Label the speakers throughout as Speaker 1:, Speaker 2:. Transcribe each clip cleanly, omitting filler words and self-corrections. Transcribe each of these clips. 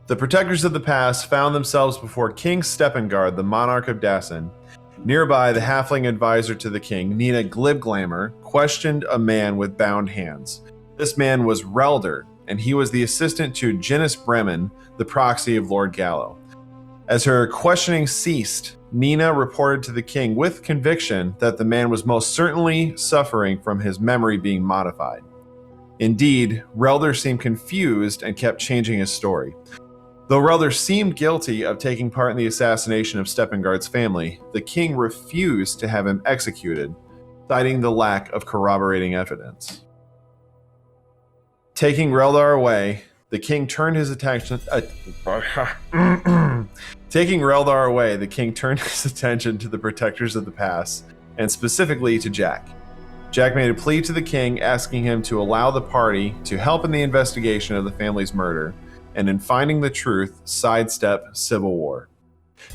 Speaker 1: The protectors of the past found themselves before King Steppengard, the monarch of Dassen. Nearby, the halfling advisor to the king, Nina Glibglammer, questioned a man with bound hands. This man was Relder, and he was the assistant to Ginnis Bremen, the proxy of Lord Gallo. As her questioning ceased, Nina reported to the king with conviction that the man was most certainly suffering from his memory being modified. Indeed, Relder seemed confused and kept changing his story. Though Relder seemed guilty of taking part in the assassination of Steppengard's family, the king refused to have him executed, citing the lack of corroborating evidence. Taking Relder away, the king turned his attention. Taking Relder away, the king turned his attention to the protectors of the past, and specifically to Jack. Jack made a plea to the king, asking him to allow the party to help in the investigation of the family's murder, and in finding the truth, sidestep civil war.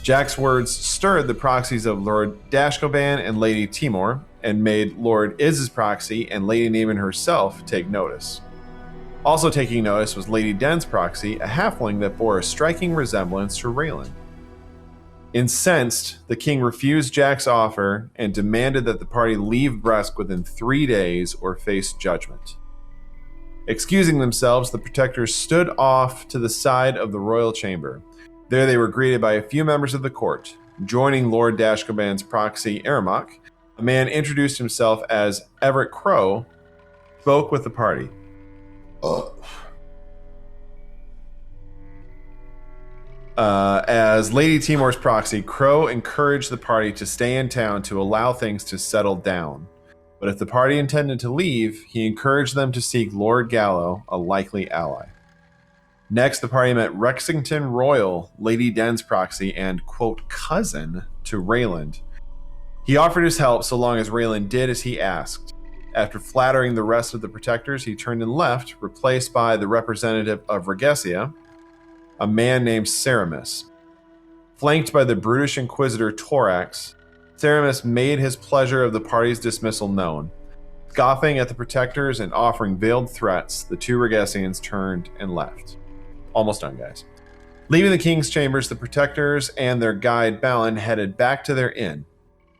Speaker 1: Jack's words stirred the proxies of Lord Dashkoban and Lady Timor, and made Lord Iz's proxy and Lady Neiman herself take notice. Also taking notice was Lady Den's proxy, a halfling that bore a striking resemblance to Rayland. Incensed, the king refused Jack's offer and demanded that the party leave Brest within 3 days or face judgment. Excusing themselves, the protectors stood off to the side of the royal chamber. There they were greeted by a few members of the court. Joining Lord Dashkoban's proxy, Aramak, a man introduced himself as Everett Crow, spoke with the party. As Lady Timor's proxy, Crow encouraged the party to stay in town to allow things to settle down. But if the party intended to leave, he encouraged them to seek Lord Gallo, a likely ally. Next, the party met Rexington Royal, Lady Den's proxy and, quote, cousin to Rayland. He offered his help so long as Rayland did as he asked. After flattering the rest of the protectors, he turned and left, replaced by the representative of Regesia, a man named Ceramus. Flanked by the brutish inquisitor Torax, Ceramus made his pleasure of the party's dismissal known. Scoffing at the protectors and offering veiled threats, the two Regessians turned and left. Almost done, guys. Leaving the king's chambers, the protectors and their guide Balin headed back to their inn.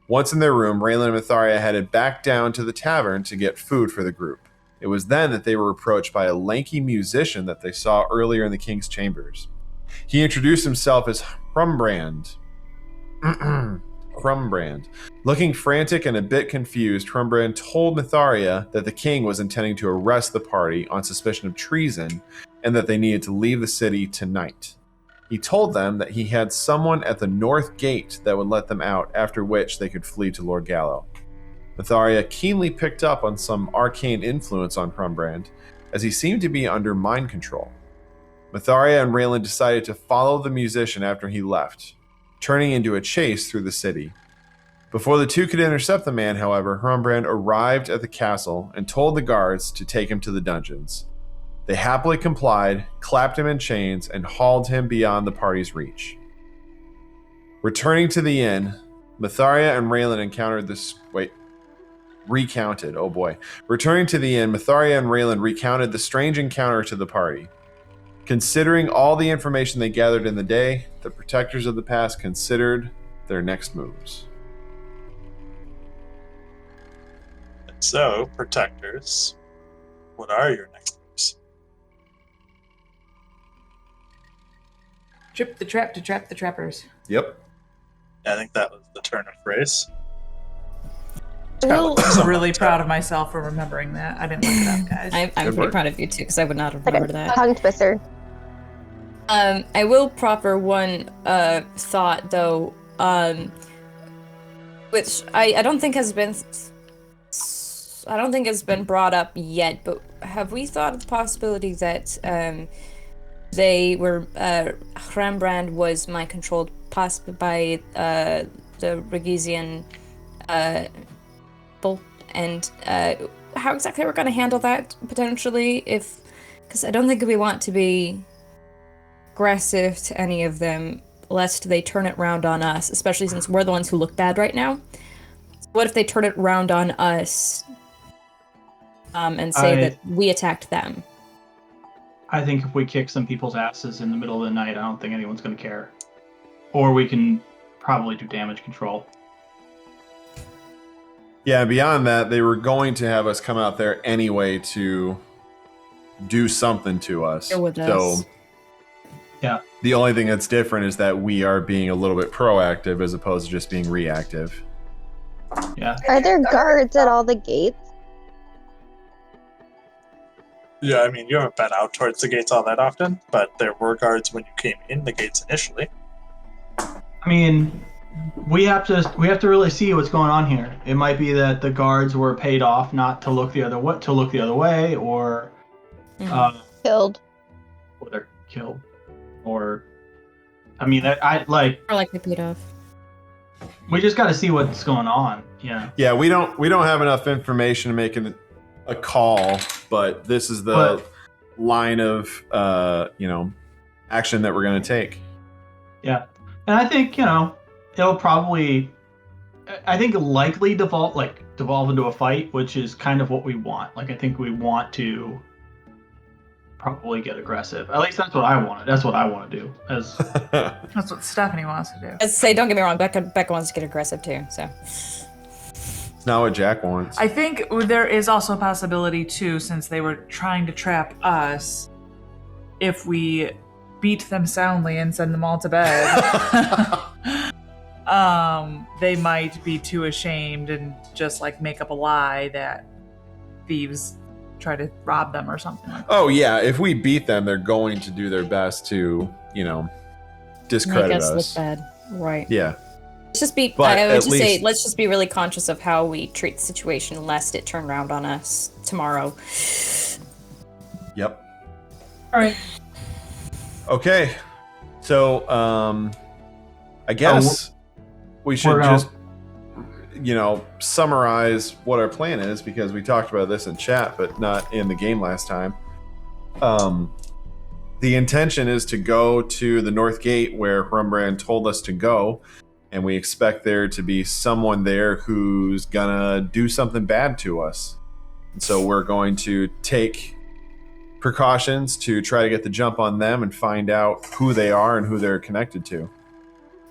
Speaker 1: Once in their room, Rayland and Myetharia headed back down to the tavern to get food for the group. It was then that they were approached by a lanky musician that they saw earlier in the king's chambers. He introduced himself as Hrumbrand. Hrumbrand. Looking frantic and a bit confused, Hrumbrand told Myetharia that the king was intending to arrest the party on suspicion of treason and that they needed to leave the city tonight. He told them that he had someone at the north gate that would let them out, after which they could flee to Lord Gallo. Myetharia keenly picked up on some arcane influence on Hrumbrand, as he seemed to be under mind control. Myetharia and Rayland decided to follow the musician after he left, turning into a chase through the city. Before the two could intercept the man, however, Hrumbrand arrived at the castle and told the guards to take him to the dungeons. They happily complied, clapped him in chains, and hauled him beyond the party's reach. Returning to the inn, Myetharia and Rayland Returning to the inn, Myetharia and Rayland recounted the strange encounter to the party. Considering all the information they gathered in the day, the protectors of the past considered their next moves.
Speaker 2: So, protectors, what are your next moves?
Speaker 3: Trip the trap to trap the trappers.
Speaker 1: Yep.
Speaker 2: I think that was the turn of phrase.
Speaker 3: I'm really proud of myself for remembering that. I didn't look it up, guys.
Speaker 4: I'm pretty proud of you too, because I would not have remembered that.
Speaker 5: Tongue twister.
Speaker 4: I will proffer one thought though, which I don't think has been brought up yet. But have we thought of the possibility that Hrumbrand was mind controlled, possibly by the Regesian people, and how exactly we're going to handle that potentially? Because I don't think we want to be aggressive to any of them, lest they turn it round on us, especially since we're the ones who look bad right now. What if they turn it round on us and say that we attacked them?
Speaker 5: I think if we kick some people's asses in the middle of the night, I don't think anyone's going to care. Or we can probably do damage control.
Speaker 1: Yeah, beyond that, they were going to have us come out there anyway to do something to us.
Speaker 4: Go with
Speaker 1: So,
Speaker 4: us.
Speaker 5: Yeah.
Speaker 1: the only thing that's different is that we are being a little bit proactive as opposed to just being reactive.
Speaker 5: Yeah.
Speaker 6: Are there guards at all the gates?
Speaker 2: Yeah, I mean, you haven't been out towards the gates all that often, but there were guards when you came in the gates initially.
Speaker 5: I mean, we have to really see what's going on here. It might be that the guards were paid off not to look the other way, or
Speaker 6: Killed.
Speaker 5: or they're killed, or I mean, I like.
Speaker 4: Or like they paid off.
Speaker 5: We just got to see what's going on. Yeah.
Speaker 1: Yeah, we don't have enough information to make a call, but this is the line of action that we're going to take.
Speaker 5: Yeah, and I think it'll probably, I think likely devolve into a fight, which is kind of what we want. Like I think we want to probably get aggressive. At least that's what I want. That's what I want to do. As
Speaker 3: That's what Stephanie wants to do.
Speaker 4: Let's say, don't get me wrong, Becca wants to get aggressive too. So
Speaker 1: It's not what Jack wants.
Speaker 3: I think there is also a possibility too, since they were trying to trap us, if we beat them soundly and send them all to bed, they might be too ashamed and just like make up a lie that thieves try to rob them or something like that.
Speaker 1: Oh yeah, if we beat them, they're going to do their best to, discredit
Speaker 4: make us
Speaker 1: us.
Speaker 4: look bad, right?
Speaker 1: Yeah.
Speaker 4: Let's just be.
Speaker 1: But
Speaker 4: I would
Speaker 1: at
Speaker 4: just say,
Speaker 1: least-
Speaker 4: let's just be really conscious of how we treat the situation, lest it turn around on us tomorrow.
Speaker 1: Yep.
Speaker 5: all right.
Speaker 1: Okay. So, I guess we should
Speaker 5: we're gonna-
Speaker 1: just, summarize what our plan is, because we talked about this in chat, but not in the game last time. The intention is to go to the North Gate where Rumbrand told us to go, and we expect there to be someone there who's gonna do something bad to us. And so we're going to take precautions to try to get the jump on them and find out who they are and who they're connected to.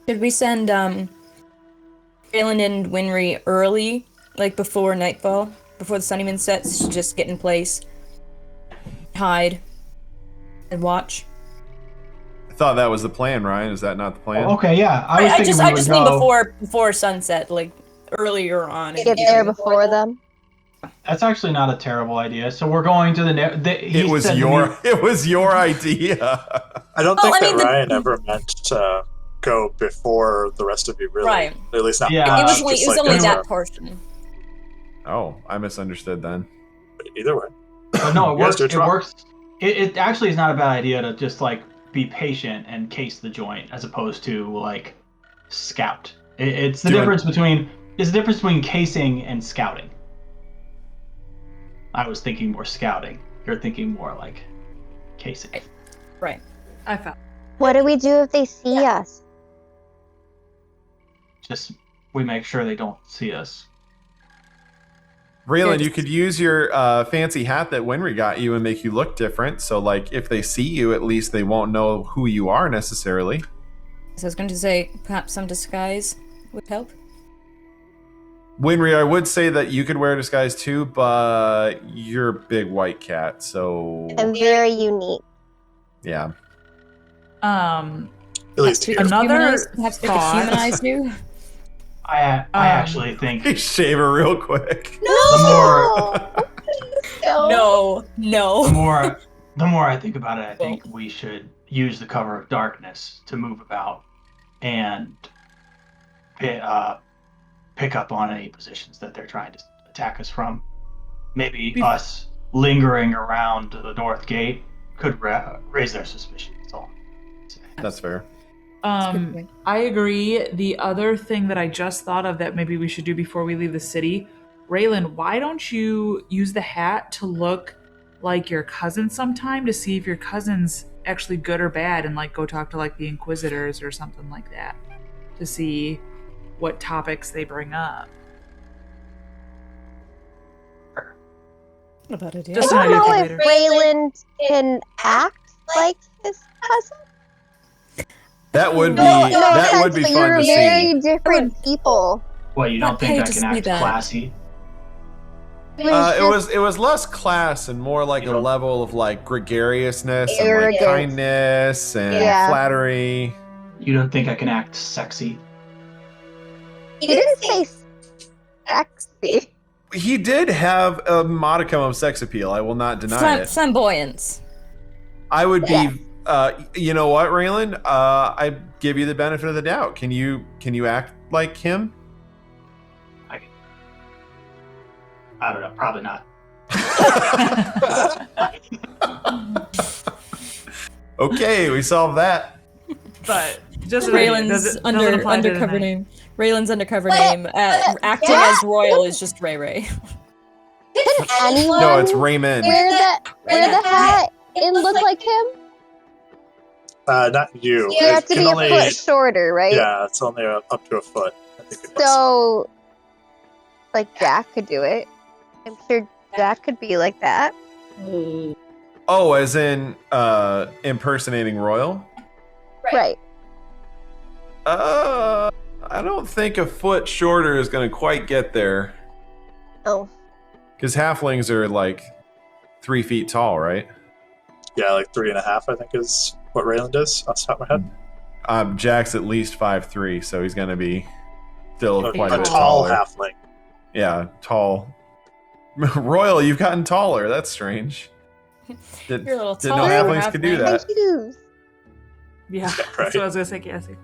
Speaker 4: Should we send Rayland and Winry early, like before nightfall, before the sun even sets, to just get in place, hide, and watch?
Speaker 1: I thought that was the plan, Ryan. Is that not the plan?
Speaker 5: Okay, yeah. I was
Speaker 4: I
Speaker 5: thinking
Speaker 4: just
Speaker 5: we would
Speaker 4: mean
Speaker 5: go.
Speaker 4: before sunset, like earlier on.
Speaker 6: Get there before them.
Speaker 5: That's actually not a terrible idea. So we're going to
Speaker 1: It was your idea.
Speaker 2: I don't
Speaker 4: Well,
Speaker 2: think
Speaker 4: I mean,
Speaker 2: that Ryan ever meant to go before the rest of you, really.
Speaker 4: Right.
Speaker 2: At least not.
Speaker 5: Yeah.
Speaker 4: It was
Speaker 2: just
Speaker 4: only, it was
Speaker 2: like
Speaker 4: only
Speaker 2: they
Speaker 4: that
Speaker 2: were.
Speaker 4: portion.
Speaker 1: Oh, I misunderstood then.
Speaker 2: But either way.
Speaker 5: But no, it
Speaker 2: You guys
Speaker 5: works.
Speaker 2: do
Speaker 5: It
Speaker 2: try.
Speaker 5: works. It actually is not a bad idea to just like be patient and case the joint as opposed to like scout. It's the
Speaker 1: Do it.
Speaker 5: difference between casing and scouting. I was thinking more scouting. You're thinking more like casing.
Speaker 4: Right.
Speaker 3: I found.
Speaker 6: What do we do if they see us?
Speaker 5: Just we make sure they don't see us.
Speaker 1: Rayland,
Speaker 4: Yes.
Speaker 1: you could use your fancy hat that Winry got you and make you look different. So, like, if they see you, at least they won't know who you are necessarily.
Speaker 4: So I was going to say, perhaps some disguise would help.
Speaker 1: Winry, I would say that you could wear a disguise too, but you're a big white cat, so
Speaker 6: I'm very unique.
Speaker 1: yeah.
Speaker 2: At least here.
Speaker 3: Another
Speaker 4: perhaps we could
Speaker 3: thought.
Speaker 4: humanize you.
Speaker 5: I actually think
Speaker 1: Shave her real quick.
Speaker 5: the
Speaker 4: No.
Speaker 5: more I think about it, I think we should use the cover of darkness to move about and pick up on any positions that they're trying to attack us from. Maybe us lingering around the North Gate could raise their suspicion. That's all.
Speaker 1: That's fair.
Speaker 4: That's a good point.
Speaker 3: I agree. The other thing that I just thought of that maybe we should do before we leave the city, Rayland, why don't you use the hat to look like your cousin sometime to see if your cousin's actually good or bad, and like go talk to like the Inquisitors or something like that to see what topics they bring up.
Speaker 4: Not a bad idea.
Speaker 6: I
Speaker 3: Just an
Speaker 6: don't
Speaker 3: idea
Speaker 6: know
Speaker 3: for
Speaker 6: if
Speaker 3: later.
Speaker 6: Rayland can act like his cousin.
Speaker 1: That would be
Speaker 6: No
Speaker 1: that would
Speaker 6: offense,
Speaker 1: be
Speaker 6: but
Speaker 1: fun
Speaker 6: you're
Speaker 1: to
Speaker 6: very
Speaker 1: see.
Speaker 6: different people.
Speaker 5: Well, you
Speaker 4: Not
Speaker 5: don't think
Speaker 4: paid
Speaker 5: I
Speaker 4: to
Speaker 5: can
Speaker 4: see
Speaker 5: act
Speaker 4: that.
Speaker 5: classy?
Speaker 1: It was less class and more like a level of like gregariousness and like
Speaker 6: Arrogance.
Speaker 1: kindness and
Speaker 6: Yeah.
Speaker 1: flattery.
Speaker 5: You don't think I can act sexy?
Speaker 6: He didn't say sexy.
Speaker 1: He did have a modicum of sex appeal. I will not deny it.
Speaker 4: Flamboyance.
Speaker 1: I would be.
Speaker 6: Yes.
Speaker 1: You know what, Rayland? I give you the benefit of the doubt. Can you act like him?
Speaker 5: I don't know. Probably not.
Speaker 1: Okay, we solved that.
Speaker 3: But just
Speaker 4: Raylan's undercover name. Raylan's undercover name. Acting as Royal is just Ray Ray.
Speaker 6: Can anyone
Speaker 1: No, it's Raymond.
Speaker 6: wear the hat and look like him?
Speaker 2: Not you.
Speaker 6: You have to
Speaker 2: can
Speaker 6: be
Speaker 2: only,
Speaker 6: a foot shorter, right?
Speaker 2: Yeah, it's only up to a foot. I think it was.
Speaker 6: So, like Jack could do it. I'm sure Jack could be like that.
Speaker 1: Oh, as in impersonating Royal?
Speaker 6: Right.
Speaker 1: I don't think a foot shorter is going to quite get there.
Speaker 6: Oh.
Speaker 1: Because halflings are like 3 feet tall, right?
Speaker 2: Yeah, like 3.5, I think is what Rayland is off the top of my head.
Speaker 1: Jack's at least 5'3", so he's going to be still quite a
Speaker 2: A
Speaker 1: bit
Speaker 2: tall
Speaker 1: taller.
Speaker 2: halfling.
Speaker 1: Yeah, tall. Royal, you've gotten taller. That's strange.
Speaker 4: You're a little
Speaker 1: Didn't know
Speaker 4: taller.
Speaker 1: halflings could do
Speaker 6: My
Speaker 1: that.
Speaker 6: shoes.
Speaker 3: Yeah,
Speaker 2: Right.
Speaker 3: that's what I was gonna say, Cassie.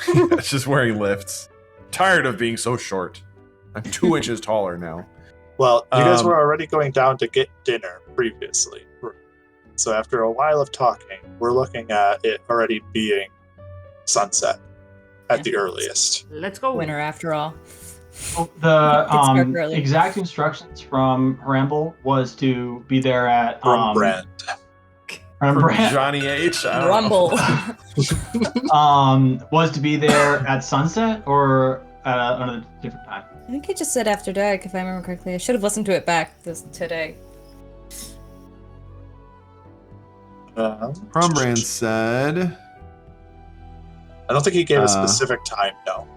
Speaker 1: It's just wearing lifts. Tired of being so short. I'm 2 inches taller now.
Speaker 2: Well, you guys
Speaker 1: Um,
Speaker 2: were already going down to get dinner previously. So after a while of talking, we're looking at it already being sunset at the earliest.
Speaker 3: Let's go.
Speaker 4: Winner after all.
Speaker 5: The
Speaker 4: It's dark early.
Speaker 5: exact instructions from Ramble was to be there at
Speaker 2: From Brand.
Speaker 5: from
Speaker 1: From
Speaker 5: Brand,
Speaker 1: Johnny H. I don't know.
Speaker 4: Rumble.
Speaker 5: was to be there at sunset or at a different time.
Speaker 4: I think he just said after dark, if I remember correctly. I should have listened to it back today.
Speaker 1: Brand said.
Speaker 2: I don't think he gave a
Speaker 1: Uh,
Speaker 2: specific time, no.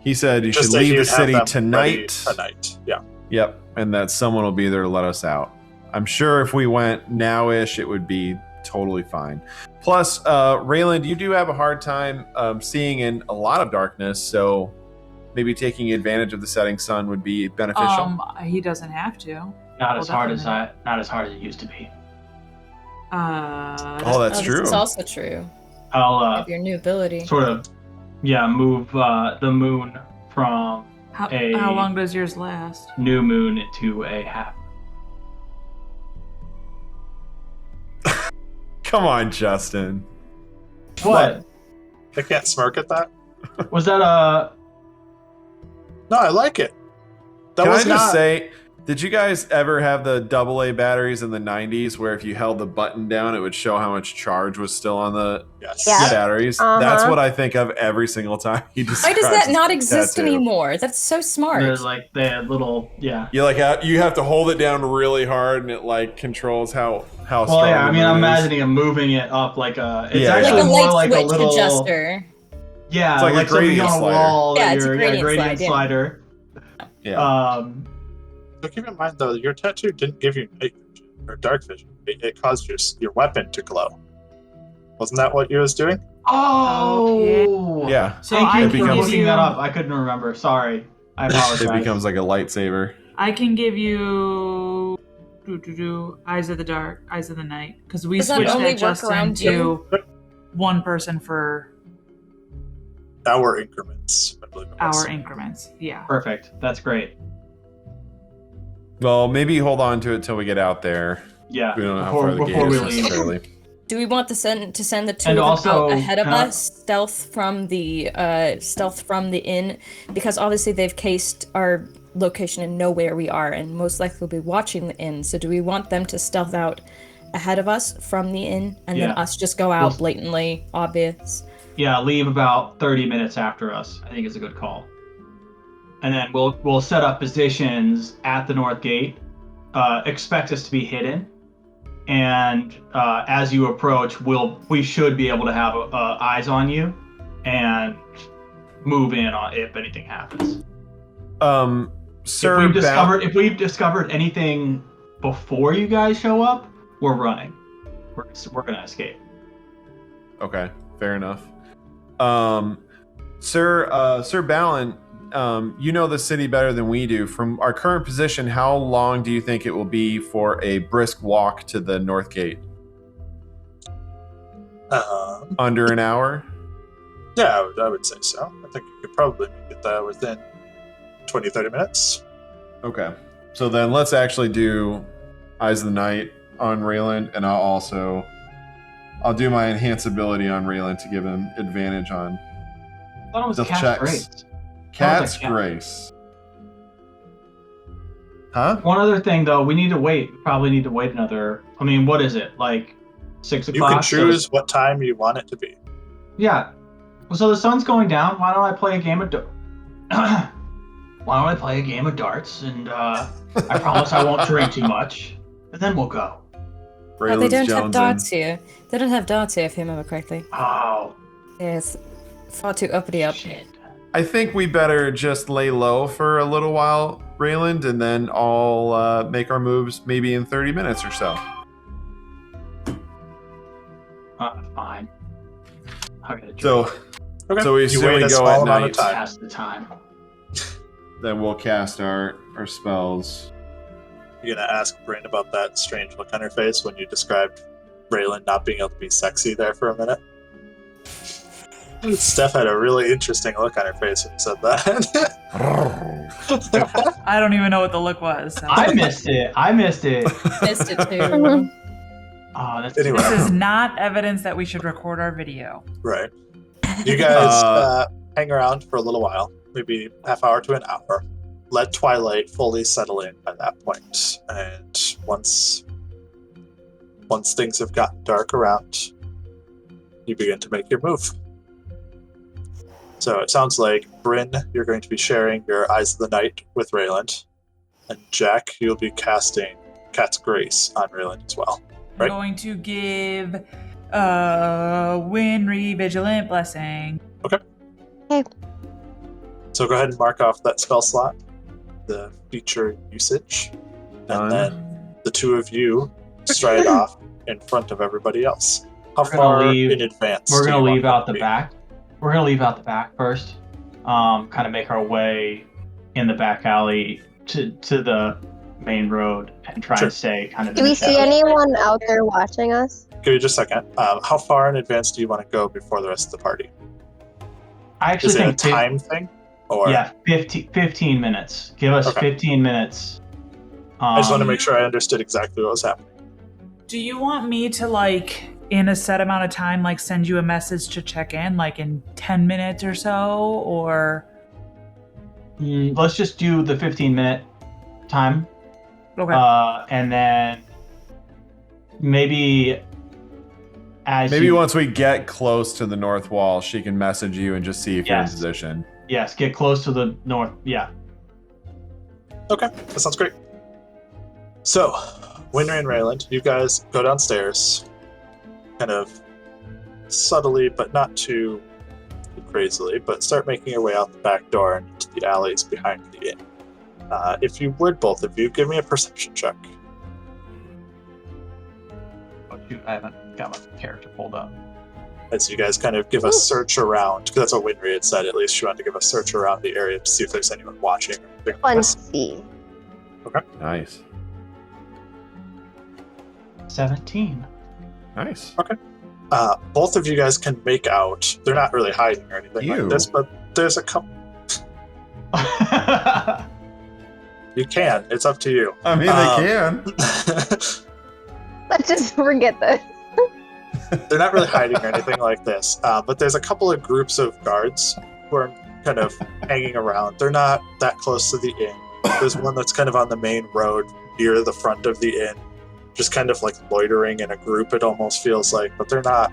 Speaker 1: He said you
Speaker 2: Just
Speaker 1: should
Speaker 2: that he
Speaker 1: leave the
Speaker 2: would have
Speaker 1: city
Speaker 2: them ready
Speaker 1: tonight.
Speaker 2: Tonight, yeah.
Speaker 1: Yep, and that someone will be there to let us out. I'm sure if we went now-ish, it would be totally fine. Plus, Rayland, you do have a hard time seeing in a lot of darkness, so maybe taking advantage of the setting sun would be beneficial.
Speaker 3: He doesn't have to.
Speaker 5: Not as hard as
Speaker 3: definitely.
Speaker 5: not as hard as it used to be.
Speaker 1: Oh, that's
Speaker 4: This
Speaker 1: true.
Speaker 4: is also true.
Speaker 5: I'll
Speaker 4: Of your new ability.
Speaker 5: sort of move the moon from
Speaker 3: How
Speaker 5: a
Speaker 3: long does yours last?
Speaker 5: new moon into a half.
Speaker 1: Come on, Justin.
Speaker 5: What?
Speaker 2: I can't smirk at that.
Speaker 5: Was that a
Speaker 2: No, I like it. That
Speaker 1: Can I
Speaker 2: was
Speaker 1: just
Speaker 2: not.
Speaker 1: say, did you guys ever have the AA batteries in the 90s where if you held the button down, it would show how much charge was still on the
Speaker 2: Yes.
Speaker 6: Yeah.
Speaker 1: batteries?
Speaker 6: Uh-huh.
Speaker 1: That's what I think of every single time he
Speaker 4: Why
Speaker 1: describes
Speaker 4: does that
Speaker 1: his
Speaker 4: not exist
Speaker 1: tattoo.
Speaker 4: anymore? That's so smart.
Speaker 5: there's like the little
Speaker 1: You you have to hold it down really hard, and it like controls how
Speaker 5: Well,
Speaker 1: strong.
Speaker 5: yeah, I
Speaker 1: the
Speaker 5: mean,
Speaker 1: moon
Speaker 5: I'm
Speaker 1: is.
Speaker 5: imagining him moving it up like a. It's
Speaker 1: Yeah,
Speaker 5: actually
Speaker 4: like a
Speaker 5: more
Speaker 4: light
Speaker 5: like a
Speaker 4: switch
Speaker 5: little.
Speaker 4: adjuster.
Speaker 5: Yeah,
Speaker 1: It's like a
Speaker 5: like something
Speaker 1: gradient
Speaker 5: on a
Speaker 1: slider.
Speaker 5: wall.
Speaker 4: Yeah,
Speaker 5: that
Speaker 4: it's a
Speaker 5: you're-
Speaker 4: gradient
Speaker 5: gradient
Speaker 4: slide, yeah.
Speaker 5: slider.
Speaker 1: Yeah.
Speaker 2: So keep in mind, though, your tattoo didn't give you night vision or dark vision. It caused your weapon to glow. Wasn't that what you was doing?
Speaker 5: Oh.
Speaker 1: Yeah.
Speaker 3: So
Speaker 5: Thank
Speaker 3: I
Speaker 5: you
Speaker 1: It
Speaker 5: for
Speaker 1: becomes-
Speaker 5: looking that up. I couldn't remember. Sorry. I apologize.
Speaker 1: It becomes like a lightsaber.
Speaker 3: I can give you Eyes of the Dark, Eyes of the Night, because we
Speaker 4: Does that
Speaker 3: switched
Speaker 4: only
Speaker 3: that
Speaker 4: work
Speaker 3: Justin
Speaker 4: around
Speaker 3: to one person for
Speaker 2: Hour increments, I believe it was.
Speaker 3: hour increments. Yeah.
Speaker 5: Perfect. That's great.
Speaker 1: Well, maybe hold on to it till we get out there.
Speaker 5: Yeah.
Speaker 1: We don't know how
Speaker 5: Before,
Speaker 1: far the
Speaker 5: before
Speaker 1: gate
Speaker 5: we
Speaker 1: is
Speaker 5: leave.
Speaker 1: necessarily.
Speaker 4: Do we want to send the two
Speaker 5: And
Speaker 4: of them
Speaker 5: also,
Speaker 4: out ahead of
Speaker 5: can I-
Speaker 4: us, stealth from the inn? Because obviously they've cased our location and know where we are, and most likely will be watching the inn. So do we want them to stealth out ahead of us from the inn, and then
Speaker 5: Yeah.
Speaker 4: us just go out
Speaker 5: Well-
Speaker 4: blatantly obvious?
Speaker 5: Yeah, leave about 30 minutes after us. I think is a good call. And then we'll set up positions at the north gate expect us to be hidden, and as you approach, we should be able to have eyes on you and move in on if anything happens.
Speaker 1: Sir,
Speaker 5: If we've discovered anything before you guys show up, we're running. We're gonna escape.
Speaker 1: Okay, fair enough. Sir Balin, you know the city better than we do. From our current position, how long do you think it will be for a brisk walk to the North Gate? Under an hour?
Speaker 2: Yeah, I would say so. I think you could probably get that within 20, 30 minutes.
Speaker 1: Okay. So then let's actually do Eyes of the Night on Rayland, and I'll do my enhance ability on Rayland to give him advantage on
Speaker 5: I thought it was
Speaker 1: the
Speaker 5: Cat's
Speaker 1: checks.
Speaker 5: Grace.
Speaker 1: Cat's
Speaker 5: Cat.
Speaker 1: Grace. Huh?
Speaker 5: One other thing, though, we need to wait. We probably need to wait another. I mean, what is it? Like 6 o'clock?
Speaker 2: You can choose what time you want it to be.
Speaker 5: Yeah. So the sun's going down. Why don't I play a game of darts? And I promise I won't drink too much. And then we'll go.
Speaker 4: Oh, they don't have
Speaker 1: Jonesing.
Speaker 4: darts here. They don't have darts here, if you remember correctly.
Speaker 5: Oh,
Speaker 4: Yeah, it's far too uppity up.
Speaker 5: shit.
Speaker 1: I think we better just lay low for a little while, Rayland, and then I'll make our moves maybe in 30 minutes or so.
Speaker 5: Fine. I'll get a drink.
Speaker 1: So
Speaker 2: Okay.
Speaker 1: So we
Speaker 2: you
Speaker 1: assume
Speaker 2: wait
Speaker 1: we
Speaker 2: a
Speaker 1: go
Speaker 2: small
Speaker 1: at
Speaker 2: amount
Speaker 1: night.
Speaker 2: of time.
Speaker 5: Pass the time.
Speaker 1: then we'll cast our spells.
Speaker 2: You're gonna ask Bryn about that strange look on her face when you described Rayland not being able to be sexy there for a minute. Steph had a really interesting look on her face when you said that.
Speaker 3: I don't even know what the look was. So.
Speaker 5: I missed it.
Speaker 4: Missed it too.
Speaker 5: Oh, that's
Speaker 2: Anyway.
Speaker 3: This is not evidence that we should record our video.
Speaker 2: Right. You guys hang around for a little while, maybe half hour to an hour. Let Twilight fully settle in by that point. And once things have gotten dark around, you begin to make your move. So it sounds like, Bryn, you're going to be sharing your Eyes of the Night with Rayland. And Jack, you'll be casting Cat's Grace on Rayland as well.
Speaker 3: I'm
Speaker 2: Right.
Speaker 3: going to give Winry Vigilant Blessing.
Speaker 2: So go ahead and mark off that spell slot, the feature usage,
Speaker 1: Done.
Speaker 2: and then the two of you stride off in front of everybody else. How
Speaker 5: We're gonna
Speaker 2: far
Speaker 5: leave-
Speaker 2: in advance?
Speaker 5: We're
Speaker 2: do
Speaker 5: gonna
Speaker 2: you want
Speaker 5: leave
Speaker 2: them
Speaker 5: out
Speaker 2: to
Speaker 5: the
Speaker 2: be?
Speaker 5: back. We're gonna leave out the back first. Kind of make our way in the back alley to the main road and try
Speaker 2: Sure.
Speaker 5: and stay kind of.
Speaker 6: Do
Speaker 5: in
Speaker 6: we
Speaker 5: the
Speaker 6: see
Speaker 5: shadows.
Speaker 6: anyone out there watching us?
Speaker 2: Give me just a second. How far in advance do you want to go before the rest of the party?
Speaker 5: I actually
Speaker 2: Is it a
Speaker 5: think
Speaker 2: time thing? Or
Speaker 5: Yeah, 15 minutes. Give us
Speaker 2: Okay.
Speaker 5: 15 minutes.
Speaker 2: I just want to make sure I understood exactly what was happening.
Speaker 3: Do you want me to, like, in a set amount of time, like, send you a message to check in, like, in 10 minutes or so? Or.
Speaker 5: Let's just do the 15-minute time.
Speaker 3: Okay.
Speaker 5: And then maybe
Speaker 1: Maybe once we get close to the north wall, she can message you and just see if you're in
Speaker 5: Yes.
Speaker 1: position.
Speaker 5: Yes, get close to the north. Yeah.
Speaker 2: Okay, that sounds great. So, Winry and Rayland, you guys go downstairs, kind of subtly, but not too crazily, but start making your way out the back door and into the alleys behind the inn. If you would, both of you, give me a perception check.
Speaker 5: Oh, shoot, I haven't got my character pulled up.
Speaker 2: As you guys kind of give a search around, because that's what Winry had said, at least she wanted to give a search around the area to see if there's anyone watching. Or anything like this.
Speaker 6: 20.
Speaker 1: Nice.
Speaker 5: 17.
Speaker 1: Nice.
Speaker 2: Both of you guys can make out, they're not really hiding or anything
Speaker 1: Ew.
Speaker 2: like this, but there's a couple. You can, it's up to you.
Speaker 1: I mean, they can.
Speaker 6: Let's just forget this.
Speaker 2: They're not really hiding or anything like this, but there's a couple of groups of guards who are kind of hanging around. They're not that close to the inn. There's one that's kind of on the main road near the front of the inn, just kind of like loitering in a group, it almost feels like, but they're not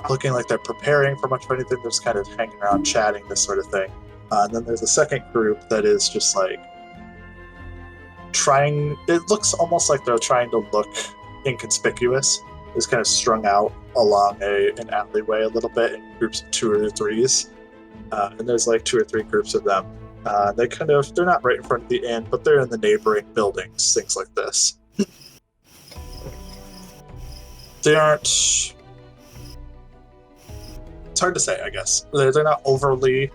Speaker 2: looking like they're preparing for much of anything. They're just kind of hanging around, chatting, this sort of thing. And then there's a second group that is just like trying. It looks almost like they're trying to look inconspicuous. It's kind of strung out along an alleyway a little bit in groups of 2 or 3s, and there's like 2 or 3 groups of them. They're not right in front of the inn, but they're in the neighboring buildings, things like this. They aren't. It's hard to say, I guess. They're not overly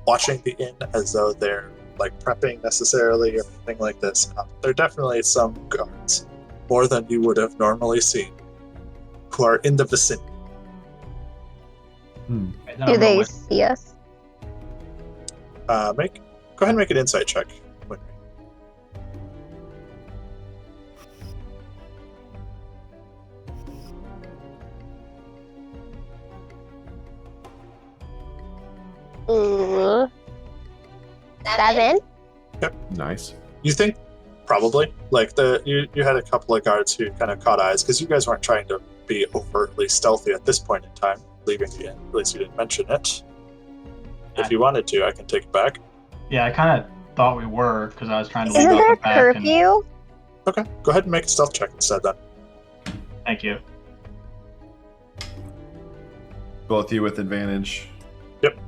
Speaker 2: watching the inn as though they're like prepping necessarily or anything like this. There are definitely some guards, more than you would have normally seen, who are in the vicinity.
Speaker 6: Do they see us?
Speaker 2: Go ahead and make an insight check.
Speaker 6: Ooh. 7?
Speaker 1: Nice.
Speaker 2: You think probably like you had a couple of guards who kind of caught eyes because you guys weren't trying to be overtly stealthy at this point in time, leaving the inn. At least you didn't mention it. If you wanted to, I can take it back.
Speaker 5: Yeah, I kind of thought we were because I was trying to leave
Speaker 6: Isn't
Speaker 5: out
Speaker 6: there
Speaker 5: the back.
Speaker 6: curfew?
Speaker 2: Okay, go ahead and make a stealth check instead then.
Speaker 5: Thank you.
Speaker 1: Both you with advantage.
Speaker 2: Yep.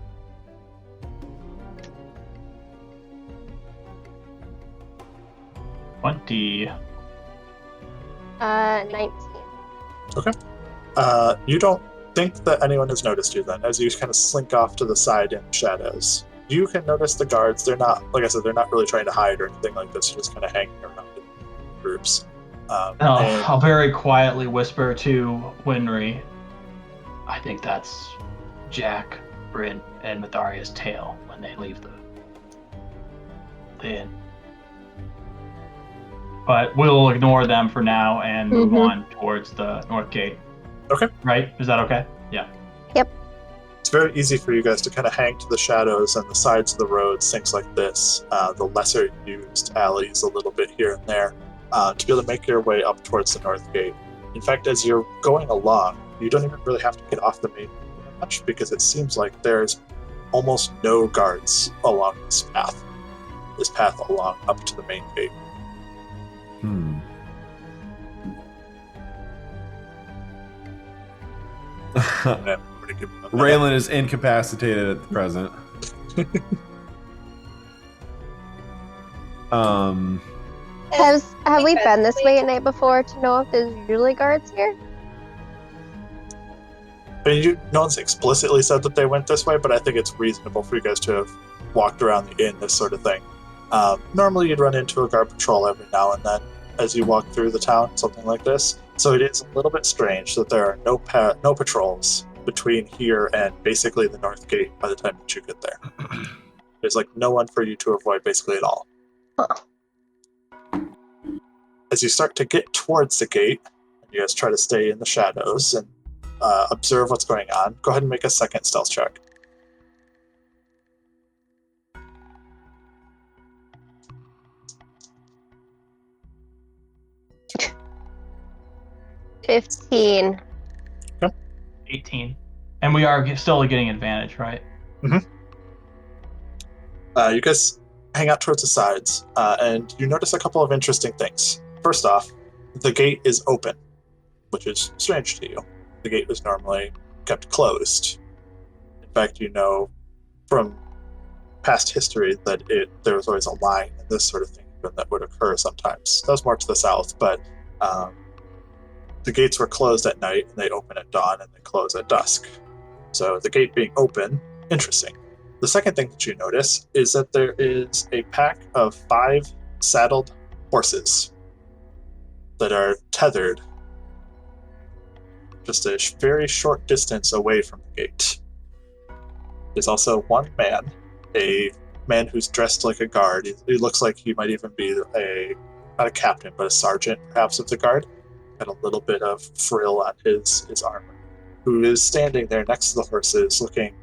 Speaker 5: $20.
Speaker 6: 19.
Speaker 2: Okay. You don't think that anyone has noticed you then, as you kind of slink off to the side in shadows. You can notice the guards. They're not, like I said, they're not really trying to hide or anything like this. They're just kind of hanging around in groups.
Speaker 5: I'll very quietly whisper to Winry, I think that's Jack, Bryn, and Myetharia's tail when they leave the inn. But we'll ignore them for now and move on towards the north gate.
Speaker 2: Okay.
Speaker 5: Right? Is that okay? Yeah.
Speaker 6: Yep.
Speaker 2: It's very easy for you guys to kind of hang to the shadows and the sides of the roads, things like this, the lesser used alleys a little bit here and there, to be able to make your way up towards the north gate. In fact, as you're going along, you don't even really have to get off the main road much because it seems like there's almost no guards along this path along up to the main gate.
Speaker 1: Rayland is incapacitated at the present.
Speaker 6: Have we been this way at night before to know if there's usually guards here?
Speaker 2: I mean, no one's explicitly said that they went this way, but I think it's reasonable for you guys to have walked around the inn, this sort of thing. Normally you'd run into a guard patrol every now and then as you walk through the town, something like this. So it is a little bit strange that there are no patrols between here and basically the north gate by the time that you get there. There's like no one for you to avoid basically at all. As you start to get towards the gate, you guys try to stay in the shadows and observe what's going on. Go ahead and make a second stealth check.
Speaker 6: $15.
Speaker 5: 18. And we are still getting advantage, right?
Speaker 2: You guys hang out towards the sides, and you notice a couple of interesting things. First off, the gate is open, which is strange to you. The gate was normally kept closed. In fact, you know from past history that there was always a line and this sort of thing that would occur sometimes. That was more to the south, but the gates were closed at night, and they open at dawn, and they close at dusk. So the gate being open, interesting. The second thing that you notice is that there is a pack of 5 saddled horses that are tethered just a very short distance away from the gate. There's also one man, a man who's dressed like a guard. He looks like he might even be not a captain, but a sergeant, perhaps, of the guard. Got a little bit of frill on his armor, who is standing there next to the horses looking,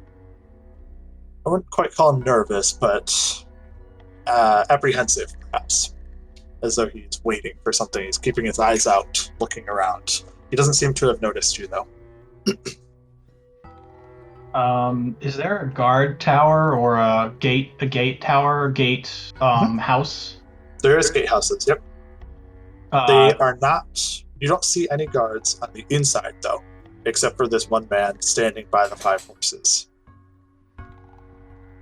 Speaker 2: I wouldn't quite call him nervous, but apprehensive, perhaps, as though he's waiting for something. He's keeping his eyes out, looking around. He doesn't seem to have noticed you, though.
Speaker 5: Is there a guard tower or a gate tower, house?
Speaker 2: There is gatehouses, yep. They are not... You don't see any guards on the inside, though, except for this one man standing by the 5 horses.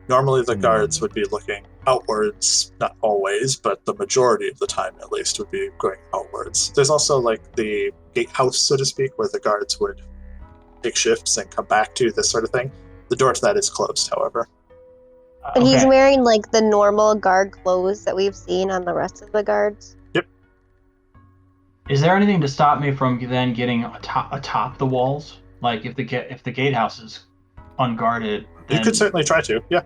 Speaker 2: Normally the guards would be looking outwards, not always, but the majority of the time at least would be going outwards. There's also like the gatehouse, so to speak, where the guards would take shifts and come back to, this sort of thing. The door to that is closed, however.
Speaker 6: But he's wearing like the normal guard clothes that we've seen on the rest of the guards.
Speaker 2: Yep.
Speaker 5: Is there anything to stop me from then getting atop the walls? Like if the gatehouse is unguarded, then...
Speaker 2: You could certainly try to, yeah.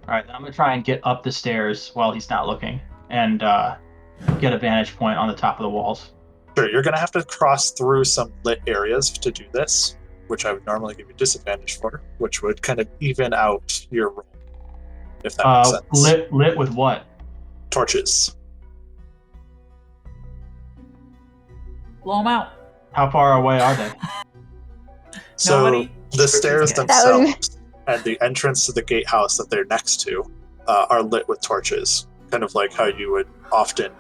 Speaker 5: All right, then I'm gonna try and get up the stairs while he's not looking, and get a vantage point on the top of the walls.
Speaker 2: Sure, you're gonna have to cross through some lit areas to do this, which I would normally give you disadvantage for, which would kind of even out your roll, if that makes sense.
Speaker 5: Lit with what?
Speaker 2: Torches.
Speaker 3: Blow them out.
Speaker 5: How far away are they?
Speaker 2: So
Speaker 3: Nobody?
Speaker 2: the stairs
Speaker 3: That
Speaker 2: themselves and the entrance to the gatehouse that they're next to are lit with torches, kind of like how you would often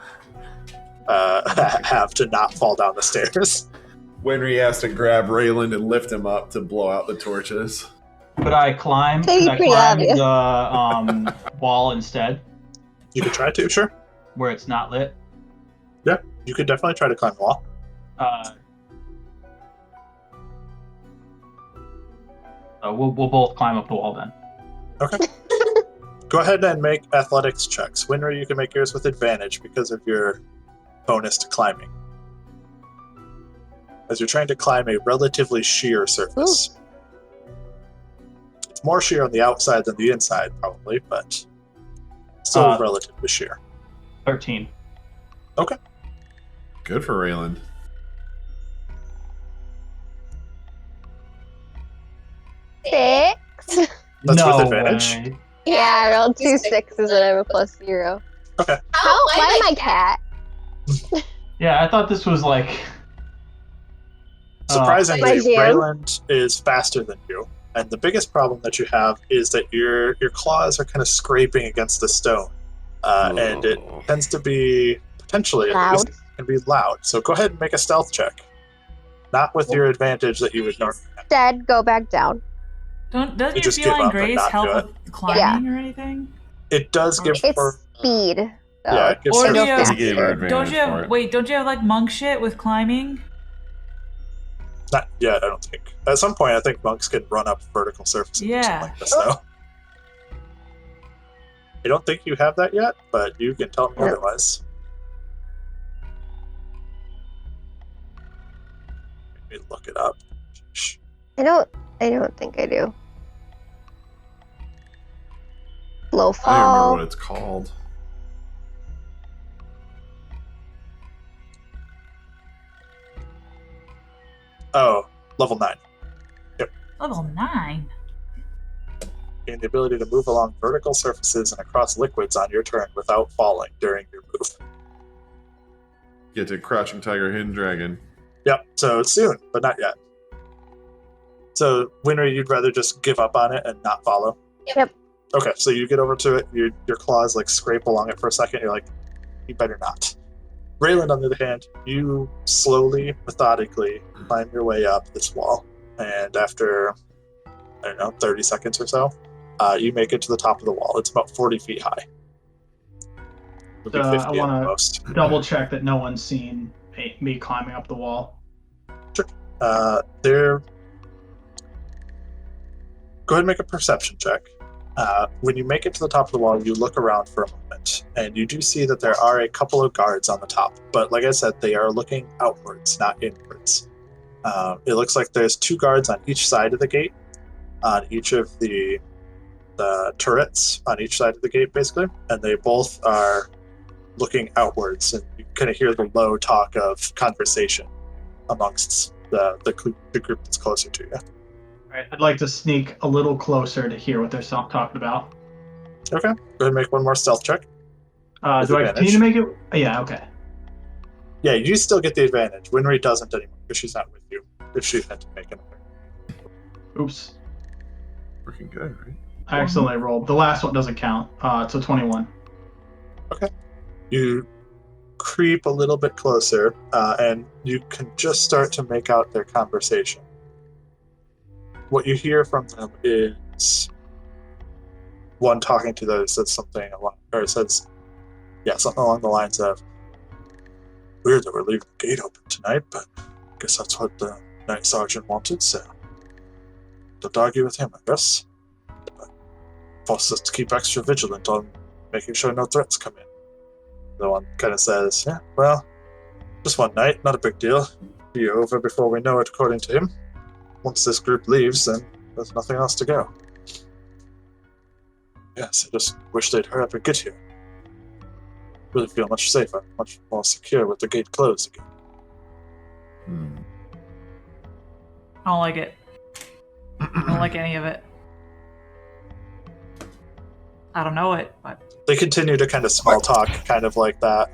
Speaker 2: have to not fall down the stairs.
Speaker 1: Winry has to grab Rayland and lift him up to blow out the torches.
Speaker 5: Could I climb?
Speaker 6: That'd be
Speaker 5: Could I
Speaker 6: pretty
Speaker 5: climb
Speaker 6: obvious.
Speaker 5: the wall instead,
Speaker 2: You could try to, sure.
Speaker 5: where it's not lit?
Speaker 2: Yeah, you could definitely try to climb the wall.
Speaker 5: We'll both climb up the wall then.
Speaker 2: Okay. Go ahead and make athletics checks. Winry, you can make yours with advantage because of your bonus to climbing. As you're trying to climb a relatively sheer surface. It's more sheer on the outside than the inside, probably, but still relatively sheer.
Speaker 5: 13.
Speaker 2: Okay.
Speaker 1: Good for Rayland.
Speaker 6: Six.
Speaker 2: That's
Speaker 5: no
Speaker 2: with advantage.
Speaker 5: way.
Speaker 6: Yeah, I rolled 2 6s and I have a +0.
Speaker 2: Okay.
Speaker 6: Why my cat?
Speaker 5: Yeah, I thought this was like...
Speaker 2: Surprisingly,
Speaker 6: My jam.
Speaker 2: Rayland is faster than you, and the biggest problem that you have is that your claws are kind of scraping against the stone, and it tends to be potentially at
Speaker 6: Loud.
Speaker 2: least, can be loud. So go ahead and make a stealth check, not with your advantage that you would normally have.
Speaker 6: Instead, go back down.
Speaker 3: Doesn't
Speaker 2: You
Speaker 3: your
Speaker 2: just give
Speaker 3: feline
Speaker 2: up and
Speaker 3: grace
Speaker 2: not do
Speaker 3: help
Speaker 2: it.
Speaker 3: with climbing or anything?
Speaker 2: It does give
Speaker 6: It's
Speaker 2: her,
Speaker 6: speed. So
Speaker 2: yeah, it gives
Speaker 3: Or
Speaker 2: her
Speaker 3: do you have-
Speaker 1: He gave her
Speaker 6: faster.
Speaker 1: advantage
Speaker 3: Don't you have like monk shit with climbing?
Speaker 2: not yet, I don't think. At some point, I think monks can run up vertical surfaces or
Speaker 3: Yeah.
Speaker 2: something like this, though. I don't think you have that yet, but you can tell me
Speaker 6: No.
Speaker 2: otherwise. Let me look it up. Shh.
Speaker 6: I don't think I do. Low
Speaker 1: I don't remember
Speaker 6: fall.
Speaker 1: what it's called.
Speaker 2: Oh, level 9.
Speaker 3: Level 9.
Speaker 2: Gain the ability to move along vertical surfaces and across liquids on your turn without falling during your move.
Speaker 1: Get to Crouching Tiger, Hidden Dragon.
Speaker 2: Yep, so soon, but not yet. So, Winry, you'd rather just give up on it and not follow?
Speaker 6: Yep.
Speaker 2: Okay, so you get over to it, your claws like scrape along it for a second, you're like, you better not. Rayland, on the other hand, you slowly, methodically climb your way up this wall, and after, 30 seconds or so, you make it to the top of the wall. It's about 40 feet high. Maybe 50
Speaker 5: I
Speaker 2: at the
Speaker 5: want
Speaker 2: most.
Speaker 5: to double check that no one's seen me climbing up the wall.
Speaker 2: Go ahead and make a perception check. When you make it to the top of the wall, you look around for a moment, and you do see that there are a couple of guards on the top. But like I said, they are looking outwards, not inwards. It looks like there's 2 guards on each side of the gate, on each of the turrets on each side of the gate, basically, and they both are looking outwards, and you kind of hear the low talk of conversation amongst the group that's closer to you.
Speaker 5: All right, I'd like to sneak a little closer to hear what they're talking about.
Speaker 2: Okay, go ahead and make one more stealth check. With
Speaker 5: Do I
Speaker 2: advantage.
Speaker 5: continue to make it? Yeah, okay.
Speaker 2: Yeah, you still get the advantage. Winry doesn't anymore because she's not with you. If she had to make another.
Speaker 5: Oops.
Speaker 1: Working good, right?
Speaker 5: I accidentally rolled. The last one doesn't count. It's a 21.
Speaker 2: You creep a little bit closer, and you can just start to make out their conversation. What you hear from them is one talking to the other says something along the lines of, "Weird that we're leaving the gate open tonight, but I guess that's what the night sergeant wanted, so don't argue with him, I guess. But forces us to keep extra vigilant on making sure no threats come in." The one kind of says, "Yeah, well, just one night, not a big deal. Be over before we know it, according to him. Once this group leaves, then there's nothing else to go. Yes, I just wish they'd hurry up and get here. Really feel much safer, much more secure with the gate closed again."
Speaker 3: I don't like it. I don't like any of it. I don't know it, but
Speaker 2: They continue to kind of small talk, kind of like that.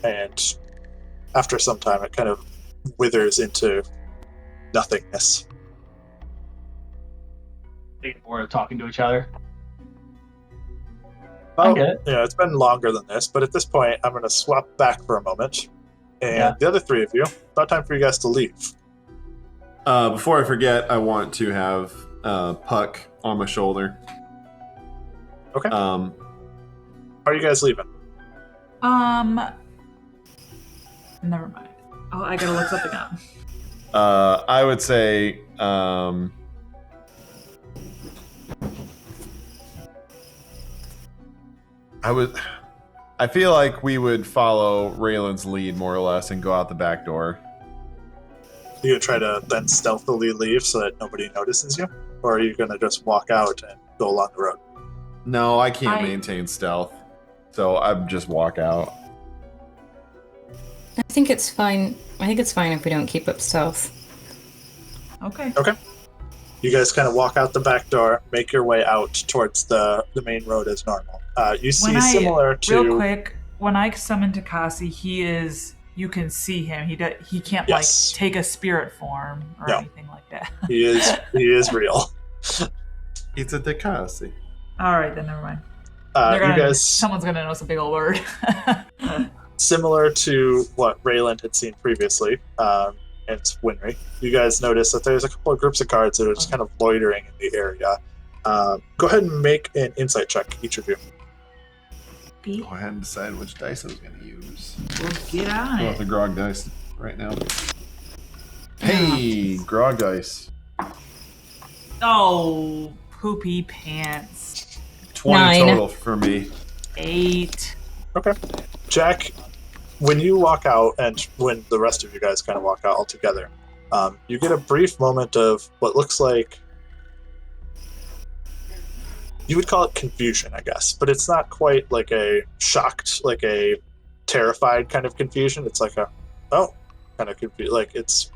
Speaker 2: And after some time, it kind of withers into nothingness.
Speaker 5: Or talking to each other.
Speaker 2: Well,
Speaker 5: I get it.
Speaker 2: yeah, it's been longer than this, but at this point, I'm going to swap back for a moment. And the other three of you, about time for you guys to leave.
Speaker 1: Before I forget, I want to have Puck on my shoulder.
Speaker 2: Okay. How are you guys leaving?
Speaker 3: Never mind. Oh, I gotta look something up.
Speaker 1: I would say, I feel like we would follow Rayland's lead more or less and go out the back door.
Speaker 2: Are you going to try to then stealthily leave so that nobody notices you? Or are you going to just walk out and go along the road?
Speaker 1: No, I can't maintain stealth, so I'd just walk out.
Speaker 4: I think it's fine. I think it's fine if we don't keep up stealth.
Speaker 3: Okay.
Speaker 2: You guys kind of walk out the back door, make your way out towards the main road as normal. You see similar to...
Speaker 3: Real quick, when I summon Tabaxi, he is... You can see him. He can't like take a spirit form or anything like that.
Speaker 2: He is real.
Speaker 1: It's a Tabaxi.
Speaker 3: All right, then never mind. Someone's gonna know some big old word.
Speaker 2: Similar to what Rayland had seen previously, it's Winry. You guys notice that there's a couple of groups of guards that are just kind of loitering in the area. Go ahead and make an insight check, each of you.
Speaker 1: Go ahead and decide which dice I was going to use.
Speaker 3: Well, get on
Speaker 1: Go
Speaker 3: it.
Speaker 1: with the grog dice right now. Hey, grog dice.
Speaker 3: Oh, poopy pants.
Speaker 1: 20
Speaker 4: 9.
Speaker 1: total for me.
Speaker 3: 8.
Speaker 2: Okay. Jack, when you walk out, and when the rest of you guys kind of walk out all together, you get a brief moment of what looks like... You would call it confusion, I guess, but it's not quite like a shocked, like a terrified kind of confusion. It's like a, kind of confused, like it's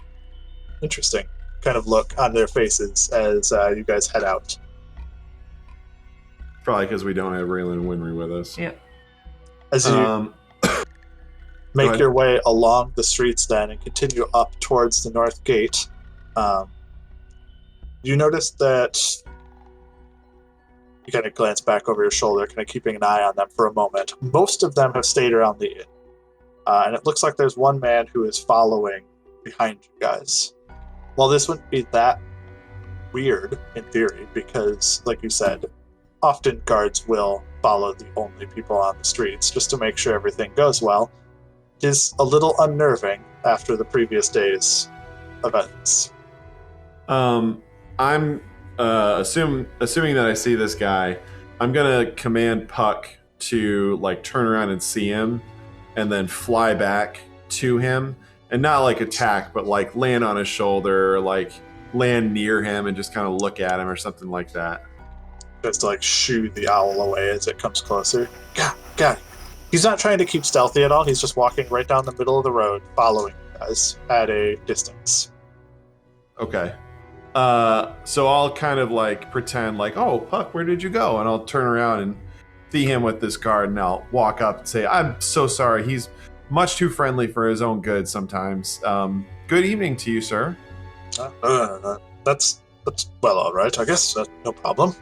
Speaker 2: interesting kind of look on their faces as you guys head out.
Speaker 1: Probably because we don't have Rayland and Winry with us.
Speaker 3: Yep.
Speaker 2: As you make your way along the streets then and continue up towards the north gate, you notice that you kind of glance back over your shoulder, kind of keeping an eye on them for a moment. Most of them have stayed around the inn. And it looks like there's one man who is following behind you guys. Well, this wouldn't be that weird in theory, because, like you said, often guards will follow the only people on the streets just to make sure everything goes well. It is a little unnerving after the previous day's events.
Speaker 1: I'm assuming that I see this guy, I'm gonna command Puck to like turn around and see him, and then fly back to him, and not like attack, but like land on his shoulder, or like land near him and just kind of look at him or something like that.
Speaker 2: Just to like shoo the owl away as it comes closer. God. He's not trying to keep stealthy at all. He's just walking right down the middle of the road, following you guys at a distance.
Speaker 1: Okay. So I'll kind of like pretend like, oh, Puck, where did you go? And I'll turn around and see him with this guard, and I'll walk up and say, I'm so sorry. He's much too friendly for his own good sometimes. Good evening to you, sir.
Speaker 2: That's well, all right, I guess. No problem.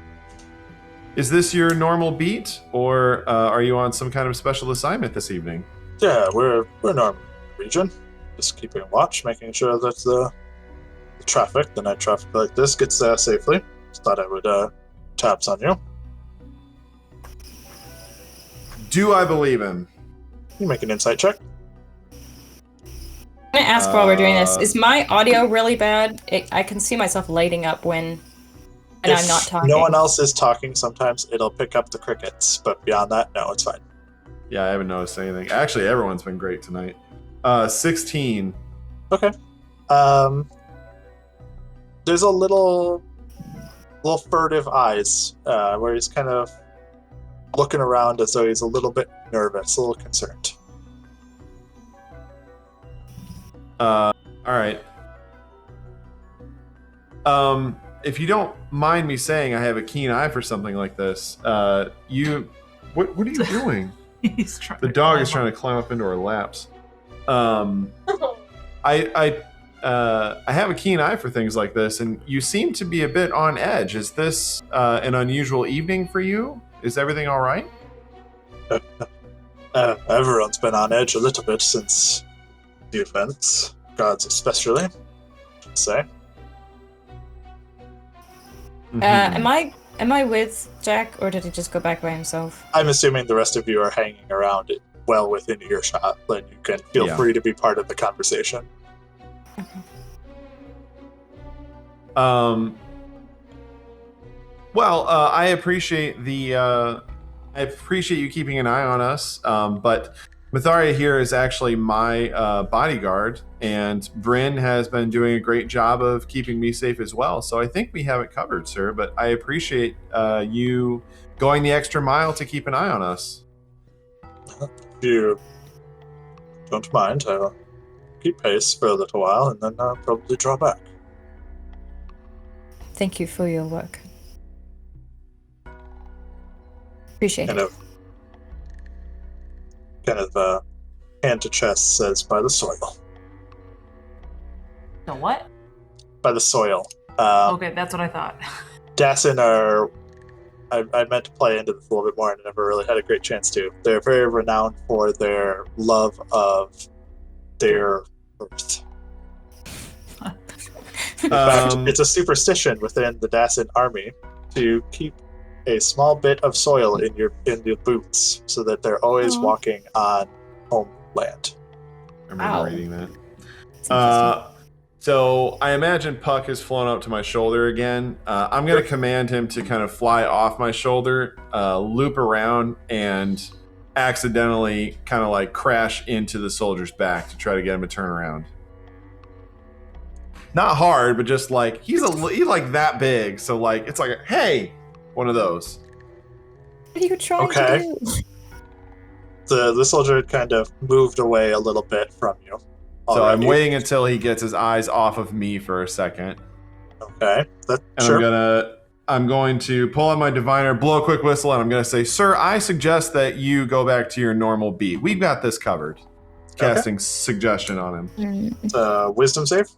Speaker 1: Is this your normal beat, or are you on some kind of special assignment this evening?
Speaker 2: Yeah, we're in our region. Just keeping watch, making sure that the night traffic like this gets there safely. Just thought I would taps on you.
Speaker 1: Do I believe him?
Speaker 2: You make an insight check.
Speaker 4: I'm gonna ask while we're doing this, is my audio really bad? I can see myself lighting up when I'm not talking.
Speaker 2: No one else is talking, sometimes it'll pick up the crickets, but beyond that, no, it's fine.
Speaker 1: Yeah, I haven't noticed anything. Actually, everyone's been great tonight. 16.
Speaker 2: Okay. There's a little furtive eyes, where he's kind of looking around as though he's a little bit nervous, a little concerned.
Speaker 1: All right. If you don't mind me saying, I have a keen eye for something like this. What are you doing?
Speaker 3: He's trying.
Speaker 1: The dog is trying to climb up into our laps. I have a keen eye for things like this, and you seem to be a bit on edge. Is this an unusual evening for you? Is everything all right?
Speaker 2: Everyone's been on edge a little bit since the events. Gods especially, I should say.
Speaker 4: Am I with Jack, or did he just go back by himself?
Speaker 2: I'm assuming the rest of you are hanging around it well within earshot, and you can feel free to be part of the conversation.
Speaker 4: Okay.
Speaker 1: Well, I appreciate I appreciate you keeping an eye on us, but Myetharia here is actually my bodyguard, and Bryn has been doing a great job of keeping me safe as well. So I think we have it covered, sir. But I appreciate you going the extra mile to keep an eye on us.
Speaker 2: If you don't mind, I'll keep pace for a little while, and then I'll probably draw back.
Speaker 4: Thank you for your work. Appreciate it.
Speaker 2: Kind of hand to chest says, by the soil.
Speaker 3: The what?
Speaker 2: By the soil.
Speaker 3: Okay, that's what I thought.
Speaker 2: Dasin are... I meant to play into this a little bit more and never really had a great chance to. They're very renowned for their love of their earth. In fact, it's a superstition within the Dasin army to keep a small bit of soil in your boots so that they're always walking on homeland.
Speaker 1: I remember reading that. So I imagine Puck has flown up to my shoulder again. I'm going to command him to kind of fly off my shoulder, loop around, and accidentally kind of like crash into the soldier's back to try to get him to turn around. Not hard, but just like he's like that big, so like it's like hey, one of those.
Speaker 4: What are you trying to do?
Speaker 2: The soldier kind of moved away a little bit from you.
Speaker 1: So I'm waiting until he gets his eyes off of me for a second.
Speaker 2: Okay.
Speaker 1: And I'm going to pull out my diviner, blow a quick whistle, and I'm going to say, "Sir, I suggest that you go back to your normal beat. We've got this covered." Casting suggestion on him.
Speaker 2: Wisdom save?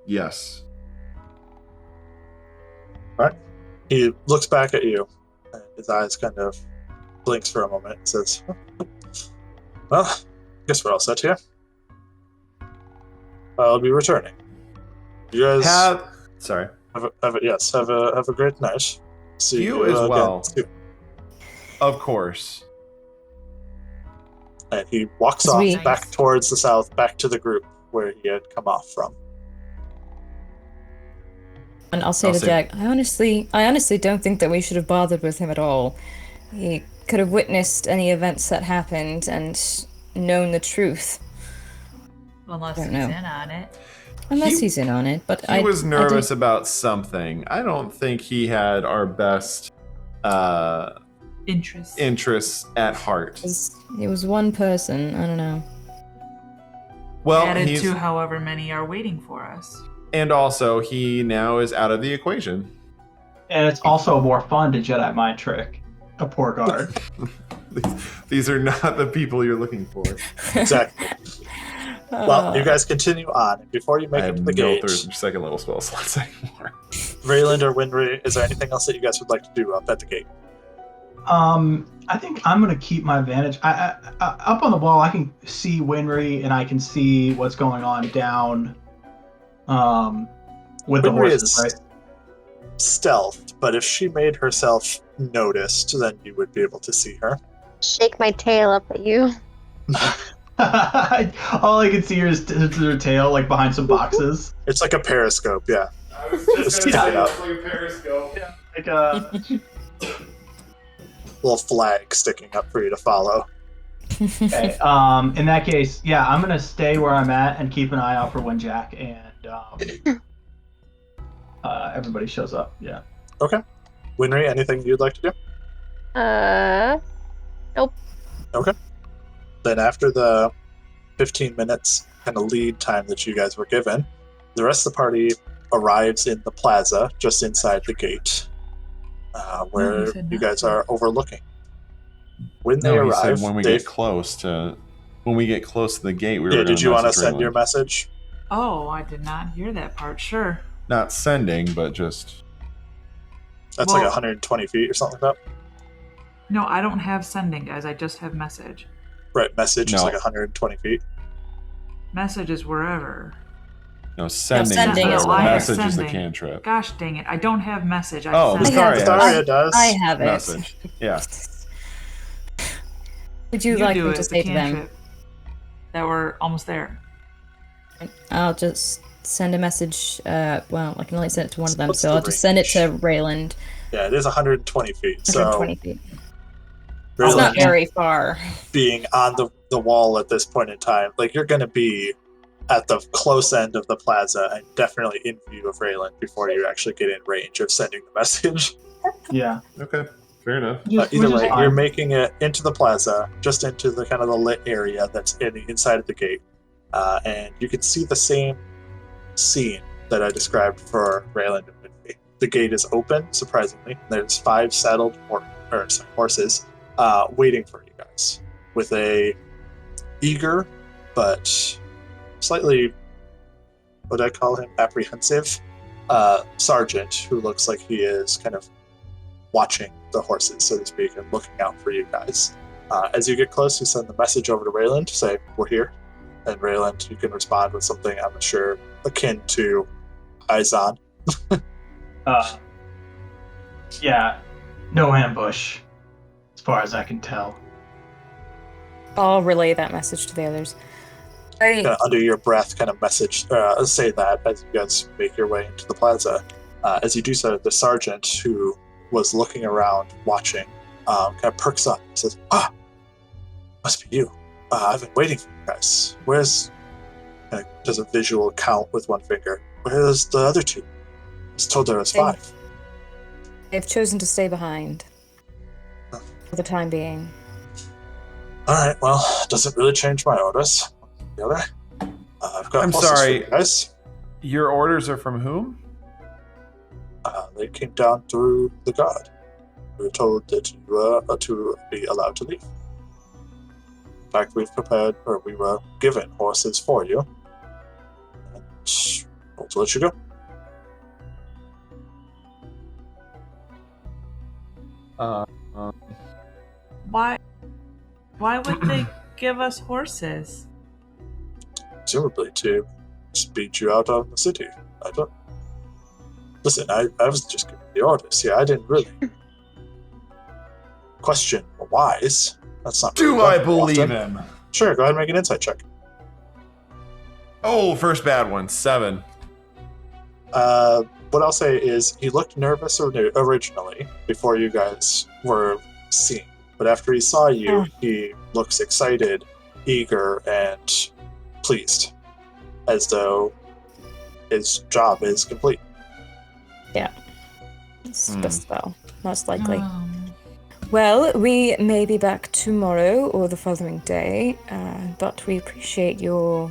Speaker 1: Yes.
Speaker 2: All right. He looks back at you, and his eyes kind of blinks for a moment and says, "Well, I guess we're all set here. I'll be returning. You guys have a great night. See
Speaker 1: you as well.
Speaker 2: Soon."
Speaker 1: Of course.
Speaker 2: And he walks off back towards the south, back to the group where he had come off from.
Speaker 4: And I'll say to Jack, I honestly don't think that we should have bothered with him at all. He could have witnessed any events that happened and known the truth.
Speaker 3: Unless he's in on it.
Speaker 4: He's in on it, but
Speaker 1: he was nervous about something. I don't think he had our best interests at heart.
Speaker 4: It was one person. I don't know.
Speaker 1: Well,
Speaker 3: added to however many are waiting for us.
Speaker 1: And also, he now is out of the equation.
Speaker 5: And it's also more fun to Jedi mind trick a poor guard.
Speaker 1: These are not the people you're looking for.
Speaker 2: Exactly. Well, you guys continue on. Before you make it to the gate,
Speaker 1: second level spell slots anymore.
Speaker 2: Rayland or Winry, is there anything else that you guys would like to do up at the gate?
Speaker 5: I think I'm gonna keep my advantage. I up on the wall, I can see Winry and I can see what's going on down, with the
Speaker 2: Winry
Speaker 5: horses,
Speaker 2: is
Speaker 5: right?
Speaker 2: stealthed, but if she made herself noticed, then you would be able to see her.
Speaker 6: Shake my tail up at you.
Speaker 5: All I can see is her tail, like behind some boxes.
Speaker 2: It's like a periscope, yeah.
Speaker 1: I was
Speaker 2: just gonna say, it's
Speaker 1: like a periscope.
Speaker 5: Yeah, like a.
Speaker 2: Little flag sticking up for you to follow.
Speaker 5: Okay. In that case, yeah, I'm gonna stay where I'm at and keep an eye out for when Jack and everybody shows up. Yeah.
Speaker 2: Okay. Winry, anything you'd like to do?
Speaker 6: Nope.
Speaker 2: Okay. Then after the 15 minutes kind of lead time that you guys were given, the rest of the party arrives in the plaza just inside the gate, where you guys are overlooking. When they
Speaker 1: No, he
Speaker 2: arrive,
Speaker 1: said when we get close to the gate, we were.
Speaker 2: Yeah, did you want to send
Speaker 1: Rayland.
Speaker 2: your message?
Speaker 3: Oh, I did not hear that part. Sure.
Speaker 1: Not sending, but just.
Speaker 2: That's
Speaker 3: Well-
Speaker 2: like 120 feet or something like that.
Speaker 3: No, I don't have sending, guys. I just have message.
Speaker 2: Right, message is
Speaker 1: No.
Speaker 2: like 120 feet.
Speaker 3: Message is wherever.
Speaker 1: No, sending.
Speaker 4: sending
Speaker 1: is
Speaker 4: is
Speaker 1: the
Speaker 4: what I have.
Speaker 1: message is the
Speaker 3: Sending.
Speaker 1: cantrip.
Speaker 3: Gosh dang it. I don't have message. I
Speaker 1: Oh,
Speaker 3: send
Speaker 1: sorry.
Speaker 2: Myetharia does.
Speaker 4: I have it.
Speaker 1: Message. Yeah.
Speaker 4: Would you,
Speaker 3: You
Speaker 4: like
Speaker 3: do
Speaker 4: me
Speaker 3: it,
Speaker 4: to
Speaker 3: the
Speaker 4: say to them?
Speaker 3: cantrip. That we're almost there.
Speaker 4: I'll just send a message. Well, I can only send it to one of them,
Speaker 2: What's
Speaker 4: so
Speaker 2: the
Speaker 4: I'll just send it to
Speaker 2: range?
Speaker 4: Rayland.
Speaker 2: Yeah, it is 120 feet. So
Speaker 4: 120 feet. It's
Speaker 2: Rayland
Speaker 4: not very far.
Speaker 2: being on the wall at this point in time, like you're going to be at the close end of the plaza and definitely in view of Rayland before you actually get in range of sending the message.
Speaker 5: Yeah.
Speaker 1: Okay. Fair enough.
Speaker 2: Either
Speaker 5: Which is
Speaker 2: way,
Speaker 5: fine.
Speaker 2: you're making it into the plaza, just into the kind of the lit area that's in the inside of the gate, and you can see the same scene that I described for Rayland and Winry. The gate is open, surprisingly. There's 5 saddled horses waiting for you guys with a eager but slightly, what I call him, apprehensive sergeant who looks like he is kind of watching the horses, so to speak, and looking out for you guys. As you get close, you send the message over to Rayland to say, "We're here." And Rayland, you can respond with something, I'm sure, akin to eyes on.
Speaker 5: Yeah. No ambush, as far as I can tell.
Speaker 4: I'll relay that message to the others.
Speaker 2: Kind of under your breath, kind of message, say that as you guys make your way into the plaza. As you do so, the sergeant who was looking around, watching, kind of perks up and says, must be you. I've been waiting for you guys. Where's... does a visual count with one finger. Where's the other 2? I was told there was 5.
Speaker 4: They've chosen to stay behind for the time being.
Speaker 2: Alright, well, doesn't really change my orders. The other? I've got
Speaker 1: I'm
Speaker 2: horses for
Speaker 1: sorry.
Speaker 2: you guys.
Speaker 1: Your orders are from whom?
Speaker 2: They came down through the guard. We were told that you were to be allowed to leave. In fact, we were given horses for you. And told to let you go.
Speaker 3: Why would they give us horses?
Speaker 2: Presumably to speed you out of the city. I don't... Listen, I was just giving the orders. Yeah, I didn't really question whys. That's not really
Speaker 1: Do I
Speaker 2: done
Speaker 1: believe
Speaker 2: often.
Speaker 1: him?
Speaker 2: Sure, go ahead and make an insight check.
Speaker 1: Oh, first bad one. 7.
Speaker 2: What I'll say is he looked nervous originally before you guys were seen. But after he saw you, he looks excited, eager, and pleased. As though his job is complete.
Speaker 4: It's just well, most likely. Well, we may be back tomorrow or the following day, but we appreciate your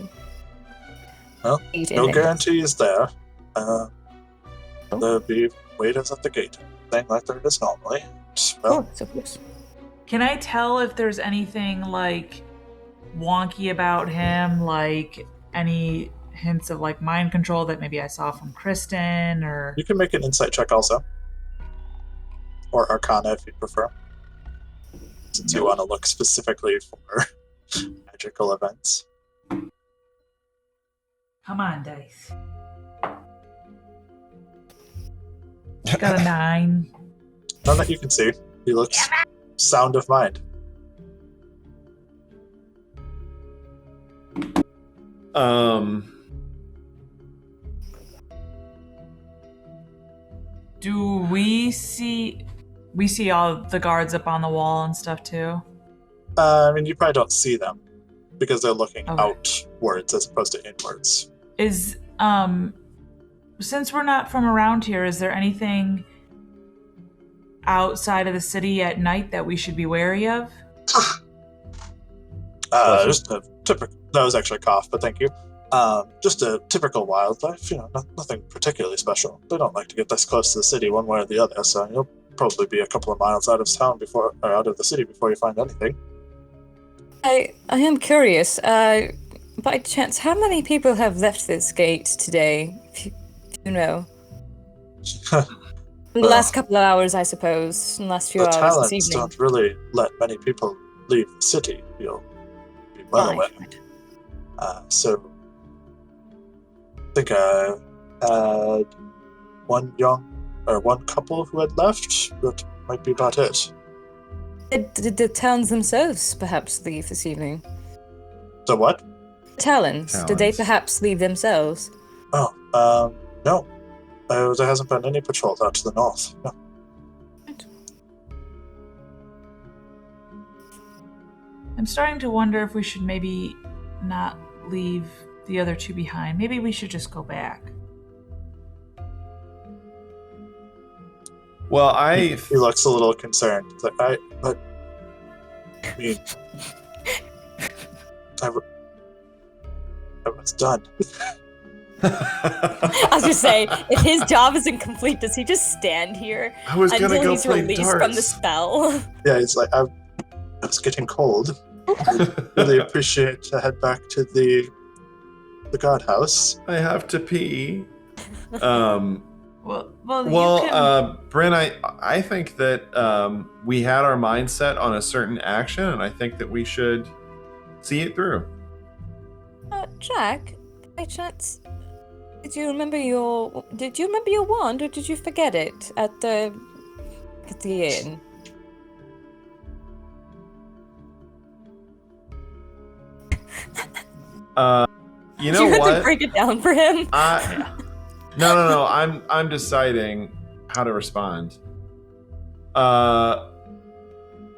Speaker 2: Well,
Speaker 4: aid in
Speaker 2: no
Speaker 4: it.
Speaker 2: guarantees there. There'll be waiters at the gate. Thing like there is normally. Well,
Speaker 4: Of course.
Speaker 3: Can I tell if there's anything like wonky about him, like any hints of like mind control that maybe I saw from Kristen or
Speaker 2: you can make an insight check also. Or Arcana if you prefer. since you want to look specifically for magical events.
Speaker 3: Come on, dice. Got a 9.
Speaker 2: None that you can see. He looks sound of mind.
Speaker 3: Do we see all the guards up on the wall and stuff too?
Speaker 2: I mean, you probably don't see them because they're looking
Speaker 3: Okay.
Speaker 2: outwards as opposed to inwards.
Speaker 3: Is since we're not from around here, is there anything outside of the city at night that we should be wary of?
Speaker 2: Just a typical. That was actually a cough, but thank you. Just a typical wildlife. Nothing particularly special. They don't like to get this close to the city one way or the other. So you'll probably be a couple of miles out of town out of the city before you find anything.
Speaker 4: I am curious. By chance, how many people have left this gate today? If you know. In the last couple of hours, I suppose. In the last few
Speaker 2: The
Speaker 4: hours
Speaker 2: Talons
Speaker 4: this evening.
Speaker 2: don't really let many people leave the city. You'll be well aware. So I think I had one couple who had left. That might be about it.
Speaker 4: Did the Talons themselves perhaps leave this evening?
Speaker 2: So what?
Speaker 4: Talons. Did they
Speaker 1: Talons.
Speaker 4: perhaps leave themselves?
Speaker 2: Oh, no. There hasn't been any patrols out to the north. No.
Speaker 3: I'm starting to wonder if we should maybe not leave the other two behind. Maybe we should just go back.
Speaker 1: Well,
Speaker 2: He looks a little concerned. He's like, I mean, I was done.
Speaker 4: I was just saying, if his job isn't complete, does he just stand here
Speaker 1: I was gonna
Speaker 4: until
Speaker 1: go
Speaker 4: he's
Speaker 1: play
Speaker 4: released
Speaker 1: darts.
Speaker 4: from the spell?
Speaker 2: Yeah, he's like, I was getting cold. I'd really appreciate to head back to the guardhouse.
Speaker 1: I have to pee.
Speaker 3: Well, you can...
Speaker 1: Bryn, I think that we had our mindset on a certain action, and I think that we should see it through.
Speaker 4: Jack, by chance, did you remember your wand, or did you forget it at the inn?
Speaker 1: You know
Speaker 4: you had
Speaker 1: what?
Speaker 4: to break it down for him.
Speaker 1: No. I'm deciding how to respond.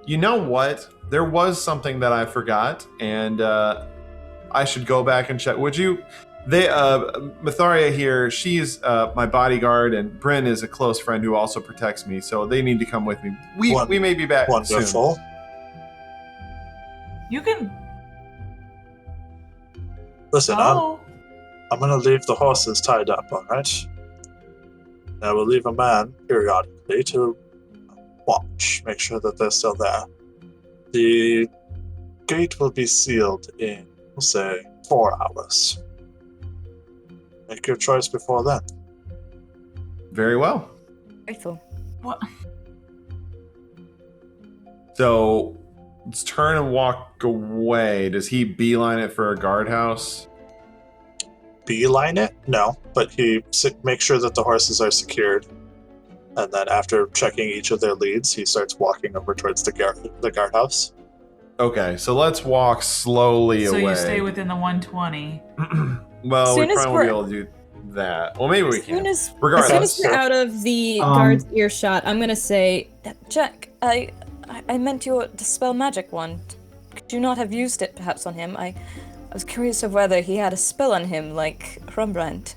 Speaker 1: You know what? There was something that I forgot, and I should go back and check. Would you? Myetharia here. She's my bodyguard, and Bryn is a close friend who also protects me. So they need to come with me. We may be back soon.
Speaker 2: Wonderful.
Speaker 3: You can...
Speaker 2: Listen,
Speaker 3: Oh.
Speaker 2: I'm gonna leave the horses tied up, alright? I will leave a man periodically to watch, make sure that they're still there. The gate will be sealed in, we'll say, 4 hours. Make your choice before then.
Speaker 1: Very well.
Speaker 4: Grateful.
Speaker 3: What?
Speaker 1: So let's turn and walk away. Does he beeline it for a guardhouse?
Speaker 2: Beeline it? No, but he makes sure that the horses are secured. And then after checking each of their leads, he starts walking over towards the guardhouse.
Speaker 1: Okay, so let's walk slowly
Speaker 3: So
Speaker 1: away.
Speaker 3: you stay within the 120.
Speaker 1: Well,
Speaker 4: Soon
Speaker 1: we
Speaker 4: as
Speaker 1: probably won't be able to do that. Well, maybe we can.
Speaker 4: As
Speaker 1: Regardless.
Speaker 4: soon as we're out of the guard's earshot, I'm gonna say, Jack, I meant your dispel magic wand. Could you not have used it perhaps on him? I was curious of whether he had a spell on him like Rembrandt.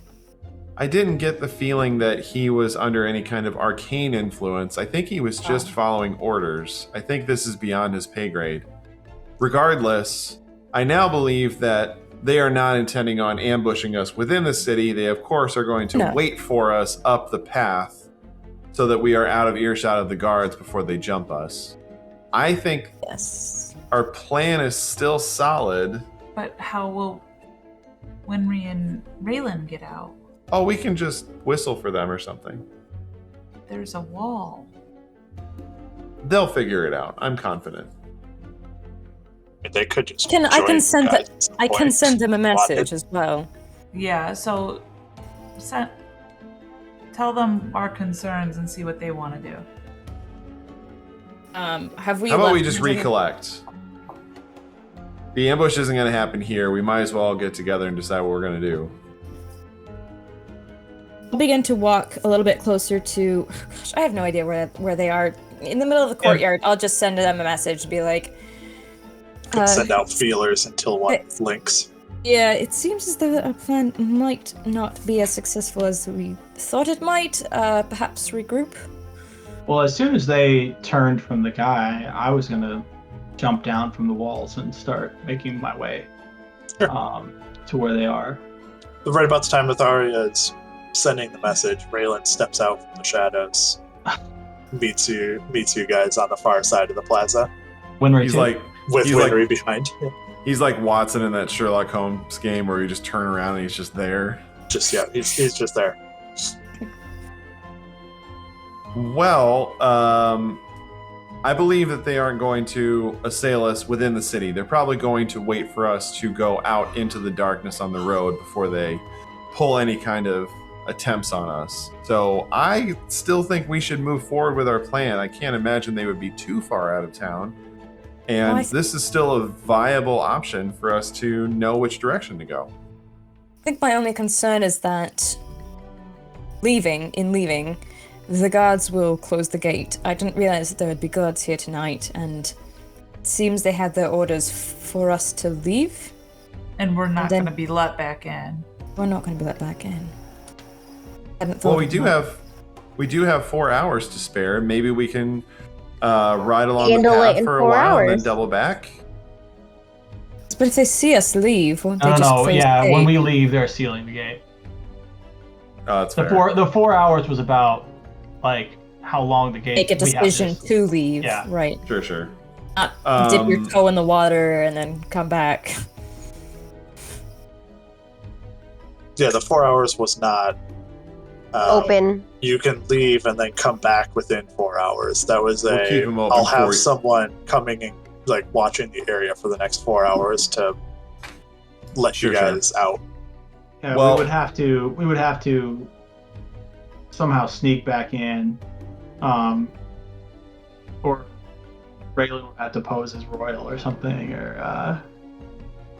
Speaker 1: I didn't get the feeling that he was under any kind of arcane influence. I think he was just following orders. I think this is beyond his pay grade. Regardless, I now believe that they are not intending on ambushing us within the city. They, of course, are going to wait for us up the path so that we are out of earshot of the guards before they jump us. I think our plan is still solid.
Speaker 3: But how will Winry and Rayland get out?
Speaker 1: Oh, we can just whistle for them or something.
Speaker 3: There's a wall.
Speaker 1: They'll figure it out. I'm confident.
Speaker 2: mean, they could just.
Speaker 4: I can send
Speaker 2: guys at some
Speaker 4: I can
Speaker 2: point.
Speaker 4: send them a message
Speaker 2: Wanted.
Speaker 4: as well.
Speaker 3: Yeah, so tell them our concerns and see what they want to do.
Speaker 4: Have we?
Speaker 1: How about we
Speaker 4: left
Speaker 1: just
Speaker 4: any-
Speaker 1: recollect? The ambush isn't going to happen here. We might as well get together and decide what we're going to do.
Speaker 4: I'll begin to walk a little bit closer to. Gosh, I have no idea where they are. In the middle of the courtyard, I'll just send them a message, be like,
Speaker 2: Could send out feelers until one links.
Speaker 4: "Yeah, it seems as though our plan might not be as successful as we thought it might. Perhaps regroup."
Speaker 5: Well, as soon as they turned from the guy, I was gonna jump down from the walls and start making my way
Speaker 2: Sure.
Speaker 5: to where they are.
Speaker 2: Right about the time Myetharia is sending the message, Rayland steps out from the shadows, meets you guys on the far side of the plaza
Speaker 5: Winry
Speaker 1: He's
Speaker 5: too.
Speaker 1: like
Speaker 2: with
Speaker 1: He's
Speaker 2: Winry behind.
Speaker 1: he's like Watson in that Sherlock Holmes game where you just turn around and he's just there.
Speaker 2: Just he's just there.
Speaker 1: Well, I believe that they aren't going to assail us within the city. They're probably going to wait for us to go out into the darkness on the road before they pull any kind of attempts on us. So I still think we should move forward with our plan. I can't imagine they would be too far out of town. And
Speaker 4: Well,
Speaker 1: this is still a viable option for us to know which direction to go.
Speaker 4: I think my only concern is that leaving, the guards will close the gate. I didn't realize that there would be guards here tonight, and it seems they had their orders for us to leave.
Speaker 3: And we're not
Speaker 4: And then-
Speaker 3: going to be let back in.
Speaker 4: We're not going to be let back in. Hadn't
Speaker 1: Well,
Speaker 4: thought of
Speaker 1: we do have 4 hours to spare. Maybe we can ride along the
Speaker 6: Handle it
Speaker 1: path
Speaker 6: in
Speaker 1: for a
Speaker 6: 4
Speaker 1: while and then
Speaker 6: hours.
Speaker 1: double back.
Speaker 4: that. But if they see us leave, won't they
Speaker 5: I don't
Speaker 4: just
Speaker 5: know.
Speaker 4: close
Speaker 5: Yeah,
Speaker 4: the
Speaker 5: when
Speaker 4: gate?
Speaker 5: we leave, they're sealing the gate.
Speaker 1: That's
Speaker 5: The
Speaker 1: fair.
Speaker 5: 4 hours was about like how long the gate.
Speaker 4: Make a
Speaker 5: we have
Speaker 4: decision
Speaker 5: this-
Speaker 4: to leave.
Speaker 5: Yeah.
Speaker 4: Right.
Speaker 1: Sure.
Speaker 4: Not dip your toe in the water and then come back.
Speaker 2: Yeah, the 4 hours was not
Speaker 6: Open.
Speaker 2: You can leave and then come back within 4 hours. That was
Speaker 1: We'll keep 'em open
Speaker 2: I'll have
Speaker 1: for you.
Speaker 2: someone coming and like watching the area for the next 4 hours to let
Speaker 1: Sure,
Speaker 2: you guys out.
Speaker 5: Yeah,
Speaker 1: Well-
Speaker 5: we would have to somehow sneak back in, or Rayland would have to pose as royal or something, or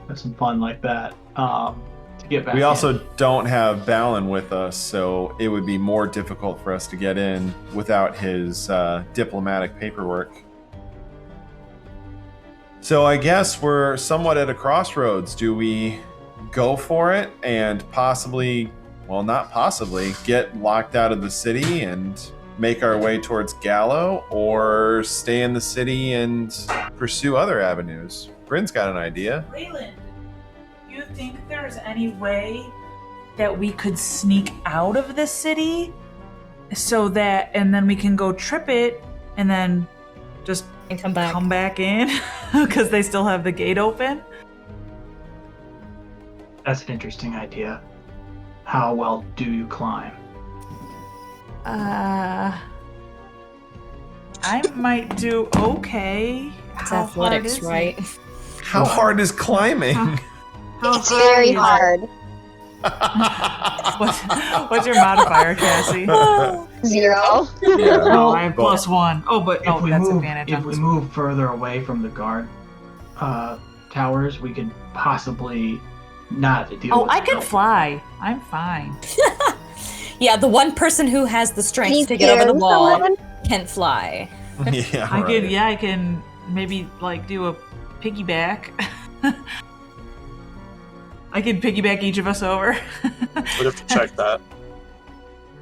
Speaker 5: have some fun like that to get back.
Speaker 1: We
Speaker 5: in.
Speaker 1: also don't have Balin with us, so it would be more difficult for us to get in without his diplomatic paperwork. So I guess we're somewhat at a crossroads. Do we go for it and possibly, well, not possibly, get locked out of the city and make our way towards Gallo, or stay in the city and pursue other avenues? Bryn's got an idea.
Speaker 3: Rayland, you think there's any way that we could sneak out of the city so that, and then we can go trip it and then just
Speaker 4: And come back.
Speaker 3: come back in because they still have the gate open?
Speaker 5: That's an interesting idea. How well do you climb?
Speaker 3: I might do okay.
Speaker 4: It's
Speaker 3: How hard
Speaker 4: athletics,
Speaker 3: is it?
Speaker 4: right?
Speaker 1: How hard is climbing?
Speaker 3: How
Speaker 6: It's very
Speaker 3: high is it?
Speaker 6: hard.
Speaker 3: What's your modifier, Cassie?
Speaker 6: 0.
Speaker 3: Oh, I have
Speaker 1: Well,
Speaker 3: +1. Oh, but
Speaker 5: If we
Speaker 3: that's
Speaker 5: move,
Speaker 3: advantage.
Speaker 5: if
Speaker 3: on
Speaker 5: we
Speaker 3: this
Speaker 5: move further away from the guard towers, we could possibly not deal
Speaker 3: Oh,
Speaker 5: with
Speaker 3: I
Speaker 5: it.
Speaker 3: can fly. I'm fine.
Speaker 4: Yeah, the one person who has the strength
Speaker 6: He's
Speaker 4: to get over the
Speaker 6: scaring
Speaker 4: wall
Speaker 6: someone?
Speaker 4: can fly.
Speaker 1: Yeah,
Speaker 3: I
Speaker 1: right.
Speaker 3: can, I can maybe like do a piggyback. I can piggyback each of us over.
Speaker 2: We'd have to check that.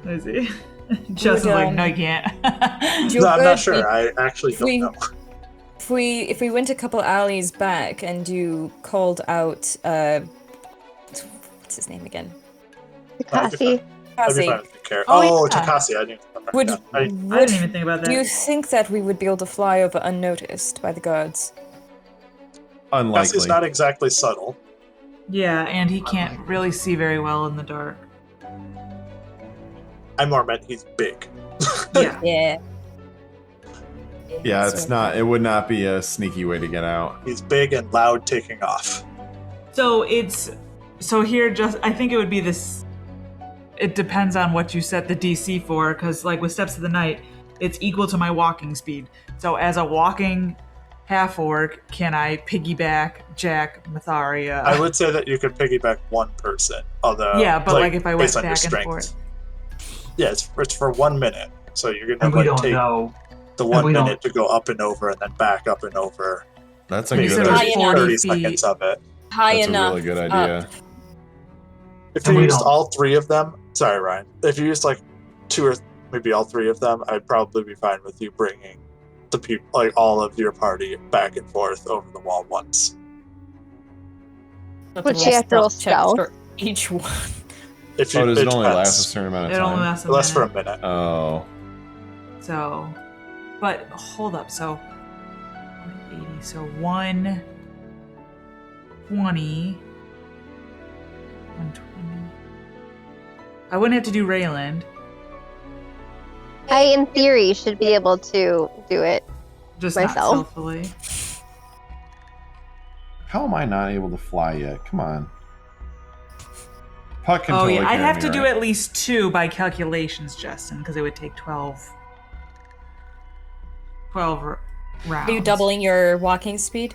Speaker 3: Let's see. Justin's like, no, you can't.
Speaker 4: You're
Speaker 2: No, I'm
Speaker 4: good.
Speaker 2: not sure. I actually don't
Speaker 4: we-
Speaker 2: know.
Speaker 4: If we went a couple alleys back and you called out what's his name again?
Speaker 6: Cassie.
Speaker 2: I'd be
Speaker 4: Cassie,
Speaker 2: fine with the care.
Speaker 3: Oh,
Speaker 2: Oh,
Speaker 3: yeah.
Speaker 2: Takasi, I didn't remember.
Speaker 4: would,
Speaker 2: Yeah,
Speaker 3: I
Speaker 4: would
Speaker 3: didn't even think about that.
Speaker 4: do you think that we would be able to fly over unnoticed by the guards?
Speaker 1: Unlikely.
Speaker 2: Cassie's not exactly subtle.
Speaker 3: Yeah, and he can't really see very well in the dark.
Speaker 2: I more meant he's big.
Speaker 3: Yeah.
Speaker 4: Yeah.
Speaker 1: Yeah, it's not. It would not be a sneaky way to get out.
Speaker 2: He's big and loud taking off.
Speaker 3: So here I think it would be this. It depends on what you set the DC for, because like with Steps of the Night, it's equal to my walking speed. So as a walking half-orc, can I piggyback Jack Myetharia?
Speaker 2: I would say that you could piggyback one person, although
Speaker 3: yeah, but like if I went
Speaker 2: based on your
Speaker 3: back and
Speaker 2: strength.
Speaker 3: forth.
Speaker 2: Yeah, it's for 1 minute, so you're
Speaker 5: And
Speaker 2: gonna
Speaker 5: we
Speaker 2: like
Speaker 5: don't
Speaker 2: take
Speaker 5: know.
Speaker 2: the
Speaker 5: and
Speaker 2: 1
Speaker 5: we don't-
Speaker 2: minute to go up and over, and then back up and over.
Speaker 1: That's a
Speaker 2: Maybe
Speaker 1: good
Speaker 3: said it was
Speaker 1: idea.
Speaker 3: 40
Speaker 2: 30
Speaker 3: feet.
Speaker 2: seconds of it.
Speaker 4: High
Speaker 1: That's a
Speaker 4: enough.
Speaker 1: really good idea.
Speaker 2: If
Speaker 5: And
Speaker 2: you
Speaker 5: we
Speaker 2: used
Speaker 5: don't-
Speaker 2: all three of them, sorry Ryan, if you used like two or maybe all three of them, I'd probably be fine with you bringing the people, like all of your party, back and forth over the wall once.
Speaker 6: Would she have to roll stealth?
Speaker 4: for each one?
Speaker 2: If you,
Speaker 1: Oh, does it only
Speaker 2: depends.
Speaker 1: last a certain amount of
Speaker 3: It only
Speaker 1: time?
Speaker 3: lasts
Speaker 2: It lasts for a
Speaker 3: minute.
Speaker 2: minute.
Speaker 1: Oh.
Speaker 3: So, but hold up. So 80. So 120. 120. I wouldn't have to do Rayland.
Speaker 6: I, in theory, should be able to do it.
Speaker 3: Just
Speaker 6: Myself.
Speaker 3: not stealthily.
Speaker 1: How am I not able to fly yet? Come on. Puck can
Speaker 3: Oh
Speaker 1: totally
Speaker 3: yeah, I'd
Speaker 1: carry
Speaker 3: have
Speaker 1: me,
Speaker 3: to do
Speaker 1: right?
Speaker 3: at least 2 by calculations, Justin, because it would take 12 rounds.
Speaker 4: Are you doubling your walking speed?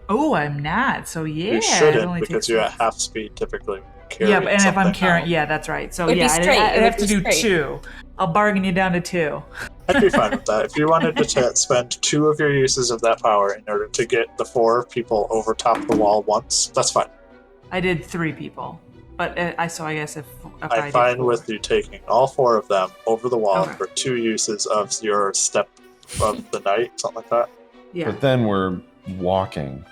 Speaker 3: Oh, I'm not. So yeah,
Speaker 2: You
Speaker 3: it
Speaker 2: shouldn't,
Speaker 3: only
Speaker 2: because
Speaker 3: takes
Speaker 2: you're at
Speaker 3: 12.
Speaker 2: half speed typically. Carrying
Speaker 3: Yeah, but, and if I'm
Speaker 2: something
Speaker 3: carrying,
Speaker 2: out.
Speaker 3: yeah, that's right. So
Speaker 4: It'd be
Speaker 3: yeah,
Speaker 4: straight.
Speaker 3: I'd
Speaker 4: It
Speaker 3: have
Speaker 4: would
Speaker 3: to
Speaker 4: be
Speaker 3: do
Speaker 4: straight.
Speaker 3: 2. I'll bargain you down to 2.
Speaker 2: I'd be fine with that. If you wanted to spend 2 of your uses of that power in order to get the 4 people over top the wall once, that's fine.
Speaker 3: I did 3 people, but I guess if I
Speaker 2: I'm
Speaker 3: did
Speaker 2: fine
Speaker 3: 4.
Speaker 2: with you taking all 4 of them over the wall
Speaker 3: Okay.
Speaker 2: for 2 uses of your step of the night, something like that.
Speaker 3: Yeah,
Speaker 1: But then we're walking.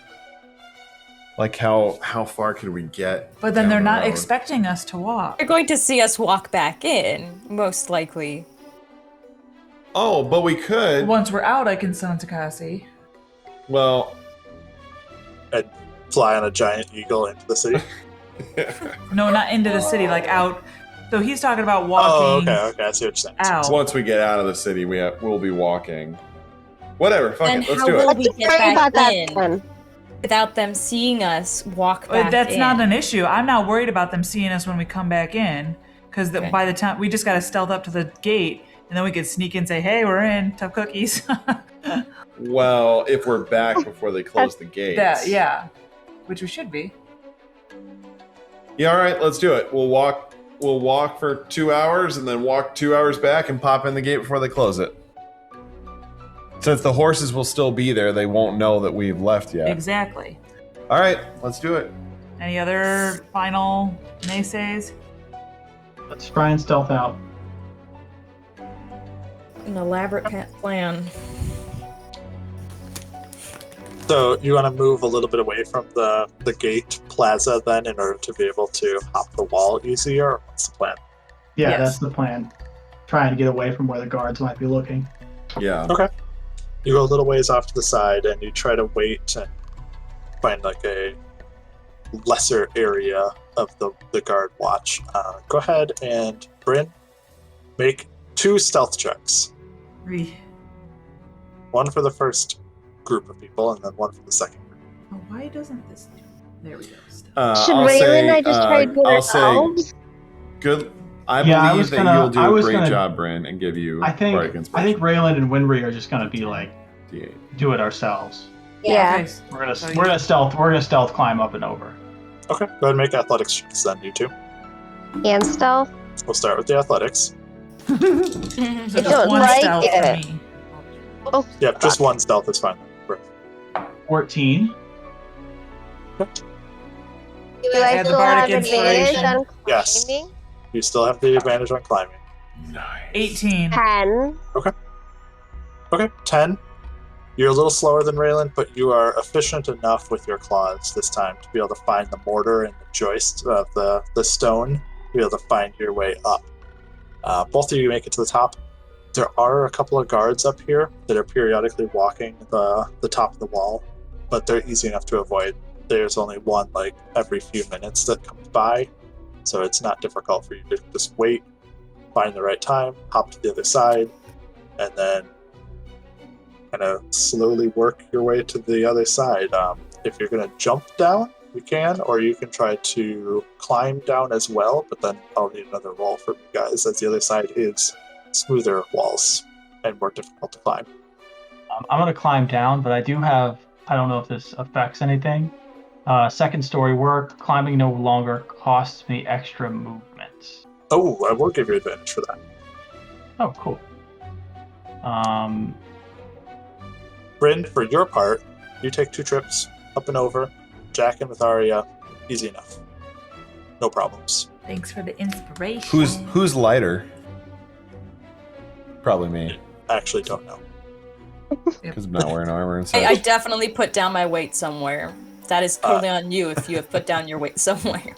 Speaker 1: Like how far could we get?
Speaker 3: but then
Speaker 1: down
Speaker 3: they're
Speaker 1: the
Speaker 3: not
Speaker 1: road?
Speaker 3: expecting us to walk.
Speaker 4: You're going to see us walk back in, most likely.
Speaker 1: Oh, but we could.
Speaker 3: Once we're out, I can summon to Cassie.
Speaker 1: Well,
Speaker 2: And fly on a giant eagle into the city.
Speaker 3: No, not into the city, like out. So he's talking about
Speaker 2: Oh,
Speaker 3: walking.
Speaker 2: okay, I see what you're saying.
Speaker 3: Out.
Speaker 1: once we get out of the city, we'll be walking. Whatever, fuck
Speaker 4: Then
Speaker 1: it, let's
Speaker 4: how
Speaker 1: do
Speaker 4: will
Speaker 1: it.
Speaker 6: Let's
Speaker 4: we
Speaker 6: just
Speaker 4: get
Speaker 6: pray
Speaker 4: back
Speaker 6: about that
Speaker 4: in
Speaker 6: then.
Speaker 4: without them seeing us walk back
Speaker 3: That's
Speaker 4: in?
Speaker 3: not an issue. I'm not worried about them seeing us when we come back in, because
Speaker 4: Okay.
Speaker 3: by the time we just got to stealth up to the gate, and then we could sneak in and say, "Hey, we're in. Tough cookies."
Speaker 1: Well, if we're back before they close the gates.
Speaker 3: yeah, which we should be.
Speaker 1: Yeah, all right, let's do it. We'll walk for 2 hours and then walk 2 hours back and pop in the gate before they close it. Since the horses will still be there, they won't know that we've left yet.
Speaker 3: Exactly.
Speaker 1: All right, let's do it.
Speaker 3: Any other final naysays?
Speaker 5: Let's try and stealth out.
Speaker 4: An elaborate plan.
Speaker 2: So you want to move a little bit away from the gate plaza then in order to be able to hop the wall easier? Or what's the plan?
Speaker 5: Yeah,
Speaker 3: Yes.
Speaker 5: that's the plan. Trying to get away from where the guards might be looking.
Speaker 1: Yeah.
Speaker 2: Okay. You go a little ways off to the side and you try to wait and find like a lesser area of the guard watch. Go ahead and, Bryn, make 2 stealth checks. One for the first group of people and then one for the second group.
Speaker 3: Oh, why doesn't this? There we go. Stuff.
Speaker 6: Should
Speaker 1: I'll
Speaker 6: Raylan
Speaker 1: say,
Speaker 6: and I just try to do
Speaker 1: I'll
Speaker 6: it
Speaker 1: say
Speaker 6: ourselves?
Speaker 1: good. I
Speaker 5: Yeah, I
Speaker 1: believe
Speaker 5: was
Speaker 1: that
Speaker 5: gonna-
Speaker 1: you'll do
Speaker 5: I
Speaker 1: a
Speaker 5: was
Speaker 1: great
Speaker 5: gonna-
Speaker 1: job, Bryn, and give you
Speaker 5: I think
Speaker 1: Inspiration.
Speaker 5: Rayland and Winry are just gonna be like
Speaker 1: D8.
Speaker 5: do it ourselves.
Speaker 6: Yeah.
Speaker 3: Okay.
Speaker 5: We're gonna
Speaker 3: So
Speaker 5: we're gonna stealth climb up and over.
Speaker 2: Okay, go ahead and make athletics checks then, you two.
Speaker 6: And stealth?
Speaker 2: We'll start with the athletics.
Speaker 3: So
Speaker 6: I
Speaker 3: just
Speaker 6: don't
Speaker 3: one
Speaker 6: like
Speaker 3: stealth
Speaker 6: it.
Speaker 3: for me.
Speaker 2: Yep, just one stealth is fine.
Speaker 5: 14.
Speaker 6: Do I
Speaker 3: Add the
Speaker 6: still have
Speaker 3: bardic
Speaker 6: advantage
Speaker 3: inspiration.
Speaker 6: on
Speaker 2: Yes.
Speaker 6: climbing?
Speaker 2: You still have the advantage on climbing.
Speaker 1: Nice.
Speaker 3: 18.
Speaker 6: 10.
Speaker 2: Okay, 10. You're a little slower than Rayland, but you are efficient enough with your claws this time to be able to find the mortar and the joist of the stone, to be able to find your way up. Both of you make it to the top. There are a couple of guards up here that are periodically walking the top of the wall, but they're easy enough to avoid. There's only one like every few minutes that comes by, so it's not difficult for you to just wait, find the right time, hop to the other side, and then kind of slowly work your way to the other side. If you're going to jump down, you can, or you can try to climb down as well, but then I'll need another roll from you guys, as the other side is smoother walls and more difficult to climb.
Speaker 5: I'm going to climb down, but I do have, I don't know if this affects anything. Second story work, climbing no longer costs me extra movement.
Speaker 2: Oh, I will give you advantage for that.
Speaker 5: Oh, cool.
Speaker 2: Bryn, for your part, you take 2 trips up and over. Jack and Myetharia, easy enough. No problems.
Speaker 3: Thanks for the inspiration.
Speaker 1: Who's lighter? Probably me,
Speaker 2: I actually don't know.
Speaker 1: because I'm not wearing armor and such.
Speaker 4: I definitely put down my weight somewhere. That is totally on you if you have put down your weight somewhere.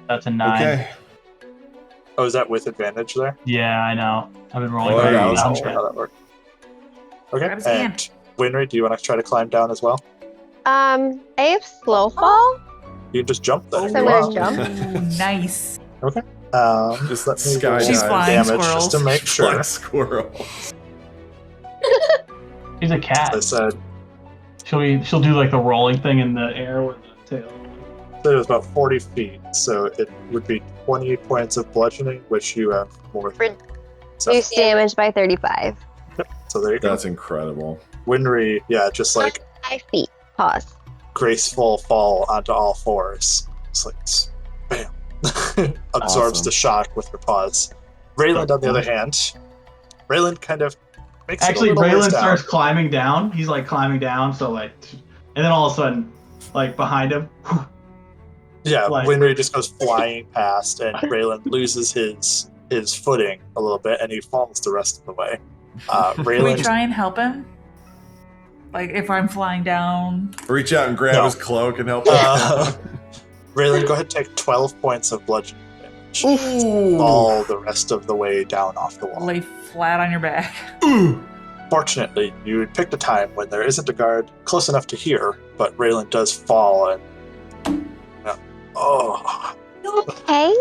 Speaker 5: That's a 9.
Speaker 1: Okay.
Speaker 2: Oh, is that with advantage there?
Speaker 5: Yeah, I know. I've been rolling.
Speaker 1: Oh,
Speaker 5: very
Speaker 1: yeah,
Speaker 2: I wasn't
Speaker 5: well.
Speaker 2: sure how that worked. Okay,
Speaker 3: Grab his
Speaker 2: and
Speaker 3: hand.
Speaker 2: Winry, do you want to try to climb down as well?
Speaker 6: I have slow fall.
Speaker 2: You can just jump then. if
Speaker 6: So
Speaker 2: you
Speaker 6: I'm
Speaker 2: want.
Speaker 6: gonna jump.
Speaker 3: Ooh, nice.
Speaker 2: Just let me
Speaker 1: Sky
Speaker 2: roll
Speaker 3: She's
Speaker 1: dive.
Speaker 3: flying
Speaker 2: damage just to
Speaker 3: squirrels.
Speaker 2: make sure.
Speaker 1: Like squirrel.
Speaker 5: She's a cat.
Speaker 2: I said
Speaker 5: She'll do like the rolling thing in the air with the tail.
Speaker 2: it was about 40 feet, so it would be 20 points of bludgeoning, which you have more than. So,
Speaker 6: Reduce damage by 35.
Speaker 2: so there you go.
Speaker 1: That's incredible.
Speaker 2: Winry, yeah, just like
Speaker 6: 5 feet. Pause.
Speaker 2: graceful fall onto all fours. It's like, bam. Absorbs
Speaker 1: Awesome.
Speaker 2: the shock with her paws. Rayland, on the other hand, Rayland kind of makes
Speaker 5: Actually,
Speaker 2: it a little ways
Speaker 5: Rayland
Speaker 2: down.
Speaker 5: starts climbing down. He's like climbing down, so like, and then all of a sudden, like behind him,
Speaker 2: Yeah,
Speaker 5: like-
Speaker 2: Winry just goes flying past, and Rayland loses his footing a little bit, and he falls the rest of the way.
Speaker 3: Can we
Speaker 2: Rayland,
Speaker 3: try and help him? Like if I'm flying down.
Speaker 1: Reach out and grab
Speaker 2: No.
Speaker 1: his cloak and help him.
Speaker 2: Rayland, go ahead and take 12 points of bludgeoning damage.
Speaker 1: Ooh.
Speaker 2: All the rest of the way down off the wall.
Speaker 3: Lay flat on your back.
Speaker 2: Fortunately, you had picked a time when there isn't a guard close enough to hear, but Rayland does fall and. Oh.
Speaker 6: You okay?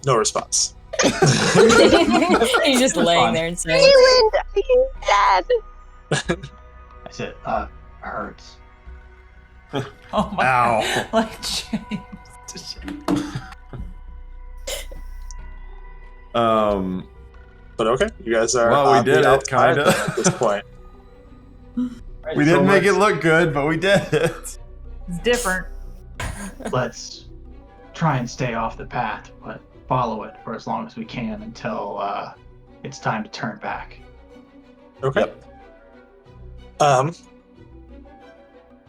Speaker 2: No response.
Speaker 4: He's just laying there and saying,
Speaker 6: Rayland, are you dead?
Speaker 5: I said, hurts.
Speaker 3: Oh my
Speaker 1: Ow.
Speaker 3: god. Like James. to shit.
Speaker 2: But okay, you guys are.
Speaker 1: Well, we
Speaker 2: on
Speaker 1: did
Speaker 2: the
Speaker 1: it,
Speaker 2: outside
Speaker 1: kinda.
Speaker 2: then at this point.
Speaker 1: We didn't make it look good, but we did it.
Speaker 3: It's different.
Speaker 5: Let's try and stay off the path, but follow it for as long as we can until it's time to turn back.
Speaker 2: Okay.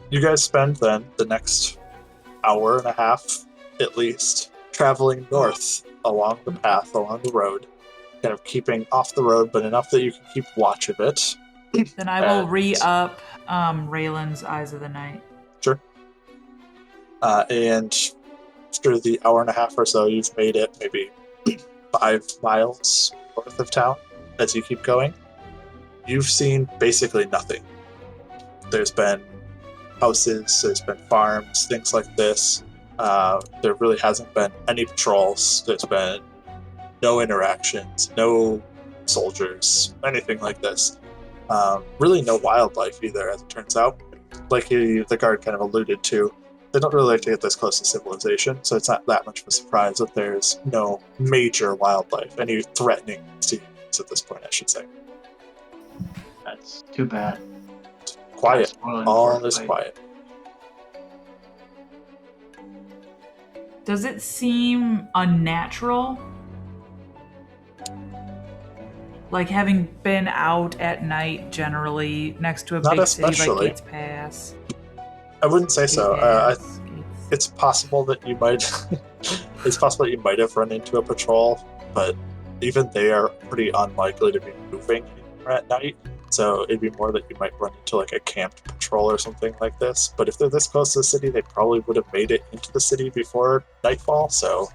Speaker 2: You guys spend then the next hour and a half, at least, traveling north along the path, along the road, kind of keeping off the road, but enough that you can keep watch of it.
Speaker 3: Then I will
Speaker 2: And-
Speaker 3: re-up Rayland's Eyes of the Night.
Speaker 2: Sure. And after the hour and a half or so, you've made it maybe 5 miles north of town as you keep going. You've seen basically nothing. There's been houses, there's been farms, things like this. There really hasn't been any patrols. There's been no interactions, no soldiers, anything like this. Really no wildlife either, as it turns out. Like the guard kind of alluded to, they don't really like to get this close to civilization, so it's not that much of a surprise that there's no major wildlife, any threatening to humans at this point, I should say.
Speaker 5: That's too bad.
Speaker 2: Quiet.
Speaker 5: Spoiling the
Speaker 2: All
Speaker 5: first
Speaker 2: is
Speaker 5: fight.
Speaker 2: quiet.
Speaker 3: Does it seem unnatural? Like having been out at night generally next to a
Speaker 2: Not
Speaker 3: big city
Speaker 2: especially.
Speaker 3: like Gates Pass.
Speaker 2: I wouldn't say so.
Speaker 3: Gates.
Speaker 2: It's possible that you might it's possible that you might have run into a patrol, but even they are pretty unlikely to be moving anywhere at night. So it'd be more that you might run into like a camped patrol or something like this. But if they're this close to the city, they probably would have made it into the city before nightfall. So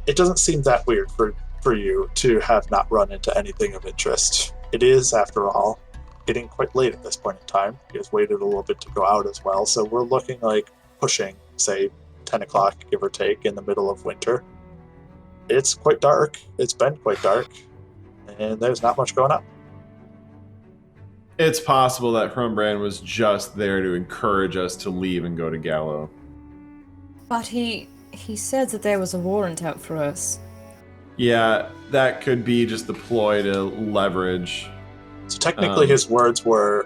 Speaker 2: it doesn't seem that weird for you to have not run into anything of interest. It is, after all, getting quite late at this point in time. You guys waited a little bit to go out as well. So we're looking like pushing, say, 10 o'clock, give or take, in the middle of winter. it's quite dark. It's been quite dark, and there's not much going on.
Speaker 1: It's possible that Bryn was just there to encourage us to leave and go to Gallo.
Speaker 4: But he said that there was a warrant out for us.
Speaker 1: Yeah, that could be just the ploy to leverage.
Speaker 2: So technically, his words were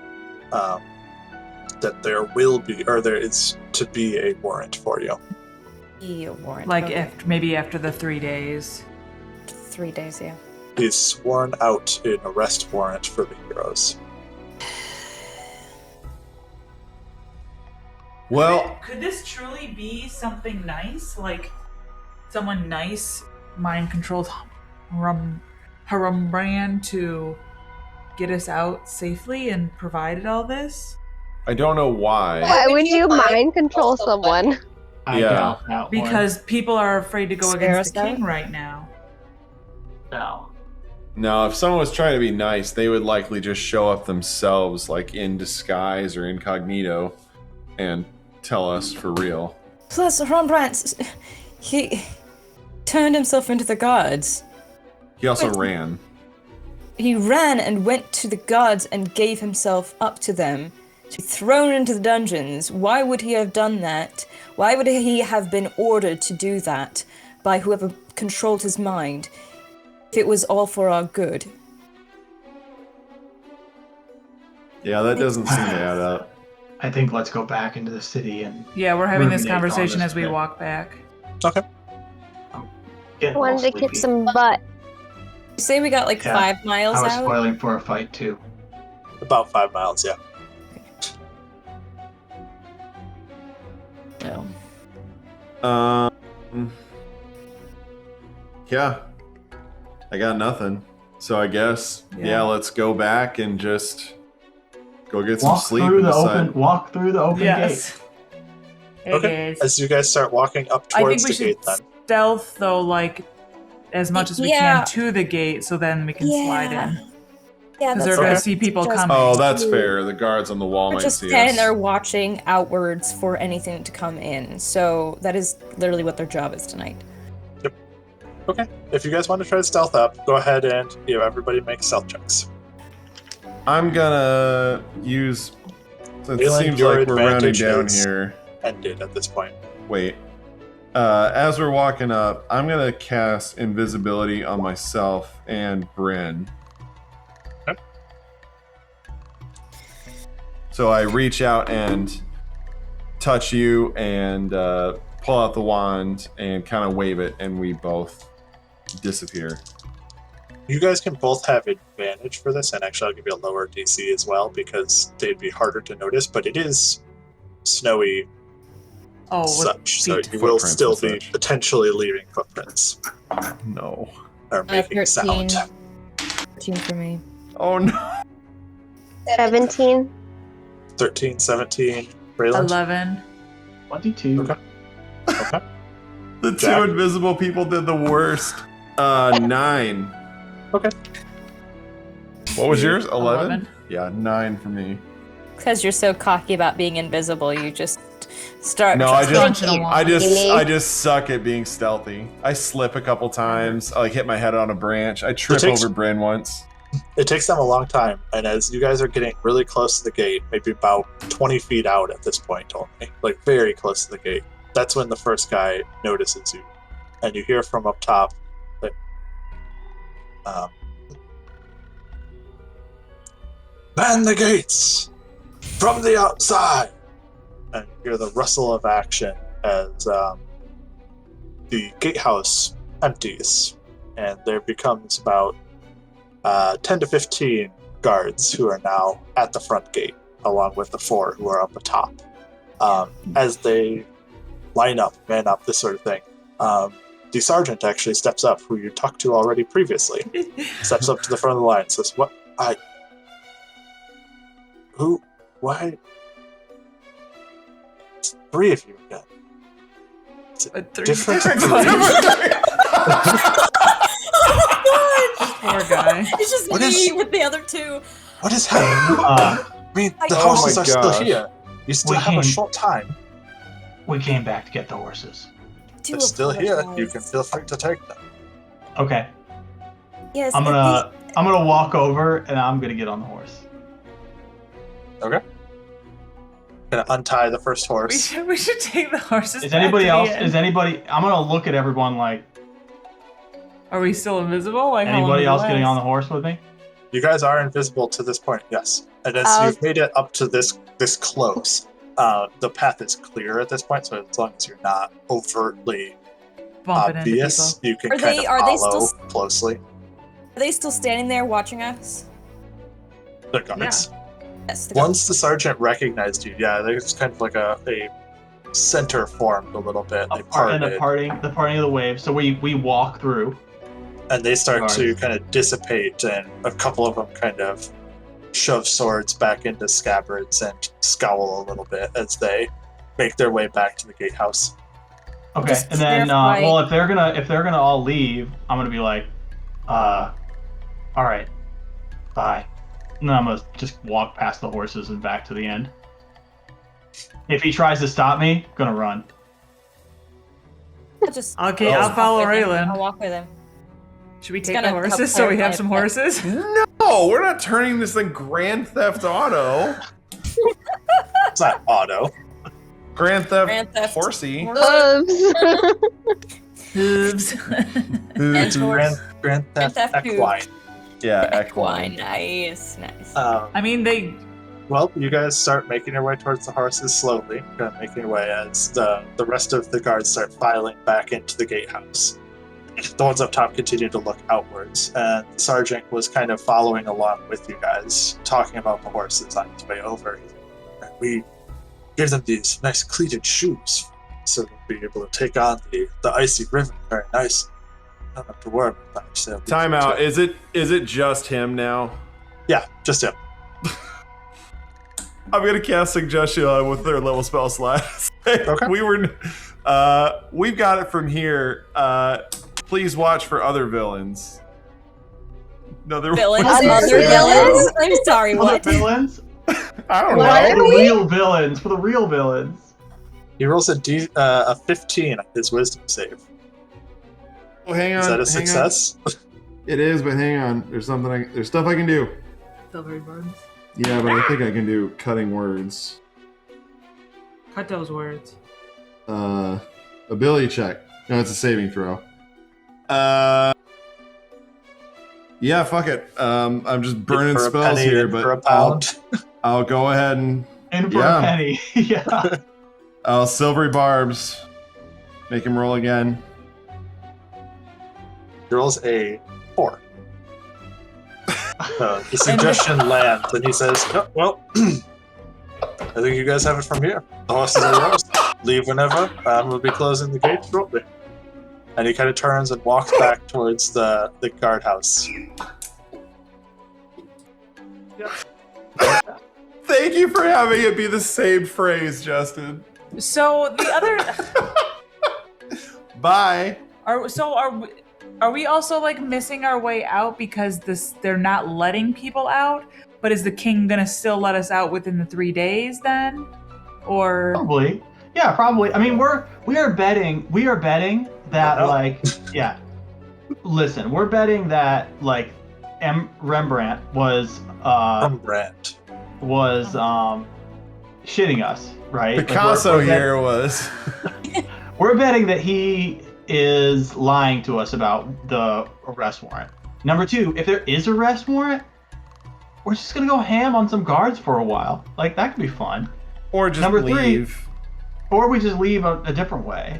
Speaker 2: that there will be, or there is to be a warrant for you.
Speaker 4: A warrant.
Speaker 3: Like
Speaker 4: okay.
Speaker 3: maybe after the 3 days.
Speaker 4: 3 days, yeah.
Speaker 2: He's sworn out an arrest warrant for the heroes.
Speaker 1: Well,
Speaker 3: Could this truly be something nice? Like someone nice mind controls Brand to get us out safely and provided all this?
Speaker 1: I don't know why.
Speaker 6: Why would you mind control someone?
Speaker 5: I
Speaker 1: Yeah.
Speaker 5: doubt that one.
Speaker 3: Because people are afraid to go
Speaker 4: Scare
Speaker 3: against the
Speaker 4: us
Speaker 3: king
Speaker 4: out?
Speaker 3: right now.
Speaker 5: No.
Speaker 1: No, if someone was trying to be nice, they would likely just show up themselves, like in disguise or incognito, and tell us for real.
Speaker 4: Plus, Rembrandt, he turned himself into the guards.
Speaker 1: He also ran.
Speaker 4: He ran and went to the guards and gave himself up to them to be thrown into the dungeons. Why would he have done that? Why would he have been ordered to do that by whoever controlled his mind if it was all for our good?
Speaker 1: Yeah, that doesn't seem to add up.
Speaker 5: I think let's go back into the city and
Speaker 3: Yeah, we're having this
Speaker 5: ruminate on
Speaker 3: conversation
Speaker 5: this
Speaker 3: as we
Speaker 5: bit.
Speaker 3: walk back.
Speaker 2: Okay.
Speaker 5: get
Speaker 6: I wanted to kick some butt.
Speaker 4: You say we got like
Speaker 5: Yeah,
Speaker 4: 5 miles
Speaker 5: I was
Speaker 4: out?
Speaker 5: spoiling for a fight too.
Speaker 2: About 5 miles, yeah.
Speaker 4: No.
Speaker 1: Yeah. I got nothing. So I guess,
Speaker 3: Yeah.
Speaker 1: yeah, let's go back and just go get some
Speaker 5: Walk
Speaker 1: sleep
Speaker 5: through
Speaker 1: and
Speaker 5: the
Speaker 1: decide.
Speaker 5: walk through the open
Speaker 3: Yes. Hey
Speaker 2: Okay.
Speaker 3: guys.
Speaker 2: As you guys start walking up
Speaker 3: I think
Speaker 2: towards
Speaker 3: we
Speaker 2: the
Speaker 3: should
Speaker 2: gate, then.
Speaker 3: stealth though, like as much as we
Speaker 4: Yeah.
Speaker 3: can to the gate, so then we can slide in.
Speaker 4: Yeah,
Speaker 3: Because they're
Speaker 2: Okay.
Speaker 3: gonna see people
Speaker 4: just-
Speaker 3: coming.
Speaker 1: Oh, that's fair. The guards on the wall
Speaker 4: We're
Speaker 1: might
Speaker 4: just
Speaker 1: see
Speaker 4: standing
Speaker 1: us.
Speaker 4: there watching outwards for anything to come in. So that is literally what their job is tonight.
Speaker 2: Okay. If you guys want to try to stealth up, go ahead and everybody make stealth checks.
Speaker 1: I'm gonna use. It
Speaker 2: Rayland,
Speaker 1: seems
Speaker 2: your
Speaker 1: like we're rounding
Speaker 2: advantage
Speaker 1: down
Speaker 2: is-
Speaker 1: here.
Speaker 2: Ended at this point.
Speaker 1: Wait. As we're walking up, I'm gonna cast invisibility on myself and Bryn.
Speaker 2: Okay.
Speaker 1: So I reach out and touch you and pull out the wand and kind of wave it, and we both disappear.
Speaker 2: You guys can both have advantage for this, and actually I'll give you a lower DC as well because they'd be harder to notice, but it is snowy
Speaker 3: Oh, with
Speaker 2: such, so
Speaker 3: feet.
Speaker 2: you will
Speaker 1: Footprints
Speaker 2: still
Speaker 1: and
Speaker 2: be
Speaker 1: such.
Speaker 2: potentially leaving footprints
Speaker 1: No.
Speaker 2: or making
Speaker 4: 13.
Speaker 2: sound.
Speaker 4: 13 for me.
Speaker 1: Oh no.
Speaker 6: 17.
Speaker 2: 13, 17, Rayland.
Speaker 3: 11.
Speaker 5: 22.
Speaker 2: Okay. Okay.
Speaker 1: The two
Speaker 2: Jack?
Speaker 1: invisible people did the worst. 9.
Speaker 2: Okay.
Speaker 1: What was yours? 11?
Speaker 3: 11.
Speaker 1: Yeah, 9 for me.
Speaker 4: Because you're so cocky about being invisible, you just start.
Speaker 1: No, I just-
Speaker 3: Crunching a wand.
Speaker 1: I just suck at being stealthy. I slip a couple times. I like hit my head on a branch. I trip
Speaker 2: takes-
Speaker 1: over Bryn once.
Speaker 2: It takes them a long time, and as you guys are getting really close to the gate, maybe about 20 feet out at this point only, like very close to the gate, that's when the first guy notices you. And you hear from up top that man the gates from the outside, and you hear the rustle of action as the gatehouse empties, and there becomes about 10 to 15 guards who are now at the front gate, along with the 4 who are up atop. As they line up, man up, this sort of thing, the sergeant actually steps up, who you talked to already previously, steps up to the front of the line and says, who, why? It's 3 of you again. Different
Speaker 3: Poor guy.
Speaker 4: It's just
Speaker 2: What
Speaker 4: me
Speaker 2: is-
Speaker 4: with the other 2.
Speaker 2: What is happening?
Speaker 5: Uh,
Speaker 2: I mean, the
Speaker 4: Oh
Speaker 2: horses
Speaker 1: my
Speaker 2: are still
Speaker 1: gosh.
Speaker 2: here. You still
Speaker 5: We
Speaker 2: have a
Speaker 5: came-
Speaker 2: short time.
Speaker 5: we came back to get the horses.
Speaker 2: They're still here. You can feel free to take them.
Speaker 5: Okay.
Speaker 4: Yes.
Speaker 5: I'm gonna walk over and I'm gonna get on the horse.
Speaker 2: Okay. Gonna untie the first horse.
Speaker 3: We should take the horses.
Speaker 5: Is
Speaker 3: back
Speaker 5: anybody
Speaker 3: to the
Speaker 5: else?
Speaker 3: inn.
Speaker 5: Is anybody? I'm gonna look at everyone like.
Speaker 3: Are we still invisible? Like how long
Speaker 5: Anybody
Speaker 3: does it
Speaker 5: else getting
Speaker 3: last?
Speaker 5: on the horse with me?
Speaker 2: You guys are invisible to this point, yes. And as you've made it up to this close, the path is clear at this point. So as long as you're not overtly
Speaker 3: Bumping into
Speaker 2: obvious,
Speaker 3: people.
Speaker 2: you can
Speaker 4: Are
Speaker 2: kind
Speaker 4: they-
Speaker 2: of
Speaker 4: are they
Speaker 2: follow
Speaker 4: still-
Speaker 2: closely.
Speaker 4: Are they still standing there watching us?
Speaker 2: The guards.
Speaker 4: Yes.
Speaker 2: Once the sergeant recognized you, yeah, there's kind of like a center formed a little bit. They
Speaker 5: And
Speaker 2: parted,
Speaker 5: the parting of the wave. So we walk through.
Speaker 2: and they start to
Speaker 5: Guards.
Speaker 2: kind of dissipate, and a couple of them kind of shove swords back into scabbards and scowl a little bit as they make their way back to the gatehouse.
Speaker 5: Okay,
Speaker 4: Just
Speaker 5: and then
Speaker 4: clarify-
Speaker 5: well, if they're gonna all leave, I'm gonna be like, all right, bye. And then I'm gonna just walk past the horses and back to the end. If he tries to stop me, I'm gonna run.
Speaker 4: I'll just.
Speaker 3: Okay,
Speaker 2: Oh.
Speaker 3: I'll follow
Speaker 4: walk with him.
Speaker 3: Rayland.
Speaker 4: I'll walk with him.
Speaker 3: Should we
Speaker 4: It's
Speaker 3: take the
Speaker 4: gonna help
Speaker 3: horses so we have
Speaker 4: clarify
Speaker 3: some
Speaker 4: a bit.
Speaker 3: horses?
Speaker 1: No, we're not turning this thing Grand Theft Auto.
Speaker 2: It's not auto.
Speaker 1: Grand Theft,
Speaker 4: Grand Theft
Speaker 1: Horsey.
Speaker 3: Hooves.
Speaker 4: And horse.
Speaker 2: Grand Theft
Speaker 4: Theft Two.
Speaker 2: Equine.
Speaker 1: Yeah,
Speaker 4: Equine.
Speaker 1: equine.
Speaker 4: Nice. Nice.
Speaker 3: I mean, they.
Speaker 2: Well, you guys start making your way towards the horses slowly, kind of making your way as the rest of the guards start filing back into the gatehouse. The ones up top continue to look outwards, and the sergeant was kind of following along with you guys, talking about the horses on his way over. We give them these nice cleated shoes, so they'll be able to take on the icy river very nice. Don't have to worry about that. So
Speaker 1: Time out. Is it just him now?
Speaker 2: Yeah, just him.
Speaker 1: I'm gonna cast Suggestion on with their level spell slots.
Speaker 2: Okay.
Speaker 1: We've got it from here. Please watch for other villains. No, there
Speaker 4: Villains.
Speaker 6: Other
Speaker 4: Other
Speaker 6: villains?
Speaker 4: villains. I'm sorry.
Speaker 5: For the
Speaker 4: What?
Speaker 5: villains?
Speaker 1: I don't
Speaker 6: What?
Speaker 1: know.
Speaker 5: For the real villains. For the real villains.
Speaker 2: He rolls a 15 on his wisdom save.
Speaker 1: Oh, hang on.
Speaker 2: Is that
Speaker 1: hang
Speaker 2: a
Speaker 1: on.
Speaker 2: success?
Speaker 1: It is, but hang on. There's stuff I can do.
Speaker 3: Silvery birds.
Speaker 1: Yeah, but I think I can do cutting words.
Speaker 3: Cut those words.
Speaker 1: Ability check. No, it's a saving throw. Yeah, fuck it. I'm just burning
Speaker 2: For a
Speaker 1: spells
Speaker 2: penny
Speaker 1: here,
Speaker 2: and
Speaker 1: but
Speaker 2: for a pound.
Speaker 1: I'll go ahead and
Speaker 5: And for
Speaker 1: Yeah.
Speaker 5: a penny. Yeah.
Speaker 1: I'll silvery barbs. Make him roll again.
Speaker 2: He rolls a 4. The suggestion lands, and he says, "Oh, well, I think you guys have it from here. The horses are yours. Leave whenever. We'll be closing the gate shortly." And he kind of turns and walks back towards the guardhouse.
Speaker 1: Thank you for having it be the same phrase, Justin.
Speaker 3: So the other.
Speaker 1: Bye.
Speaker 3: Are we also like missing our way out because they're not letting people out? But is the king gonna still let us out within the 3 days then? Or
Speaker 5: Probably. Yeah, probably. I mean, we are betting that
Speaker 2: Oh.
Speaker 5: like yeah. Listen, we're betting that like Rembrandt was
Speaker 2: Rembrandt.
Speaker 5: shitting us, right? Like,
Speaker 1: Picasso
Speaker 5: we're
Speaker 1: here was.
Speaker 5: we're betting that he is lying to us about the arrest warrant. Number 2, if there is a arrest warrant, we're just gonna go ham on some guards for a while. Like that could be fun.
Speaker 1: Or just
Speaker 5: Number 3.
Speaker 1: leave.
Speaker 5: Or we just leave a different way.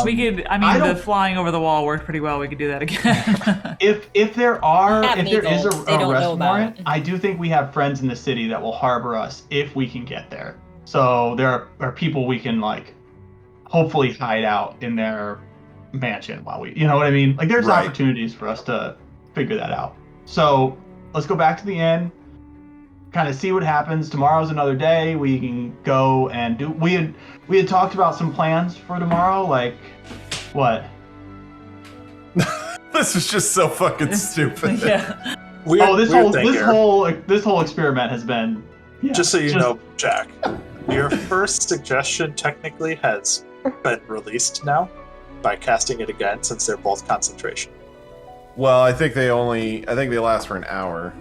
Speaker 3: we could. I mean,
Speaker 5: I
Speaker 3: the
Speaker 5: don't-
Speaker 3: flying over the wall worked pretty well. We could do that again.
Speaker 5: If there
Speaker 4: Have
Speaker 5: is a
Speaker 4: eagles. They don't
Speaker 5: arrest
Speaker 4: know about
Speaker 5: warrant,
Speaker 4: it.
Speaker 5: I do think we have friends in the city that will harbor us if we can get there. So there are people we can like hopefully hide out in their mansion while we, you know what I mean? Like there's
Speaker 1: Right.
Speaker 5: opportunities for us to figure that out. So let's go back to the inn, kind of see what happens. Tomorrow's another day. We can go and do. We had talked about some plans for tomorrow. Like what?
Speaker 1: This is just so fucking stupid.
Speaker 3: Yeah.
Speaker 2: Weird,
Speaker 5: This
Speaker 2: weird thing here.
Speaker 5: whole experiment has been. Yeah,
Speaker 2: Just so you know, Jack, your first suggestion technically has been released now by casting it again since they're both concentration.
Speaker 1: Well, I think they last for an hour.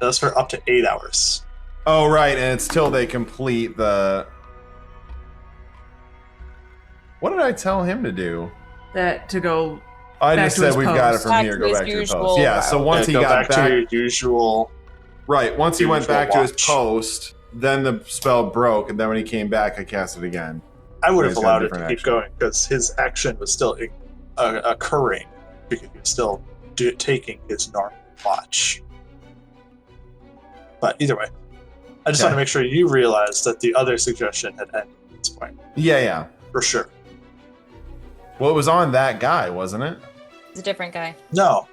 Speaker 2: That's for up to 8 hours.
Speaker 1: Oh, right, and it's till they complete the... What did I tell him to do?
Speaker 3: That to go.
Speaker 1: I
Speaker 3: Back
Speaker 1: just
Speaker 3: to
Speaker 1: said
Speaker 3: his
Speaker 1: we've got it
Speaker 3: post.
Speaker 1: from
Speaker 4: Back
Speaker 1: here,
Speaker 4: to
Speaker 1: go
Speaker 4: his
Speaker 1: back to your
Speaker 4: usual
Speaker 1: post. Yeah, so
Speaker 4: route.
Speaker 1: once he
Speaker 2: go
Speaker 1: got
Speaker 2: back to your usual.
Speaker 1: Right, once he
Speaker 2: your
Speaker 1: went
Speaker 2: usual
Speaker 1: back to his
Speaker 2: watch.
Speaker 1: post, then the spell broke, and then when he came back, I cast it again.
Speaker 2: I would have
Speaker 1: He's got a
Speaker 2: allowed it to
Speaker 1: different
Speaker 2: keep
Speaker 1: action.
Speaker 2: going because his action was still occurring because he was still taking his normal watch. But either way, I just
Speaker 1: Okay.
Speaker 2: want to make sure you realize that the other suggestion had ended at this point.
Speaker 1: Yeah.
Speaker 2: For sure.
Speaker 1: Well, it was on that guy, wasn't it?
Speaker 4: It's a different guy.
Speaker 2: No.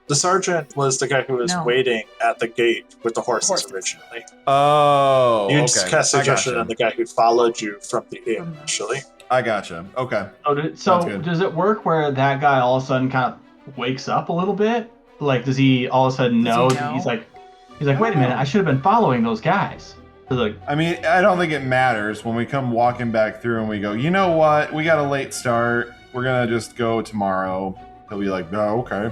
Speaker 2: The sergeant was the guy who was
Speaker 3: No.
Speaker 2: waiting at the gate with the horses
Speaker 4: Horses.
Speaker 2: originally.
Speaker 1: Oh,
Speaker 2: You
Speaker 1: okay.
Speaker 2: cast
Speaker 1: I
Speaker 2: suggestion
Speaker 1: gotcha.
Speaker 2: on the guy who followed you from the inn
Speaker 3: From the-
Speaker 2: initially.
Speaker 1: I gotcha. Okay.
Speaker 5: So
Speaker 1: Sounds good.
Speaker 5: does it work where that guy all of a sudden kind of wakes up a little bit? Like, does he all of a sudden
Speaker 3: Does he
Speaker 5: know?
Speaker 3: know?
Speaker 5: He's like, wait a minute, I should have been following those guys. So like,
Speaker 1: I mean, I don't think it matters when we come walking back through and we go, you know what? We got a late start. We're going to just go tomorrow. He'll be like, oh, okay.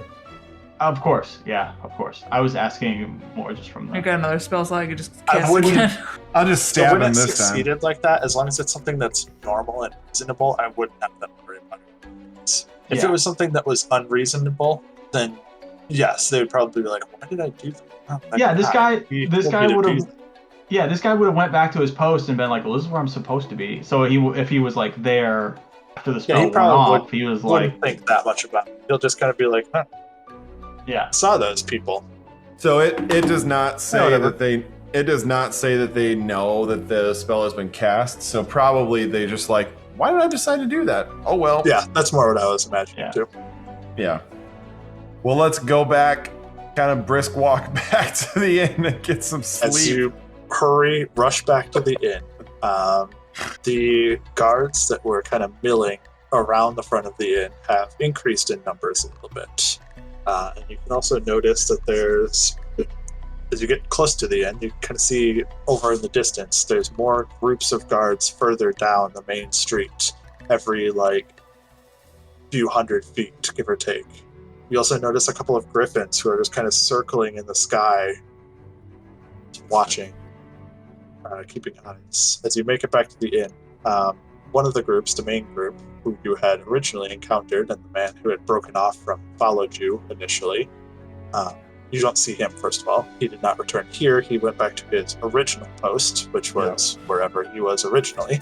Speaker 5: of course, yeah, of course. I was asking more just from
Speaker 3: I
Speaker 5: the.
Speaker 3: got another spell slot. I could just
Speaker 2: I
Speaker 3: cast
Speaker 2: wouldn't-
Speaker 3: again.
Speaker 1: I'll just
Speaker 2: So
Speaker 1: stab
Speaker 2: when
Speaker 1: him
Speaker 2: it
Speaker 1: this time.
Speaker 2: succeeded like that, as long as it's something that's normal and reasonable, I wouldn't have them worry about it. If
Speaker 5: Yeah.
Speaker 2: it was something that was unreasonable, then yes, they would probably be like, "Why did I do that?" Oh, my
Speaker 5: Yeah, this
Speaker 2: God,
Speaker 5: guy
Speaker 2: he
Speaker 5: would
Speaker 2: told me to do
Speaker 5: have. Yeah, this guy would have went back to his post and been like, "Well, this is where I'm supposed to be." So if he was like there after the spell
Speaker 2: he
Speaker 5: went
Speaker 2: probably
Speaker 5: off, he was like,
Speaker 2: wouldn't think that much about it. He'll just kind of be like, "Huh,
Speaker 5: "Yeah,
Speaker 2: I saw those people."
Speaker 1: So it does not say
Speaker 2: whatever.
Speaker 1: it does not say that they know that the spell has been cast. So probably they just like, why did I decide to do that? Oh well.
Speaker 2: Yeah, that's more what I was imagining
Speaker 5: Yeah.
Speaker 2: too.
Speaker 1: Yeah. Well, let's go back, kind of brisk walk back to the inn and get some
Speaker 2: As
Speaker 1: sleep.
Speaker 2: you rush back to the inn, the guards that were kind of milling around the front of the inn have increased in numbers a little bit. And you can also notice that as you get close to the inn, you kind of see over in the distance, there's more groups of guards further down the main street, every few hundred feet, give or take. You also notice a couple of griffins who are just kind of circling in the sky, watching, keeping eyes. As you make it back to the inn, one of the groups, the main group, who you had originally encountered, and the man who had broken off from followed you initially, you don't see him, first of all. He did not return here. He went back to his original post, which was wherever he was originally.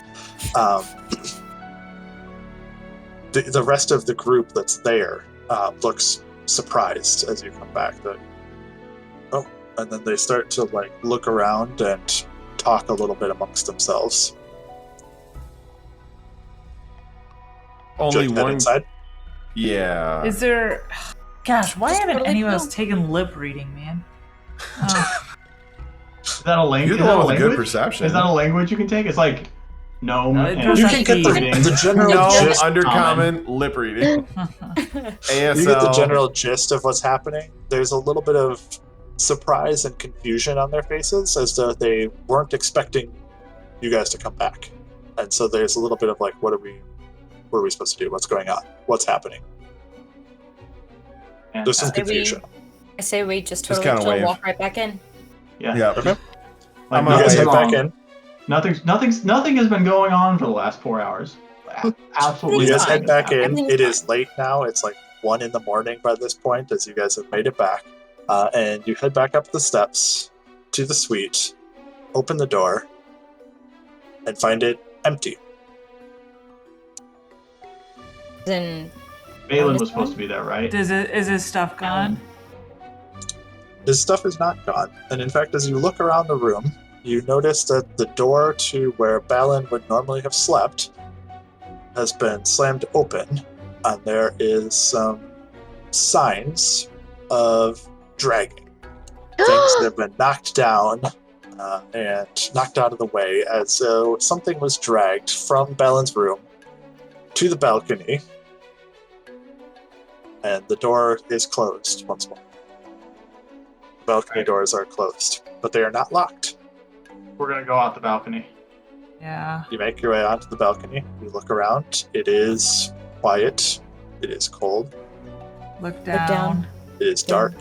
Speaker 2: The rest of the group that's there looks surprised as you come back. And then they start to look around and talk a little bit amongst themselves.
Speaker 1: Only
Speaker 2: Just head
Speaker 1: one.
Speaker 2: inside.
Speaker 1: Yeah.
Speaker 3: Is there? Gosh, why
Speaker 4: Just
Speaker 3: haven't
Speaker 4: totally
Speaker 3: anyone else
Speaker 4: cool.
Speaker 3: taken lip reading, man? Oh,
Speaker 5: is that a language?
Speaker 1: You're the
Speaker 5: Is that a
Speaker 1: one with good
Speaker 5: language?
Speaker 1: perception.
Speaker 5: Is that a language you can take? It's like gnome
Speaker 3: No, it
Speaker 5: and
Speaker 3: doesn't
Speaker 2: You can get
Speaker 5: reading.
Speaker 2: the general
Speaker 1: no,
Speaker 2: gist.
Speaker 1: undercommon, lip reading. ASL.
Speaker 2: You get the general gist of what's happening. There's a little bit of surprise and confusion on their faces as though they weren't expecting you guys to come back. And so there's a little bit of what are we supposed to do? What's going on? What's happening? There's some
Speaker 5: Fantastic.
Speaker 2: confusion.
Speaker 4: I say we just
Speaker 1: Just
Speaker 4: totally
Speaker 1: kinda
Speaker 4: chill,
Speaker 1: wave.
Speaker 4: walk right back in.
Speaker 5: Yeah.
Speaker 1: Yeah.
Speaker 2: Okay.
Speaker 5: Like,
Speaker 1: I'm
Speaker 2: You
Speaker 1: Oh,
Speaker 2: guys
Speaker 1: yeah.
Speaker 2: head
Speaker 5: nothing's
Speaker 2: back
Speaker 5: wrong.
Speaker 2: in.
Speaker 5: Nothing has been going on for the last 4 hours. Absolutely.
Speaker 2: You guys
Speaker 4: fine.
Speaker 2: head back in.
Speaker 4: Everything's
Speaker 2: It is late now. It's 1 in the morning by this point as you guys have made it back. And you head back up the steps to the suite, open the door, and find it empty.
Speaker 4: Then
Speaker 5: Balin was supposed to be there, right?
Speaker 3: is his stuff gone?
Speaker 2: His stuff is not gone. And in fact, as you look around the room, you notice that the door to where Balin would normally have slept has been slammed open, and there is some signs of dragging. Things that have been knocked down and knocked out of the way as though something was dragged from Balin's room to the balcony, and the door is closed once more. The balcony doors are closed, but they are not locked.
Speaker 5: We're gonna go out the balcony.
Speaker 3: Yeah.
Speaker 2: You make your way onto the balcony. You look around. It is quiet. It is cold.
Speaker 3: Look
Speaker 4: down.
Speaker 3: down.
Speaker 2: It is dark.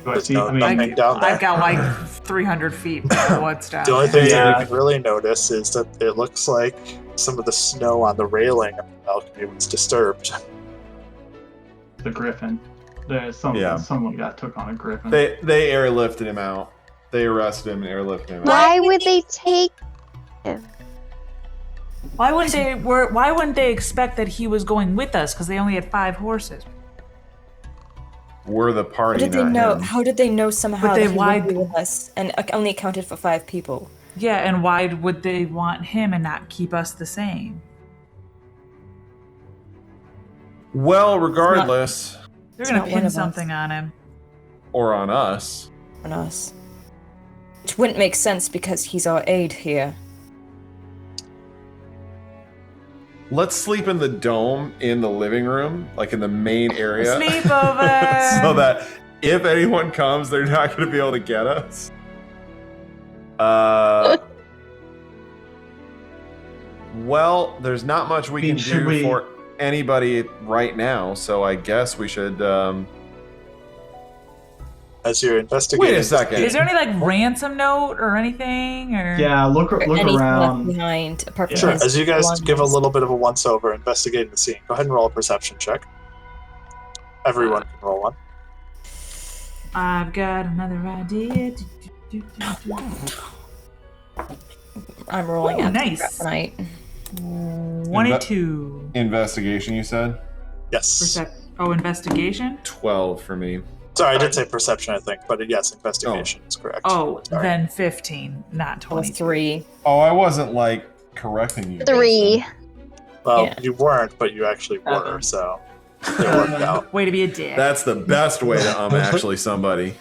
Speaker 5: Do I
Speaker 2: There's
Speaker 5: see?
Speaker 2: no-
Speaker 5: I mean,
Speaker 2: nothing down there.
Speaker 3: I've got like 300 feet of what's down
Speaker 2: The only
Speaker 3: there.
Speaker 2: thing
Speaker 5: Yeah.
Speaker 2: that you can really notice is that it looks like some of the snow on the railing of the balcony was disturbed.
Speaker 5: the griffin. Someone got took on a griffin.
Speaker 1: They airlifted him out. They arrested him and airlifted him out.
Speaker 6: Why would they take him?
Speaker 3: Why wouldn't they expect that he was going with us? Because they only had 5 horses.
Speaker 1: We're the
Speaker 4: How
Speaker 1: party,
Speaker 4: did they
Speaker 1: not
Speaker 4: know?
Speaker 1: him.
Speaker 4: How did they know somehow
Speaker 3: But they
Speaker 4: that he
Speaker 3: lied-
Speaker 4: would be with us and only accounted for 5 people?
Speaker 3: Yeah, and why would they want him and not keep us the same?
Speaker 1: Well, regardless,
Speaker 3: They're
Speaker 4: It's
Speaker 3: gonna
Speaker 4: not one
Speaker 3: pin
Speaker 4: of us.
Speaker 3: something on him.
Speaker 1: or on us.
Speaker 4: On us. Which wouldn't make sense because he's our aide here.
Speaker 1: Let's sleep in the dome in the living room, like in the main area.
Speaker 3: Sleepover.
Speaker 1: So that if anyone comes, they're not going to be able to get us. Well, there's not much we can
Speaker 5: Should
Speaker 1: do
Speaker 5: we-
Speaker 1: for anybody right now, so I guess we should.
Speaker 2: As you're investigating,
Speaker 1: Wait a second.
Speaker 3: Is there any like ransom note or anything? Or
Speaker 5: Yeah, look
Speaker 4: Or anything left
Speaker 5: around.
Speaker 4: behind apart from
Speaker 2: Sure.
Speaker 4: his
Speaker 2: As you guys
Speaker 4: belongings.
Speaker 2: give a little bit of a once-over investigating the scene, go ahead and roll a perception check. Everyone can roll one.
Speaker 3: I've got another idea.
Speaker 4: I'm rolling
Speaker 3: Ooh,
Speaker 4: out
Speaker 3: nice.
Speaker 4: tonight.
Speaker 3: 22.
Speaker 1: Investigation, you said?
Speaker 2: Yes.
Speaker 3: Investigation?
Speaker 1: 12 for me.
Speaker 2: Sorry, I did say perception, I think, but yes, investigation is correct.
Speaker 3: Oh,
Speaker 2: Sorry.
Speaker 3: then 15, not
Speaker 4: Or
Speaker 3: 22.
Speaker 4: 3.
Speaker 1: Oh, I wasn't like correcting you.
Speaker 6: 3.
Speaker 2: Well,
Speaker 4: Yeah.
Speaker 2: you weren't, but you actually were, so it worked out.
Speaker 3: Way to be a dick.
Speaker 1: That's the best way to actually somebody.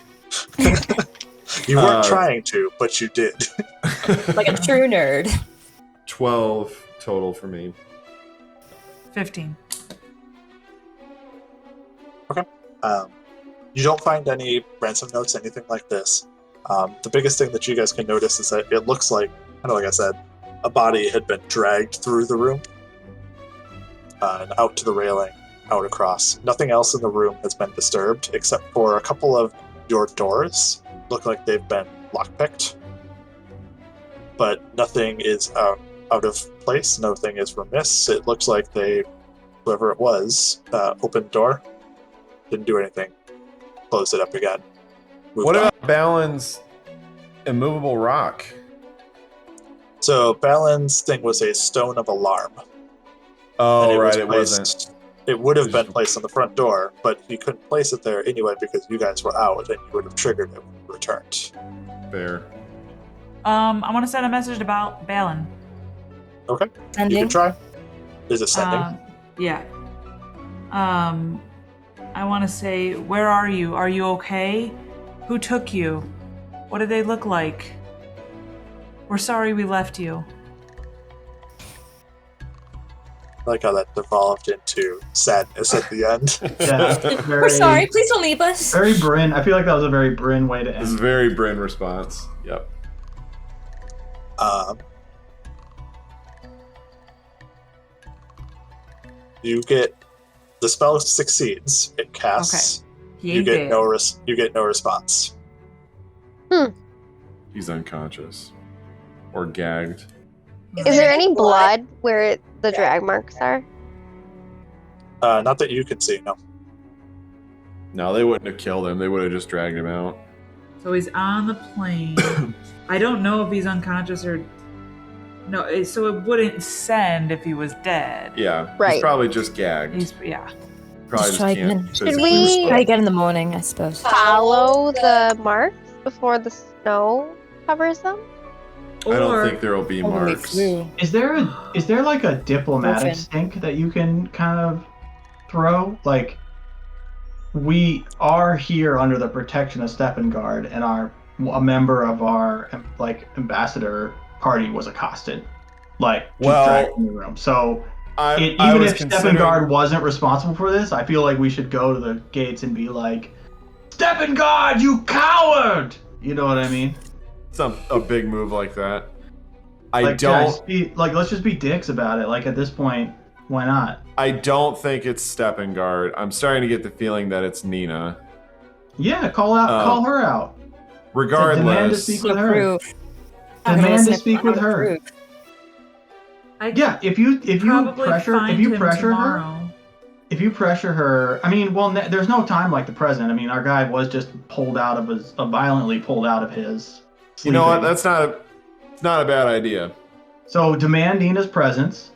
Speaker 2: You weren't trying to, but you did.
Speaker 4: Like a true nerd.
Speaker 1: 12 total for me.
Speaker 3: 15.
Speaker 2: You don't find any ransom notes, anything like this. The biggest thing that you guys can notice is that it looks like, kind of like I said, a body had been dragged through the room and out to the railing, out across. Nothing else in the room has been disturbed except for a couple of your doors look like they've been lockpicked. But nothing is out of place, nothing is remiss. It looks like whoever it was, opened the door, didn't do anything, closed it up again. moved
Speaker 1: What
Speaker 2: on.
Speaker 1: about Balin's immovable rock?
Speaker 2: So Balin's thing was a stone of alarm.
Speaker 1: Oh,
Speaker 2: and
Speaker 1: right,
Speaker 2: was
Speaker 1: it
Speaker 2: placed-
Speaker 1: wasn't.
Speaker 2: It would have
Speaker 1: It
Speaker 2: been
Speaker 1: was-
Speaker 2: placed on the front door, but he couldn't place it there anyway because you guys were out, and you would have triggered it when you returned.
Speaker 1: Fair.
Speaker 3: I want to send a message about Balin.
Speaker 2: Okay, you
Speaker 4: Ending.
Speaker 2: can try. Is it sending?
Speaker 3: Yeah. I want to say, where are you? Are you okay? Who took you? What did they look like? We're sorry we left you.
Speaker 2: I like how that devolved into sadness at the end.
Speaker 5: Yeah, very,
Speaker 4: We're sorry. Please don't leave us.
Speaker 5: Very Bryn. I feel like that was a very Bryn way to
Speaker 1: This is a
Speaker 5: end.
Speaker 1: very Bryn response. Yep.
Speaker 2: You get the spell succeeds. It casts.
Speaker 3: He
Speaker 2: You
Speaker 3: ain't
Speaker 2: get
Speaker 3: dead.
Speaker 2: you get no response.
Speaker 1: He's unconscious. Or gagged.
Speaker 6: Is there any blood where the drag marks are?
Speaker 2: Not that you can see. No.
Speaker 1: No, they wouldn't have killed him. They would have just dragged him out.
Speaker 3: So he's on the plane. I don't know if he's unconscious or no. So it wouldn't send if he was dead.
Speaker 1: Yeah. He's
Speaker 6: Right.
Speaker 1: probably just gagged.
Speaker 3: Yeah.
Speaker 1: Probably
Speaker 4: Just try
Speaker 1: can't
Speaker 4: again.
Speaker 6: Should
Speaker 1: physically
Speaker 6: we-
Speaker 1: respond.
Speaker 4: Try again in the morning, I suppose.
Speaker 6: Follow the marks before the snow covers them?
Speaker 1: I don't
Speaker 3: Or-
Speaker 1: think there will be
Speaker 4: Holy
Speaker 1: marks.
Speaker 4: flu.
Speaker 5: Is there like a diplomatic
Speaker 4: Griffin.
Speaker 5: stink that you can kind of throw? Like, we are here under the protection of Steppengard, and a member of our ambassador party was accosted, just
Speaker 1: Well,
Speaker 5: dragged in the room. So
Speaker 1: I
Speaker 5: even
Speaker 1: was
Speaker 5: if
Speaker 1: considering-
Speaker 5: Steppengard wasn't responsible for this, I feel like we should go to the gates and be like, Steppengard, you coward! You know what I mean?
Speaker 1: a big move like that. I
Speaker 5: Like,
Speaker 1: don't.
Speaker 5: guys, let's just be dicks about it. Like, at this point, why not?
Speaker 1: I don't think it's Steppengard. I'm starting to get the feeling that it's Nina.
Speaker 5: Yeah, call her out. Demand to
Speaker 1: Regardless,
Speaker 5: speak
Speaker 4: No
Speaker 5: with her.
Speaker 4: proof. I'm gonna
Speaker 5: Demand to
Speaker 4: listen if
Speaker 5: speak
Speaker 4: you
Speaker 5: with
Speaker 4: have
Speaker 5: her.
Speaker 4: proof.
Speaker 3: I
Speaker 5: Yeah, if you
Speaker 3: probably
Speaker 5: pressure
Speaker 3: find him
Speaker 5: her,
Speaker 3: tomorrow.
Speaker 5: if you pressure her, I mean, well, there's no time like the present. I mean, our guy was just violently pulled out of his.
Speaker 1: you know what?
Speaker 5: sleeping.
Speaker 1: That's not a bad idea.
Speaker 5: So demand Nina's presence.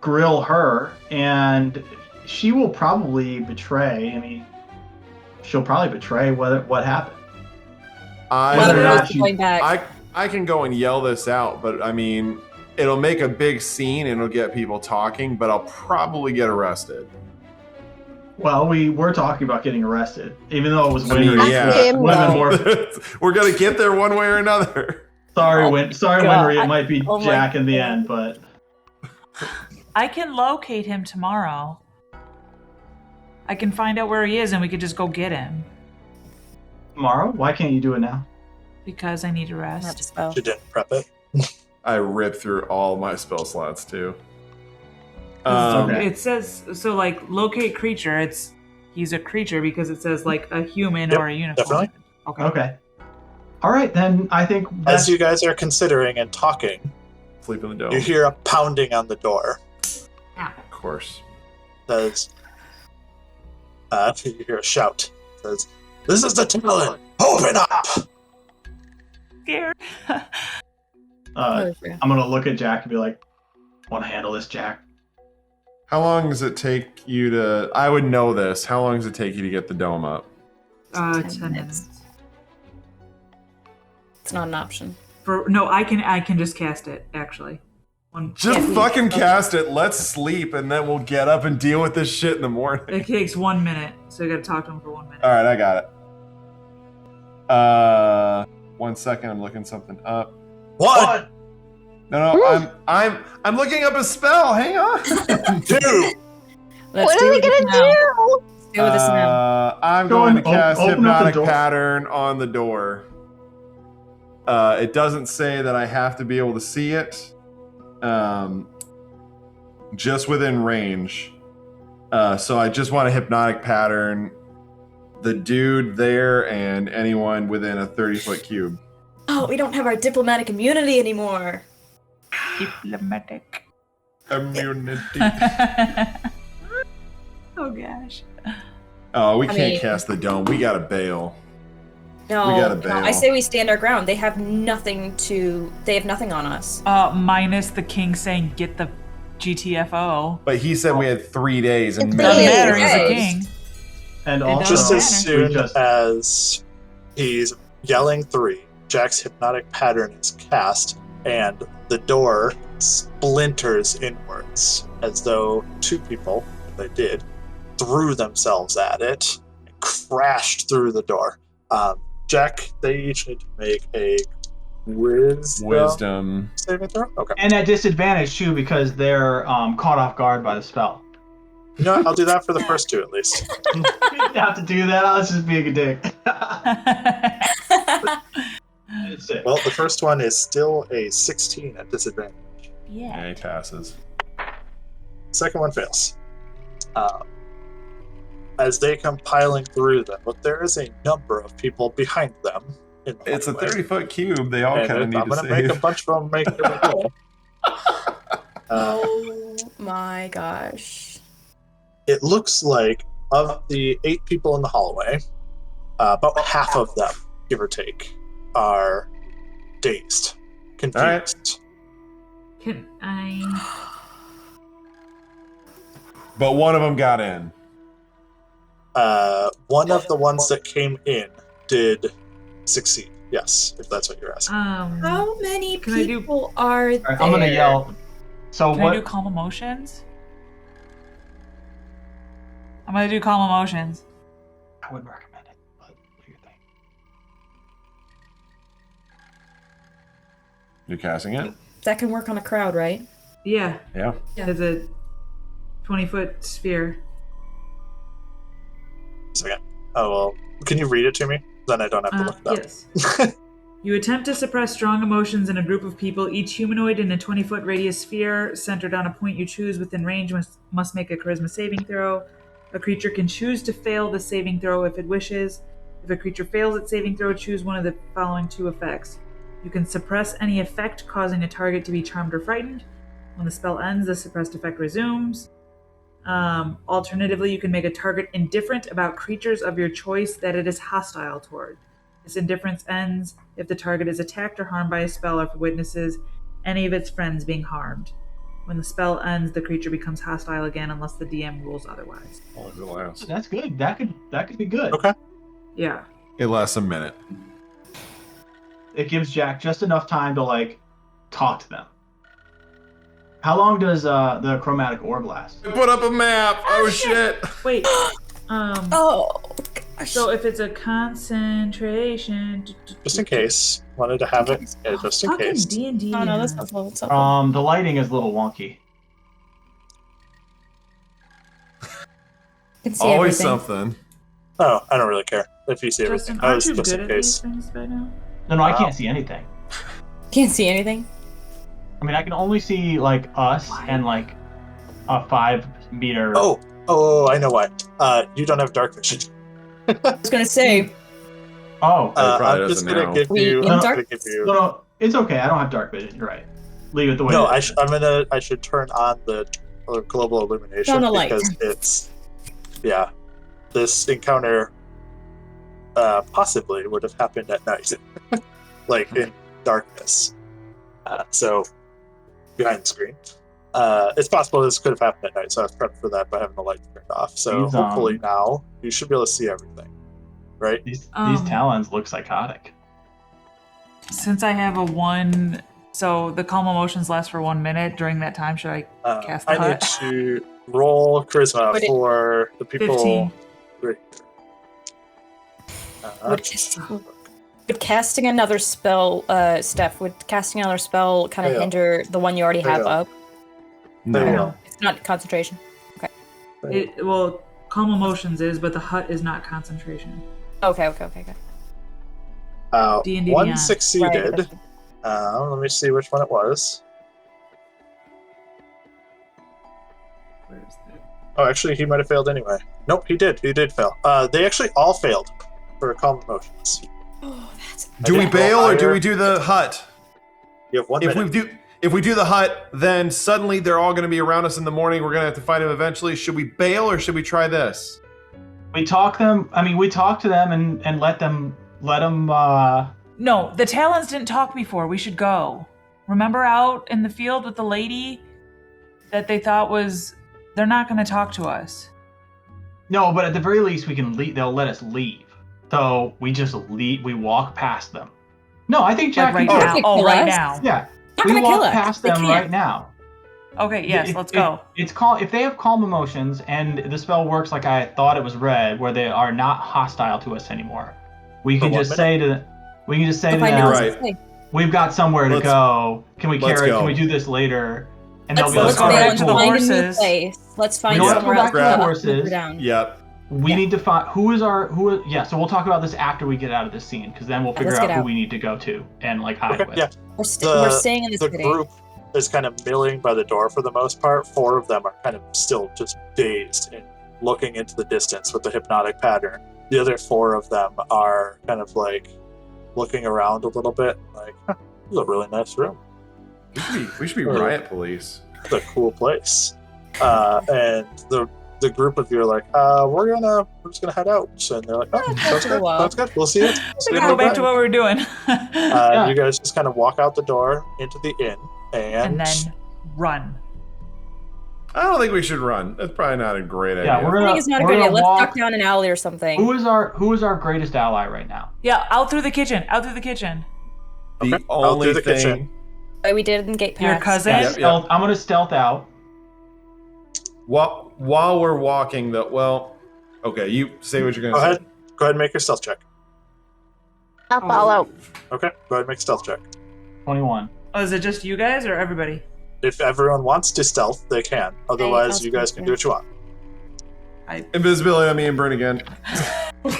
Speaker 5: Grill her, and she will probably betray. I mean, she'll probably betray what happened. Whether or not she-
Speaker 4: going back.
Speaker 1: I can go and yell this out, but I mean, it'll make a big scene and it'll get people talking, but I'll probably get arrested.
Speaker 5: Well, we were talking about getting arrested, even though it was
Speaker 1: I mean,
Speaker 5: Winry.
Speaker 1: yeah.
Speaker 6: Him,
Speaker 5: Women
Speaker 6: no.
Speaker 5: more.
Speaker 1: We're gonna get there one way or another.
Speaker 5: Sorry,
Speaker 4: Oh,
Speaker 5: Winry. It might be
Speaker 4: oh my
Speaker 5: Jack in the
Speaker 4: God.
Speaker 5: end, but
Speaker 3: I can locate him tomorrow. I can find out where he is and we could just go get him.
Speaker 5: tomorrow. Why can't you do it now?
Speaker 3: Because I need to
Speaker 4: Not
Speaker 3: rest.
Speaker 4: to spell.
Speaker 2: She didn't prep it.
Speaker 1: I ripped through all my spell slots too.
Speaker 5: Okay.
Speaker 3: It says, so like, locate creature, he's a creature because it says like a human
Speaker 2: Yep,
Speaker 3: or a unicorn.
Speaker 2: definitely.
Speaker 5: Okay. All right, then I think
Speaker 2: As you guys are considering and talking,
Speaker 1: Sleep in the dome.
Speaker 2: you hear a pounding on the door.
Speaker 1: Of course.
Speaker 2: Says, you hear a shout. Says, "This is the Talon. Open up!"
Speaker 3: Scared.
Speaker 5: I'm gonna look at Jack and be like, "Want to handle this, Jack?"
Speaker 1: How long does it take you to? I would know this. How long does it take you to get the dome up?
Speaker 3: 10 minutes.
Speaker 4: It's not an option.
Speaker 3: No, I can just cast it actually.
Speaker 1: Just
Speaker 4: Yeah.
Speaker 1: fucking cast it. Let's sleep, and then we'll get up and deal with this shit in the morning.
Speaker 3: It takes 1 minute, so you gotta talk to him for 1 minute.
Speaker 1: All right, I got it. 1 second. I'm looking something up.
Speaker 2: One,
Speaker 1: No, I'm looking up a spell. Hang on.
Speaker 2: 2.
Speaker 4: Let's
Speaker 6: What
Speaker 4: do
Speaker 6: are we
Speaker 4: this
Speaker 6: gonna
Speaker 4: now.
Speaker 6: do?
Speaker 4: Let's do this now.
Speaker 1: I'm
Speaker 5: Go
Speaker 1: going
Speaker 5: and
Speaker 1: to cast
Speaker 5: open up the
Speaker 1: hypnotic
Speaker 5: door.
Speaker 1: pattern on the door. It doesn't say that I have to be able to see it. Just within range. So I just want a hypnotic pattern. The dude there and anyone within a 30-foot cube.
Speaker 4: Oh, we don't have our diplomatic immunity anymore.
Speaker 3: Diplomatic.
Speaker 1: Immunity.
Speaker 3: Oh gosh.
Speaker 1: Oh, we
Speaker 4: I
Speaker 1: can't
Speaker 4: mean-
Speaker 1: cast the dome. We gotta bail.
Speaker 4: No,
Speaker 1: We gotta
Speaker 4: no,
Speaker 1: bail.
Speaker 4: I say we stand our ground. They have nothing on us.
Speaker 3: Minus the king saying get the GTFO.
Speaker 1: But he said we had 3 days, and
Speaker 6: It's
Speaker 3: Doesn't
Speaker 6: Hey,
Speaker 3: matter, he's a
Speaker 4: hey.
Speaker 3: king.
Speaker 5: And
Speaker 3: It
Speaker 5: also,
Speaker 2: Just
Speaker 3: doesn't
Speaker 2: as
Speaker 3: matter.
Speaker 2: soon as he's yelling 3, Jack's hypnotic pattern is cast, and the door splinters inwards, as though 2 people, if they did, threw themselves at it and crashed through the door. Jack, they each need to make a wisdom saving throw. Okay.
Speaker 5: and at disadvantage too because they're caught off guard by the spell.
Speaker 2: You know what? I'll do that for the first 2 at least.
Speaker 5: You don't have to do that. I was just being a dick. That's it.
Speaker 2: Well, the first one is still a 16 at disadvantage.
Speaker 1: yeah, he passes.
Speaker 2: Second one fails. As they come piling through them, but there is a number of people behind them. In the
Speaker 1: It's a
Speaker 2: hallway.
Speaker 1: 30-foot cube. They all
Speaker 2: And
Speaker 1: kind of need
Speaker 2: I'm
Speaker 1: to
Speaker 2: going to make a
Speaker 1: save.
Speaker 2: bunch of them make their roll.
Speaker 4: Oh my gosh.
Speaker 2: It looks like of the 8 people in the hallway, about half of them, give or take, are dazed, confused.
Speaker 3: Can I?
Speaker 1: But one of them got in.
Speaker 2: One of the ones that came in did succeed. Yes, if that's what you're asking.
Speaker 4: How many
Speaker 3: Can I do-
Speaker 4: people are
Speaker 5: All
Speaker 4: there?
Speaker 5: right, I'm gonna yell. So
Speaker 3: Can
Speaker 5: what?
Speaker 3: I do calm emotions? I'm gonna do calm emotions.
Speaker 5: I wouldn't recommend it, but do your thing.
Speaker 1: You're casting it?
Speaker 4: That can work on a crowd, right?
Speaker 3: Yeah,
Speaker 1: Yeah.
Speaker 3: it's a 20-foot sphere.
Speaker 2: Second. Oh, well, can you read it to me? Then I don't have to look it up.
Speaker 3: Yes. You attempt to suppress strong emotions in a group of people. Each humanoid in a 20-foot radius sphere centered on a point you choose within range must make a charisma saving throw. A creature can choose to fail the saving throw if it wishes. If a creature fails its saving throw, choose one of the following 2 effects. You can suppress any effect causing a target to be charmed or frightened. When the spell ends, the suppressed effect resumes. Alternatively, you can make a target indifferent about creatures of your choice that it is hostile toward. This indifference ends if the target is attacked or harmed by a spell or if it witnesses any of its friends being harmed. When the spell ends, the creature becomes hostile again unless the DM rules otherwise.
Speaker 5: That's good. That could be good.
Speaker 2: Okay.
Speaker 3: Yeah.
Speaker 1: It lasts a minute.
Speaker 5: It gives Jack just enough time to like talk to them. How long does the chromatic orb last?
Speaker 1: Put up a map. Oh shit.
Speaker 3: Wait.
Speaker 4: Oh, gosh.
Speaker 3: So if it's a concentration,
Speaker 2: Just in case. Wanted to have it just in
Speaker 3: fucking
Speaker 2: case.
Speaker 3: D&D.
Speaker 4: Oh no, that's helpful. It's helpful.
Speaker 5: The lighting is a little wonky.
Speaker 4: Can see
Speaker 1: Always
Speaker 4: everything.
Speaker 1: something.
Speaker 2: Oh, I don't really care if you see
Speaker 3: Justin,
Speaker 2: everything. I
Speaker 3: aren't
Speaker 2: was
Speaker 3: you
Speaker 2: just
Speaker 3: good
Speaker 2: in
Speaker 3: at these
Speaker 2: case.
Speaker 3: things by now?
Speaker 5: No, I
Speaker 2: Wow.
Speaker 5: can't see anything.
Speaker 4: Can't see anything.
Speaker 5: I mean, I can only see like us and like a 5 meter.
Speaker 2: Oh, I know why. You don't have dark vision.
Speaker 4: I was gonna say.
Speaker 5: Oh.
Speaker 1: probably
Speaker 2: I'm just
Speaker 1: doesn't
Speaker 2: gonna
Speaker 1: now.
Speaker 2: give
Speaker 4: We
Speaker 2: you.
Speaker 4: in
Speaker 2: I'm
Speaker 4: dark-
Speaker 2: gonna give you.
Speaker 5: No, it's okay. I don't have dark vision. You're right. Leave it the way
Speaker 2: No,
Speaker 5: it is.
Speaker 2: I should turn on the global illumination
Speaker 4: Turn the light.
Speaker 2: because it's this encounter possibly would have happened at night, like in darkness. So behind the screen, it's possible this could have happened at night. So I was prepped for that by having the lights turned off. So
Speaker 5: These,
Speaker 2: hopefully now you should be able to see everything, right?
Speaker 5: These
Speaker 3: Um,
Speaker 5: talons look psychotic.
Speaker 3: Since I have a 1, so the calm emotions last for 1 minute. During that time, should I cast the
Speaker 2: I need
Speaker 3: hut?
Speaker 2: to roll charisma
Speaker 4: Would it-
Speaker 2: for the people.
Speaker 3: 15.
Speaker 2: Right.
Speaker 4: Would casting another spell, Steph, would casting another spell kind of
Speaker 2: Yeah.
Speaker 4: hinder the one you already have
Speaker 2: Yeah.
Speaker 4: up?
Speaker 2: They
Speaker 1: No.
Speaker 2: will.
Speaker 4: It's not concentration.
Speaker 3: Well, calm emotions is, but the hut is not concentration.
Speaker 4: Okay.
Speaker 3: D&D
Speaker 2: One
Speaker 3: Beyond.
Speaker 2: succeeded.
Speaker 4: Right.
Speaker 2: Let me see which one it was.
Speaker 3: Where is that?
Speaker 2: Oh, actually, he might have failed anyway. Nope, he did. He did fail. They actually all failed for calm emotions.
Speaker 4: Oh, that's
Speaker 1: Do we
Speaker 2: didn't roll
Speaker 1: bail or do
Speaker 2: higher.
Speaker 1: we do the hut?
Speaker 2: You have 1
Speaker 1: If
Speaker 2: minute.
Speaker 1: we do the hut, then suddenly they're all going to be around us in the morning. We're going to have to fight them eventually. Should we bail or should we try this?
Speaker 5: We talk to them and let them
Speaker 3: No, the Talons didn't talk before. We should go. Remember out in the field with the lady that they thought was... They're not going to talk to us.
Speaker 5: No, but at the very least we can leave. They'll let us leave. So we just leave. We walk past them. No, I think Jack
Speaker 3: Like right
Speaker 5: can do
Speaker 3: now.
Speaker 5: it.
Speaker 3: Oh,
Speaker 4: Kill
Speaker 3: right
Speaker 4: us?
Speaker 3: now.
Speaker 5: Yeah,
Speaker 4: not
Speaker 5: we
Speaker 4: gonna kill
Speaker 5: walk
Speaker 4: us.
Speaker 5: past
Speaker 4: They
Speaker 5: them
Speaker 4: can't.
Speaker 5: right now.
Speaker 3: Okay, yes, let's go.
Speaker 5: It's called if they have calm emotions and the spell works like I thought it was read, where they are not hostile to us anymore. We
Speaker 2: For
Speaker 5: can
Speaker 2: 1
Speaker 5: just say to
Speaker 4: If I
Speaker 5: them,
Speaker 4: know
Speaker 1: Right.
Speaker 4: it's okay.
Speaker 5: we've got somewhere to
Speaker 1: Let's-
Speaker 5: go. Can we
Speaker 1: let's
Speaker 5: carry?
Speaker 1: go.
Speaker 5: Can we do this later? And
Speaker 4: Let's
Speaker 5: they'll be
Speaker 3: let's
Speaker 5: like,
Speaker 3: go
Speaker 5: all
Speaker 3: back
Speaker 5: right,
Speaker 3: to
Speaker 5: cool.
Speaker 3: the
Speaker 4: find a new
Speaker 3: horses.
Speaker 4: place. Let's find
Speaker 5: We don't have to
Speaker 4: somewhere
Speaker 5: go
Speaker 4: else
Speaker 5: back to the
Speaker 4: to
Speaker 5: horses.
Speaker 4: put down.
Speaker 1: Yep.
Speaker 5: We need to find so we'll talk about this after we get out of this scene, because then we'll figure
Speaker 4: let's
Speaker 5: out
Speaker 4: get
Speaker 5: who
Speaker 4: out.
Speaker 5: we need to go to and like hide
Speaker 2: Okay,
Speaker 5: with.
Speaker 2: yeah.
Speaker 4: We're
Speaker 2: The-
Speaker 4: staying in the
Speaker 2: The
Speaker 4: city.
Speaker 2: group is kind of milling by the door for the most part. 4 of them are kind of still just dazed and looking into the distance with the hypnotic pattern. The other 4 of them are kind of like looking around a little bit, like, huh, this is a really nice room.
Speaker 1: We should be riot police.
Speaker 2: It's a cool place. And the group of you are like, we're just gonna head out. And they're like, oh, sounds good. Sounds good. We'll see you. See you
Speaker 3: Go back to
Speaker 2: later.
Speaker 3: what we were doing.
Speaker 2: You guys just kind of walk out the door into the inn
Speaker 3: and then run.
Speaker 1: I don't think we should run. That's probably not a great idea.
Speaker 5: Yeah, we're
Speaker 4: I
Speaker 5: gonna.
Speaker 4: think it's not a
Speaker 5: we're
Speaker 4: good idea.
Speaker 5: gonna
Speaker 4: Let's
Speaker 5: walk.
Speaker 4: duck down an alley or something.
Speaker 5: Who is our greatest ally right now?
Speaker 3: Yeah, out through the kitchen. Out through the kitchen.
Speaker 1: the
Speaker 2: Okay, I'll
Speaker 1: only
Speaker 2: do the
Speaker 1: thing.
Speaker 2: kitchen.
Speaker 4: Wait, we didn't get past.
Speaker 3: Your cousin?
Speaker 1: Yep, yep.
Speaker 5: I'm gonna stealth out.
Speaker 1: While we're walking, okay, you say what you're
Speaker 2: Go
Speaker 1: gonna
Speaker 2: ahead. Go ahead and make your stealth check.
Speaker 6: I'll follow.
Speaker 2: Okay, go ahead and make a stealth check.
Speaker 5: 21.
Speaker 3: Oh, is it just you guys or everybody?
Speaker 2: If everyone wants to stealth, they can. Otherwise,
Speaker 4: I'll
Speaker 2: you guys
Speaker 4: stealth,
Speaker 2: can do what you want.
Speaker 1: say. Invisibility on me and Bryn again.
Speaker 3: Now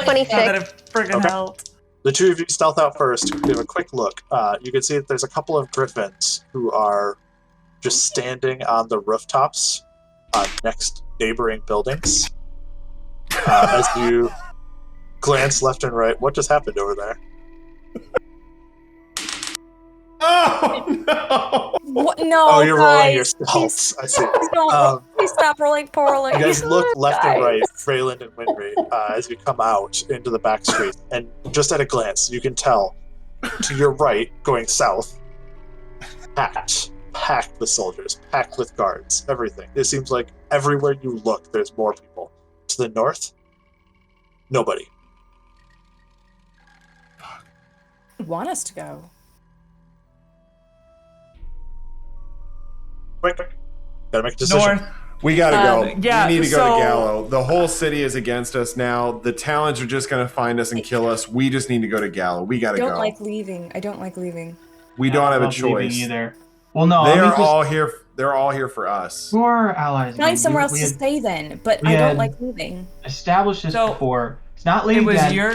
Speaker 3: that
Speaker 6: 26.
Speaker 3: it friggin'
Speaker 2: Okay.
Speaker 3: helped.
Speaker 2: The 2 of you stealth out first. Give a quick look. You can see that there's a couple of griffins who are just standing on the rooftops on next neighboring buildings. As you glance left and right, what just happened over there?
Speaker 1: Oh no!
Speaker 4: What? No,
Speaker 2: Oh, you're rolling your
Speaker 4: guys.
Speaker 2: stealths. I see.
Speaker 4: Please don't. Please stop rolling poorly.
Speaker 2: You guys look left and right,
Speaker 4: Guys.
Speaker 2: Rayland and Winry, as you come out into the back street, and just at a glance, you can tell to your right, going south, packed with soldiers, packed with guards, everything. It seems like everywhere you look, there's more people. To the north, nobody.
Speaker 4: Want us to go?
Speaker 2: Quick. Gotta make a decision.
Speaker 3: North.
Speaker 1: We gotta go.
Speaker 3: yeah,
Speaker 1: We need to go
Speaker 3: so-
Speaker 1: to Gallo. The whole city is against us now. The Talons are just gonna find us and kill us. We just need to go to Gallo. We gotta
Speaker 4: I don't
Speaker 1: go.
Speaker 4: like leaving. I don't like leaving.
Speaker 1: We don't have a
Speaker 5: not leaving
Speaker 1: choice.
Speaker 5: either. Well, no,
Speaker 1: They
Speaker 5: I mean,
Speaker 1: are all here. They're all here for us.
Speaker 5: who are our allies?
Speaker 4: Find
Speaker 5: again?
Speaker 4: somewhere else
Speaker 5: We
Speaker 4: to
Speaker 5: had
Speaker 4: stay then, but
Speaker 5: we
Speaker 4: I don't
Speaker 5: had-
Speaker 4: like leaving.
Speaker 5: established this
Speaker 3: So,
Speaker 5: before. It's not Lady
Speaker 3: It was
Speaker 5: Den.
Speaker 3: your.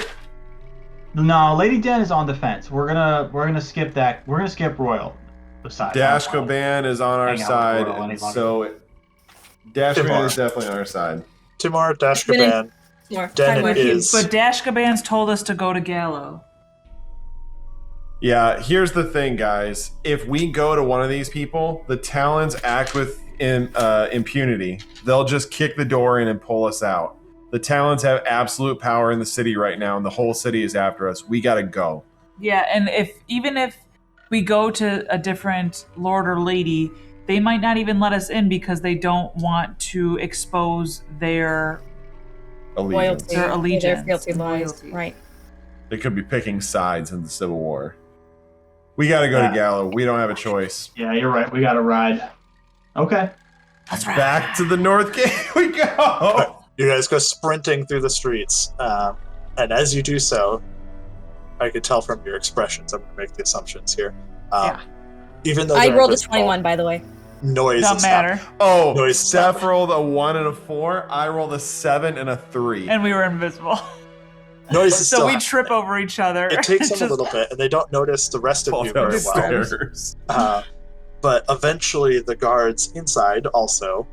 Speaker 5: No, Lady Den is on the fence. We're gonna skip that. We're gonna skip Royal. Besides,
Speaker 1: Dashkoban is on our
Speaker 5: Hang out with
Speaker 1: side,
Speaker 5: Royal any
Speaker 1: and
Speaker 5: longer.
Speaker 1: so Dashkoban
Speaker 2: Timor.
Speaker 1: is definitely on our side.
Speaker 2: Timor, Dashkaban,
Speaker 4: More.
Speaker 2: Den
Speaker 4: Time more.
Speaker 2: is...
Speaker 3: But Dashkaban's told us to go to Gallo.
Speaker 1: Yeah, here's the thing, guys. If we go to one of these people, the Talons act with impunity. They'll just kick the door in and pull us out. The Talons have absolute power in the city right now, and the whole city is after us. We gotta go.
Speaker 3: Yeah, and even if we go to a different lord or lady, they might not even let us in because they don't want to expose their.
Speaker 1: Allegiance.
Speaker 4: Loyalty.
Speaker 3: Their
Speaker 4: Or
Speaker 3: allegiance
Speaker 4: Their fealty
Speaker 3: and
Speaker 4: lies.
Speaker 3: loyalty.
Speaker 4: Right.
Speaker 1: They could be picking sides in the Civil War. We gotta go
Speaker 5: Yeah.
Speaker 1: to Gallo. We don't have a choice.
Speaker 5: Yeah, you're right. We gotta ride. Okay.
Speaker 3: That's right.
Speaker 1: Back to the North Gate we go.
Speaker 2: You guys go sprinting through the streets, and as you do so, I could tell from your expressions. I'm going to make the assumptions here.
Speaker 3: Yeah.
Speaker 2: Even though
Speaker 4: I
Speaker 2: they're
Speaker 4: rolled a
Speaker 2: invisible,
Speaker 4: 21, by the way.
Speaker 2: noise
Speaker 3: Don't
Speaker 2: is
Speaker 3: matter.
Speaker 1: Oh,
Speaker 2: Noise
Speaker 1: Steph
Speaker 2: stop.
Speaker 1: rolled a 1 and a 4. I rolled a 7 and a 3.
Speaker 3: And we were invisible.
Speaker 2: Noise is
Speaker 3: So
Speaker 2: still
Speaker 3: we
Speaker 2: happening.
Speaker 3: trip over each other.
Speaker 2: It takes them
Speaker 3: Just-
Speaker 2: a little bit, and they don't notice the rest of
Speaker 1: Fall
Speaker 2: you
Speaker 1: down
Speaker 2: very
Speaker 1: the
Speaker 2: well.
Speaker 1: stairs.
Speaker 2: But eventually, the guards inside also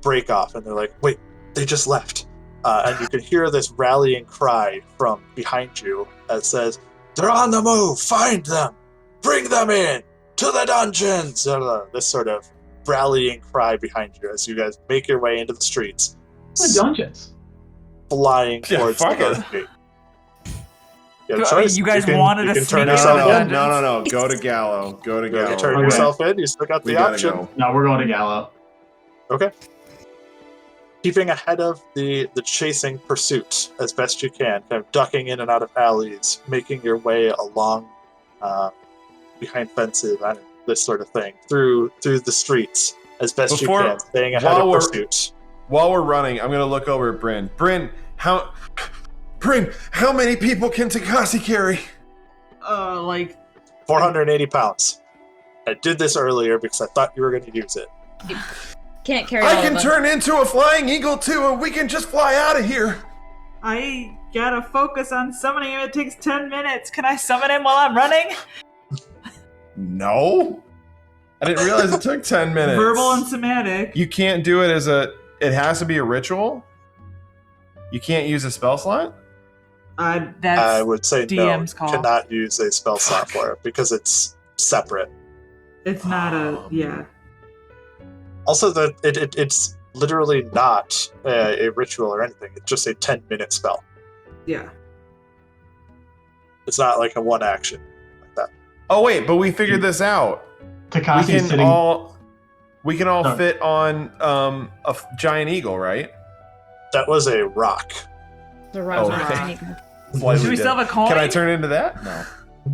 Speaker 2: break off, and they're like, "Wait, they just left!" And you can hear this rallying cry from behind you that says, "They're on the move! Find them! Bring them in to the dungeons!" This sort of rallying cry behind you as you guys make your way into the streets,
Speaker 5: The dungeons.
Speaker 2: flying
Speaker 1: Yeah,
Speaker 2: towards the
Speaker 1: fuck it.
Speaker 2: North Gate. You have a
Speaker 3: I mean,
Speaker 2: choice.
Speaker 3: you guys
Speaker 2: can,
Speaker 3: wanted
Speaker 2: you
Speaker 3: to
Speaker 2: can turn
Speaker 3: sneak
Speaker 1: No,
Speaker 2: yourself
Speaker 3: into the
Speaker 2: in.
Speaker 3: dungeons.
Speaker 1: no. Go to Gallo. Go to
Speaker 2: You want
Speaker 1: Gallo.
Speaker 2: to turn
Speaker 5: Okay.
Speaker 2: yourself in. You still got
Speaker 1: We
Speaker 2: the
Speaker 1: gotta
Speaker 2: option.
Speaker 1: go.
Speaker 5: No, we're going to Gallo.
Speaker 2: Okay. Keeping ahead of the chasing pursuit as best you can, kind of ducking in and out of alleys, making your way along behind fences and this sort of thing, through the streets as best
Speaker 1: Before-
Speaker 2: you can, staying ahead
Speaker 1: while
Speaker 2: of
Speaker 1: we're-
Speaker 2: pursuit.
Speaker 1: While we're running, I'm gonna look over at Bryn. Bryn, how many people can Tabaxi carry?
Speaker 3: Like
Speaker 2: 480 pounds. I did this earlier because I thought you were going to use it.
Speaker 4: Can't carry
Speaker 1: I
Speaker 4: all
Speaker 1: can
Speaker 4: of us.
Speaker 1: turn into a flying eagle too, and we can just fly out of here.
Speaker 3: I gotta focus on summoning him. It takes 10 minutes. Can I summon him while I'm running?
Speaker 1: No, I didn't realize it took 10 minutes.
Speaker 3: Verbal and somatic.
Speaker 1: You can't do it as a. It has to be a ritual. You can't use a spell slot.
Speaker 3: That's
Speaker 2: I would say
Speaker 3: DM's
Speaker 2: no,
Speaker 3: call.
Speaker 2: cannot use a spell slot for it because it's separate.
Speaker 3: It's not a yeah.
Speaker 2: Also, it's literally not a ritual or anything. It's just a 10-minute spell.
Speaker 3: Yeah.
Speaker 2: It's not like a one action like that.
Speaker 1: Oh wait, but we figured this out.
Speaker 5: Takashi
Speaker 1: We can
Speaker 5: sitting.
Speaker 1: all
Speaker 5: No.
Speaker 1: fit on giant eagle, right?
Speaker 2: That was a rock.
Speaker 4: The rock.
Speaker 1: okay.
Speaker 3: Should we still have a coin?
Speaker 1: Can I turn into that? No.
Speaker 5: We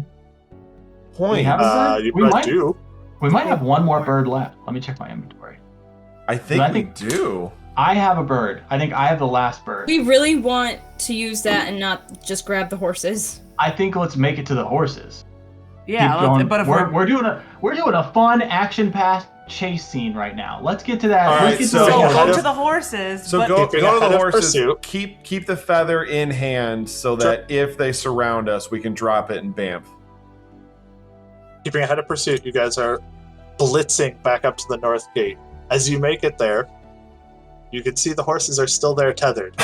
Speaker 1: Point.
Speaker 5: have a bird?
Speaker 2: You
Speaker 5: we
Speaker 2: might
Speaker 5: might
Speaker 2: do.
Speaker 5: We might have one more bird left. Let me check my inventory.
Speaker 1: I think
Speaker 5: I
Speaker 1: we
Speaker 5: think-
Speaker 1: do.
Speaker 5: I have a bird. I think I have the last bird.
Speaker 4: We really want to use that and not just grab the horses.
Speaker 5: I think let's make it to the horses.
Speaker 3: Yeah,
Speaker 5: Keep going.
Speaker 3: but if
Speaker 5: we're doing a fun action-packed chase scene right now. Let's get to that.
Speaker 1: All
Speaker 5: Let's
Speaker 1: right,
Speaker 5: get
Speaker 1: so-
Speaker 5: to
Speaker 3: so
Speaker 2: Yeah,
Speaker 5: the
Speaker 3: go
Speaker 2: ahead
Speaker 3: to
Speaker 2: of-
Speaker 3: the horses.
Speaker 1: So
Speaker 3: but
Speaker 1: go
Speaker 2: Keeping
Speaker 1: to
Speaker 2: ahead
Speaker 1: the
Speaker 2: of
Speaker 1: horses.
Speaker 2: pursuit.
Speaker 1: Keep the feather in hand so that if they surround us, we can drop it and bamf.
Speaker 2: Keeping ahead of pursuit, you guys are blitzing back up to the north gate. As you make it there, you can see the horses are still there tethered.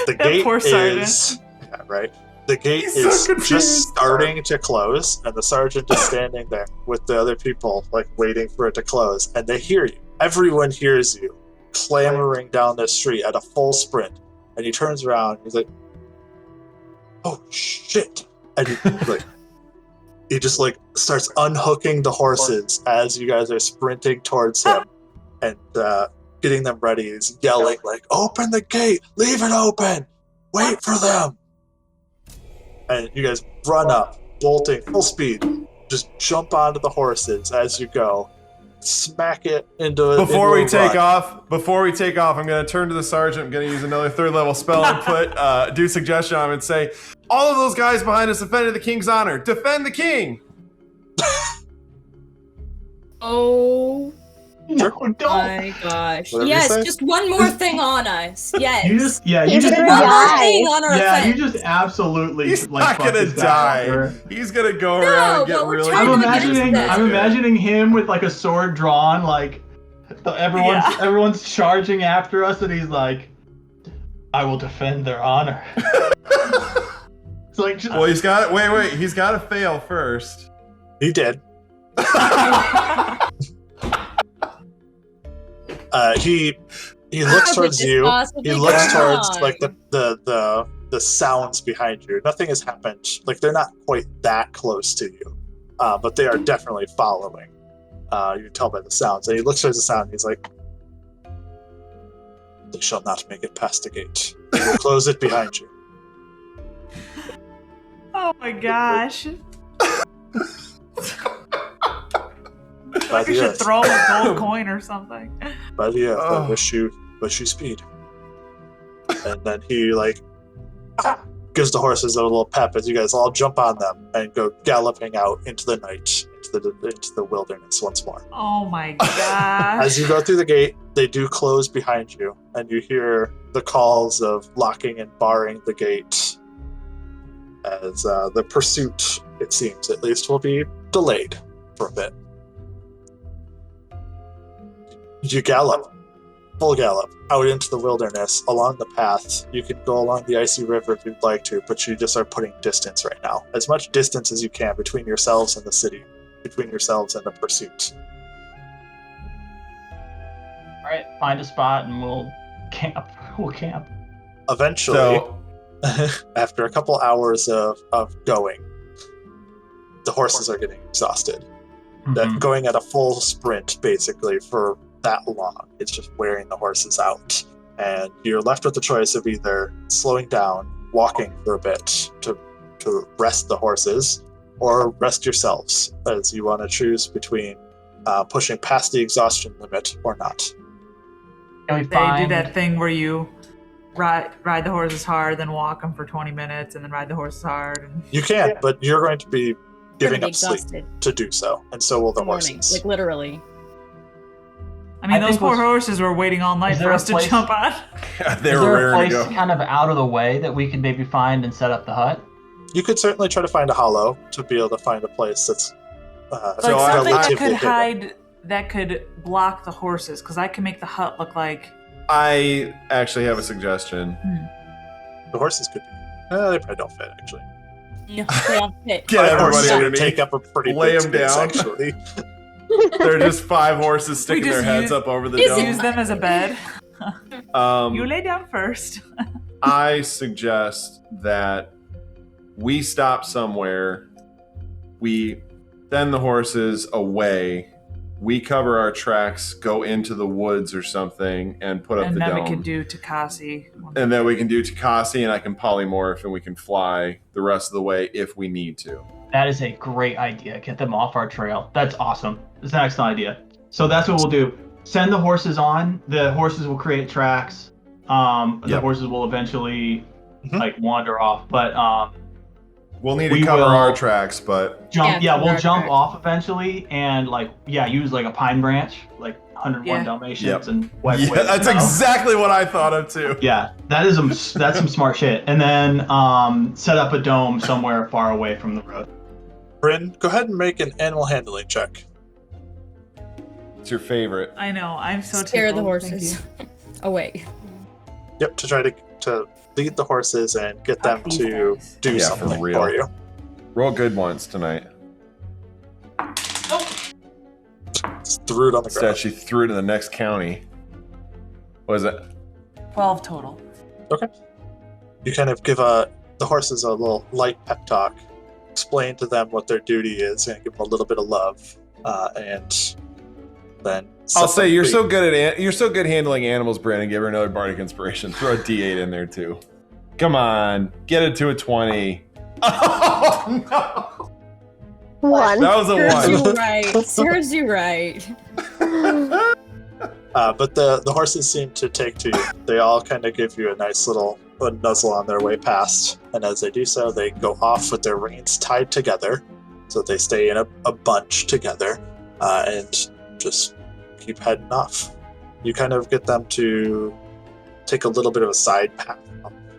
Speaker 2: The
Speaker 3: That
Speaker 2: gate
Speaker 3: poor sergeant.
Speaker 2: is right. The gate
Speaker 1: He's
Speaker 2: is
Speaker 1: so confused.
Speaker 2: just starting to close, and the sergeant is standing there with the other people, like waiting for it to close. And they hear you. Everyone hears you clamoring down the street at a full sprint. And he turns around. And he's like, "Oh shit!" And he just like starts unhooking the horses as you guys are sprinting towards him and getting them ready. He's yelling like, "Open the gate! Leave it open! Wait for them!" And you guys run up, bolting full speed. Just jump onto the horses as you go. Smack it into
Speaker 1: Before we take
Speaker 2: run.
Speaker 1: off, I'm going to turn to the sergeant. I'm going to use another 3rd level spell input, do suggestion on him and say, all of those guys behind us defended the king's honor. Defend the king!
Speaker 4: Oh
Speaker 5: No, don't.
Speaker 4: my gosh.
Speaker 2: Whatever you
Speaker 4: Yes,
Speaker 2: say.
Speaker 4: just one more thing on us. Yes.
Speaker 5: You just
Speaker 6: He's
Speaker 5: just
Speaker 6: gonna
Speaker 4: one more
Speaker 6: die.
Speaker 4: thing on our
Speaker 5: yeah, you
Speaker 4: offense.
Speaker 5: just absolutely
Speaker 1: He's
Speaker 5: like
Speaker 1: not
Speaker 5: fucked
Speaker 1: going
Speaker 5: this
Speaker 1: to
Speaker 5: guy
Speaker 1: die.
Speaker 5: over.
Speaker 1: He's going to go around and
Speaker 4: No,
Speaker 1: get
Speaker 4: but we're
Speaker 1: really
Speaker 4: trying
Speaker 5: I'm
Speaker 4: to get
Speaker 5: imagining
Speaker 4: this.
Speaker 5: I'm imagining him with like a sword drawn, like everyone's charging after us, and he's like, "I will defend their honor." It's like just,
Speaker 1: Well, he's got to, wait, he's got to fail first.
Speaker 2: He did. He looks
Speaker 4: How
Speaker 2: towards
Speaker 4: could this
Speaker 2: you.
Speaker 4: possibly
Speaker 2: He looks
Speaker 4: go
Speaker 2: towards
Speaker 4: wrong?
Speaker 2: like the sounds behind you. Nothing has happened. Like they're not quite that close to you, but they are definitely following. You can tell by the sounds. And he looks towards the sound. And he's like, "They shall not make it past the gate. We will close it behind you."
Speaker 3: Oh my gosh.
Speaker 2: By
Speaker 3: I
Speaker 2: the
Speaker 3: should
Speaker 2: earth.
Speaker 3: throw him a gold coin or something.
Speaker 2: By the earth,
Speaker 1: Oh.
Speaker 2: I wish you speed. And then he like gives the horses a little pep as you guys all jump on them and go galloping out into the night, into the wilderness once more.
Speaker 3: Oh my gosh.
Speaker 2: As you go through the gate, they do close behind you, and you hear the calls of locking and barring the gate. As the pursuit, it seems at least, will be delayed for a bit. You gallop, full gallop, out into the wilderness along the path. You can go along the icy river if you'd like to, but you just are putting distance right now. As much distance as you can between yourselves and the city, between yourselves and the pursuit.
Speaker 5: all right, find a spot and we'll camp.
Speaker 2: Eventually,
Speaker 1: So,
Speaker 2: after a couple hours of going, the horses are getting exhausted. That
Speaker 5: Mhm.
Speaker 2: going at a full sprint, basically, for that long, it's just wearing the horses out. And you're left with the choice of either slowing down, walking for a bit to rest the horses, or rest yourselves, as you want to choose between pushing past the exhaustion limit or not.
Speaker 5: Can we
Speaker 3: They do
Speaker 5: find
Speaker 3: that thing where you ride the horses hard, then walk them for 20 minutes, and then ride the horses hard. And
Speaker 2: You can, but you're going to be giving
Speaker 4: Gonna be
Speaker 2: up sleep
Speaker 4: exhausted
Speaker 2: to do so, and so will the
Speaker 4: in the morning,
Speaker 2: horses.
Speaker 4: like literally.
Speaker 3: I mean,
Speaker 5: I
Speaker 3: those
Speaker 5: think
Speaker 3: poor
Speaker 5: what's-
Speaker 3: horses were waiting all night
Speaker 5: Is
Speaker 3: for
Speaker 5: there a
Speaker 3: us to
Speaker 5: place-
Speaker 3: jump on.
Speaker 1: they
Speaker 5: is
Speaker 1: were
Speaker 5: there a
Speaker 1: raring to
Speaker 5: place
Speaker 1: go.
Speaker 5: kind of out of the way that we could maybe find and set up the hut?
Speaker 2: You could certainly try to find a hollow to be able to find a place that's
Speaker 3: Like
Speaker 1: So I-
Speaker 3: something that
Speaker 2: relatively
Speaker 3: could
Speaker 2: hidden.
Speaker 3: hide, that could block the horses, because I can make the hut look like.
Speaker 1: I actually have a suggestion.
Speaker 2: The horses could be. They probably don't fit, actually.
Speaker 4: No, they don't fit.
Speaker 1: Get
Speaker 2: Five
Speaker 1: everybody
Speaker 2: horses would
Speaker 1: underneath.
Speaker 2: take up a pretty
Speaker 1: Lay
Speaker 2: big
Speaker 1: 'em
Speaker 2: space,
Speaker 1: down.
Speaker 2: actually.
Speaker 1: There are just 5 horses sticking
Speaker 3: just
Speaker 1: their heads
Speaker 3: use-
Speaker 1: up over the
Speaker 4: Is
Speaker 3: Just
Speaker 4: it-
Speaker 3: use
Speaker 1: dome.
Speaker 3: them as a bed. You lay down first.
Speaker 1: I suggest that we stop somewhere, we send the horses away, we cover our tracks, go into the woods or something, and put up
Speaker 3: And
Speaker 1: the
Speaker 3: then
Speaker 1: dome.
Speaker 3: we can do Tabaxi.
Speaker 1: And then we can do Tabaxi, and I can polymorph, and we can fly the rest of the way if we need to.
Speaker 5: That is a great idea. Get them off our trail. That's awesome. It's an excellent idea. So that's what we'll do. Send the horses on. The horses will create tracks. The
Speaker 1: Yep.
Speaker 5: horses will eventually
Speaker 2: Mhm.
Speaker 5: like wander off. But
Speaker 1: We'll need to
Speaker 5: We
Speaker 1: cover
Speaker 5: will-
Speaker 1: our tracks, but
Speaker 5: jump.
Speaker 4: Yeah,
Speaker 5: Yeah, we'll
Speaker 4: our
Speaker 5: jump
Speaker 4: tracks.
Speaker 5: off eventually and use like a pine branch, like 101
Speaker 3: Yeah.
Speaker 5: Dalmatians,
Speaker 1: Yep.
Speaker 5: and wipe
Speaker 1: yeah,
Speaker 5: away the
Speaker 1: that's
Speaker 5: smell.
Speaker 1: exactly what I thought of too.
Speaker 5: Yeah, that's some smart shit. And then set up a dome somewhere far away from the road.
Speaker 2: Bryn, go ahead and make an animal handling check.
Speaker 1: It's your favorite.
Speaker 3: I know. I'm so
Speaker 4: Scare the
Speaker 3: tickled. Thank
Speaker 4: horses
Speaker 3: you.
Speaker 4: away.
Speaker 2: Yep, to try to lead the horses and get them
Speaker 3: Fuck these
Speaker 2: to
Speaker 3: guys.
Speaker 2: do
Speaker 1: Yeah,
Speaker 2: something
Speaker 1: for real.
Speaker 2: for you.
Speaker 1: Roll good ones tonight.
Speaker 2: Just threw it on the
Speaker 1: Instead,
Speaker 2: ground.
Speaker 1: she threw it in the next county. What is it?
Speaker 3: 12 total.
Speaker 2: Okay. You kind of give the horses a little light pep talk, explain to them what their duty is, and give them a little bit of love, and then.
Speaker 1: I'll
Speaker 2: set
Speaker 1: say
Speaker 2: them
Speaker 1: you're
Speaker 2: free.
Speaker 1: so good at you're so good handling animals, Bryn, and give her another bardic inspiration. Throw a D8 in there too. Come on, get it to a 20. Oh no!
Speaker 6: One.
Speaker 1: That was a
Speaker 4: Serves you
Speaker 1: one.
Speaker 4: right. Serves you right.
Speaker 2: But the horses seem to take to you. They all kind of give you a nice little nuzzle on their way past, and as they do so, they go off with their reins tied together, so they stay in a bunch together, and just keep heading off. You kind of get them to take a little bit of a side path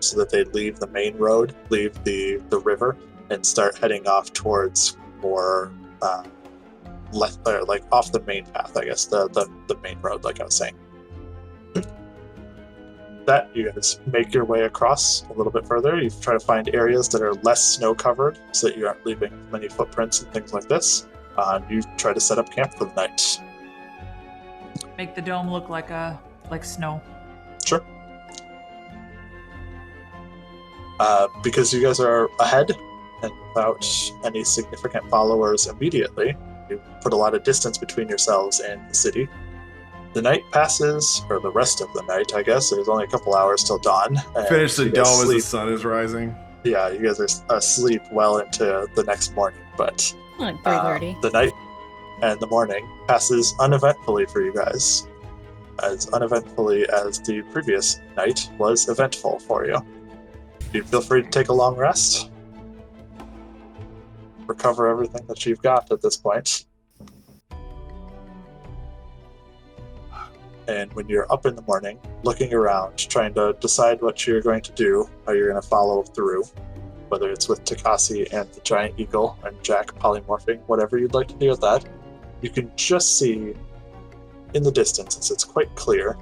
Speaker 2: so that they leave the main road, leave the river, and start heading off towards more left there, like off the main path, I guess, the main road, like I was saying. That you guys make your way across a little bit further. You try to find areas that are less snow covered so that you aren't leaving many footprints and things like this. You try to set up camp for the night.
Speaker 3: Make the dome look like snow.
Speaker 2: Sure. Because you guys are ahead and without any significant followers immediately, you put a lot of distance between yourselves and the city. The night passes, or the rest of the night, I guess. There's only a couple hours till dawn. and
Speaker 1: Finish the
Speaker 2: you guys
Speaker 1: dome as the
Speaker 2: sleep.
Speaker 1: sun is rising.
Speaker 2: Yeah, you guys are asleep well into the next morning, but
Speaker 4: Like 3:30.
Speaker 2: the night and the morning passes uneventfully for you guys. As uneventfully as the previous night was eventful for you. You feel free to take a long rest. Recover everything that you've got at this point. And when you're up in the morning, looking around, trying to decide what you're going to do, how you're going to follow through, whether it's with Tabaxi and the giant eagle and Jack polymorphing, whatever you'd like to do with that, you can just see in the distance, as it's quite clear,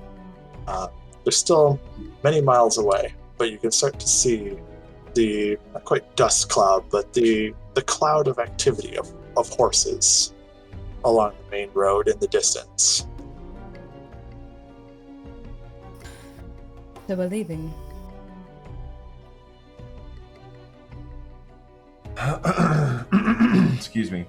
Speaker 2: they're still many miles away, but you can start to see the, not quite dust cloud, but the cloud of activity of horses along the main road in the distance.
Speaker 4: So we're leaving.
Speaker 1: Excuse me.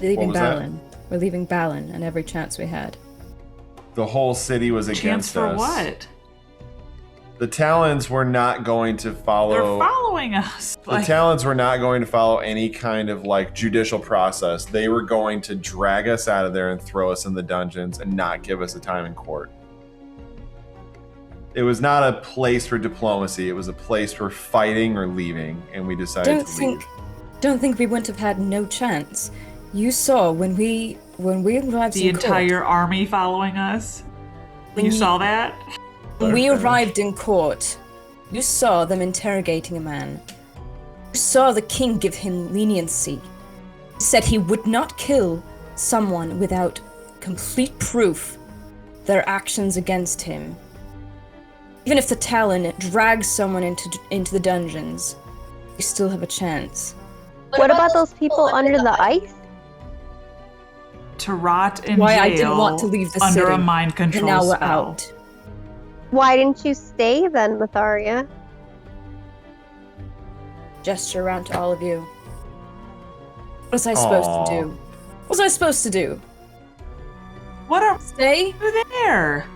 Speaker 4: Leaving
Speaker 1: was that?
Speaker 4: Balin. We're leaving Balin and every chance we had.
Speaker 1: The whole city was
Speaker 3: Chance
Speaker 1: against
Speaker 3: for
Speaker 1: us.
Speaker 3: what?
Speaker 1: The Talons were not going to follow.
Speaker 3: They're following us.
Speaker 1: The Talons were not going to follow any kind of like judicial process. They were going to drag us out of there and throw us in the dungeons and not give us a time in court. It was not a place for diplomacy. It was a place for fighting or leaving, and we decided to leave.
Speaker 4: Don't think we wouldn't have had no chance. You saw when we arrived
Speaker 3: The
Speaker 4: in court.
Speaker 3: entire army following us.
Speaker 4: When
Speaker 3: You
Speaker 4: you-
Speaker 3: saw that?
Speaker 4: When we arrived in court, you saw them interrogating a man. You saw the king give him leniency. He said he would not kill someone without complete proof their actions against him. Even if the Talon drags someone into the dungeons, you still have a chance.
Speaker 6: What about those people under the ice?
Speaker 3: To rot in
Speaker 4: Why
Speaker 3: jail
Speaker 4: I didn't want to leave the
Speaker 3: under
Speaker 4: city,
Speaker 3: a mind
Speaker 4: and
Speaker 3: control
Speaker 4: now we're
Speaker 3: spell.
Speaker 4: out.
Speaker 6: Why didn't you stay then, Myetharia?
Speaker 4: Gesture around to all of you. What was I supposed
Speaker 1: Aw.
Speaker 4: to do? What was I supposed to do?
Speaker 3: What are
Speaker 4: Stay?
Speaker 3: you there?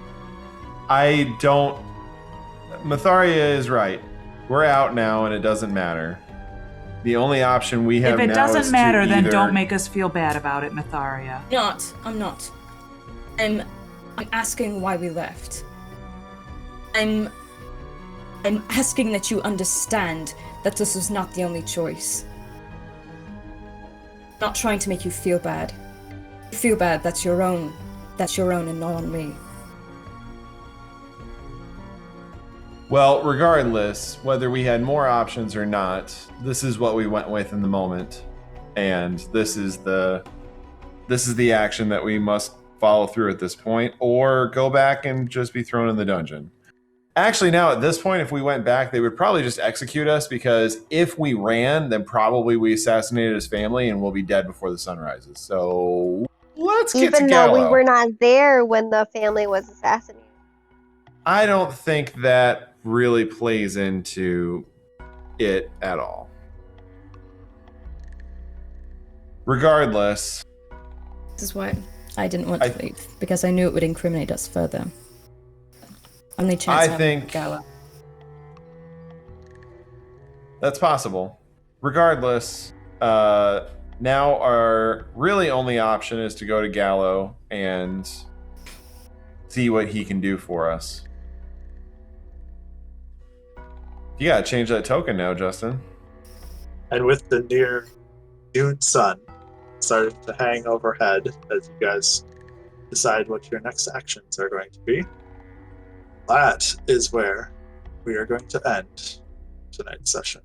Speaker 1: I don't. Myetharia is right. We're out now, and it doesn't matter. The only option we have
Speaker 3: If it
Speaker 1: now
Speaker 3: doesn't
Speaker 1: is
Speaker 3: matter,
Speaker 1: to
Speaker 3: then
Speaker 1: either...
Speaker 3: don't make us feel bad about it, Myetharia.
Speaker 4: I'm not. I'm asking why we left. I'm asking that you understand that this was not the only choice. Not trying to make you feel bad. If you feel bad, that's your own and not on me.
Speaker 1: Well, regardless, whether we had more options or not, this is what we went with in the moment, and this is the action that we must follow through at this point, or go back and just be thrown in the dungeon. Actually, now at this point, if we went back, they would probably just execute us, because if we ran, then probably we assassinated his family and we'll be dead before the sun rises. So let's get to
Speaker 6: Even though we
Speaker 1: Gallo.
Speaker 6: were not there when the family was assassinated.
Speaker 1: I don't think that really plays into it at all. Regardless,
Speaker 4: This is why I didn't want to leave, because I knew it would incriminate us further. Only chance
Speaker 1: I
Speaker 4: have
Speaker 1: think
Speaker 4: Gala.
Speaker 1: that's possible. Regardless, now our really only option is to go to Gallo and see what he can do for us. You gotta change that token now, Justin.
Speaker 2: And with the near noon sun starting to hang overhead as you guys decide what your next actions are going to be, that is where we are going to end tonight's session.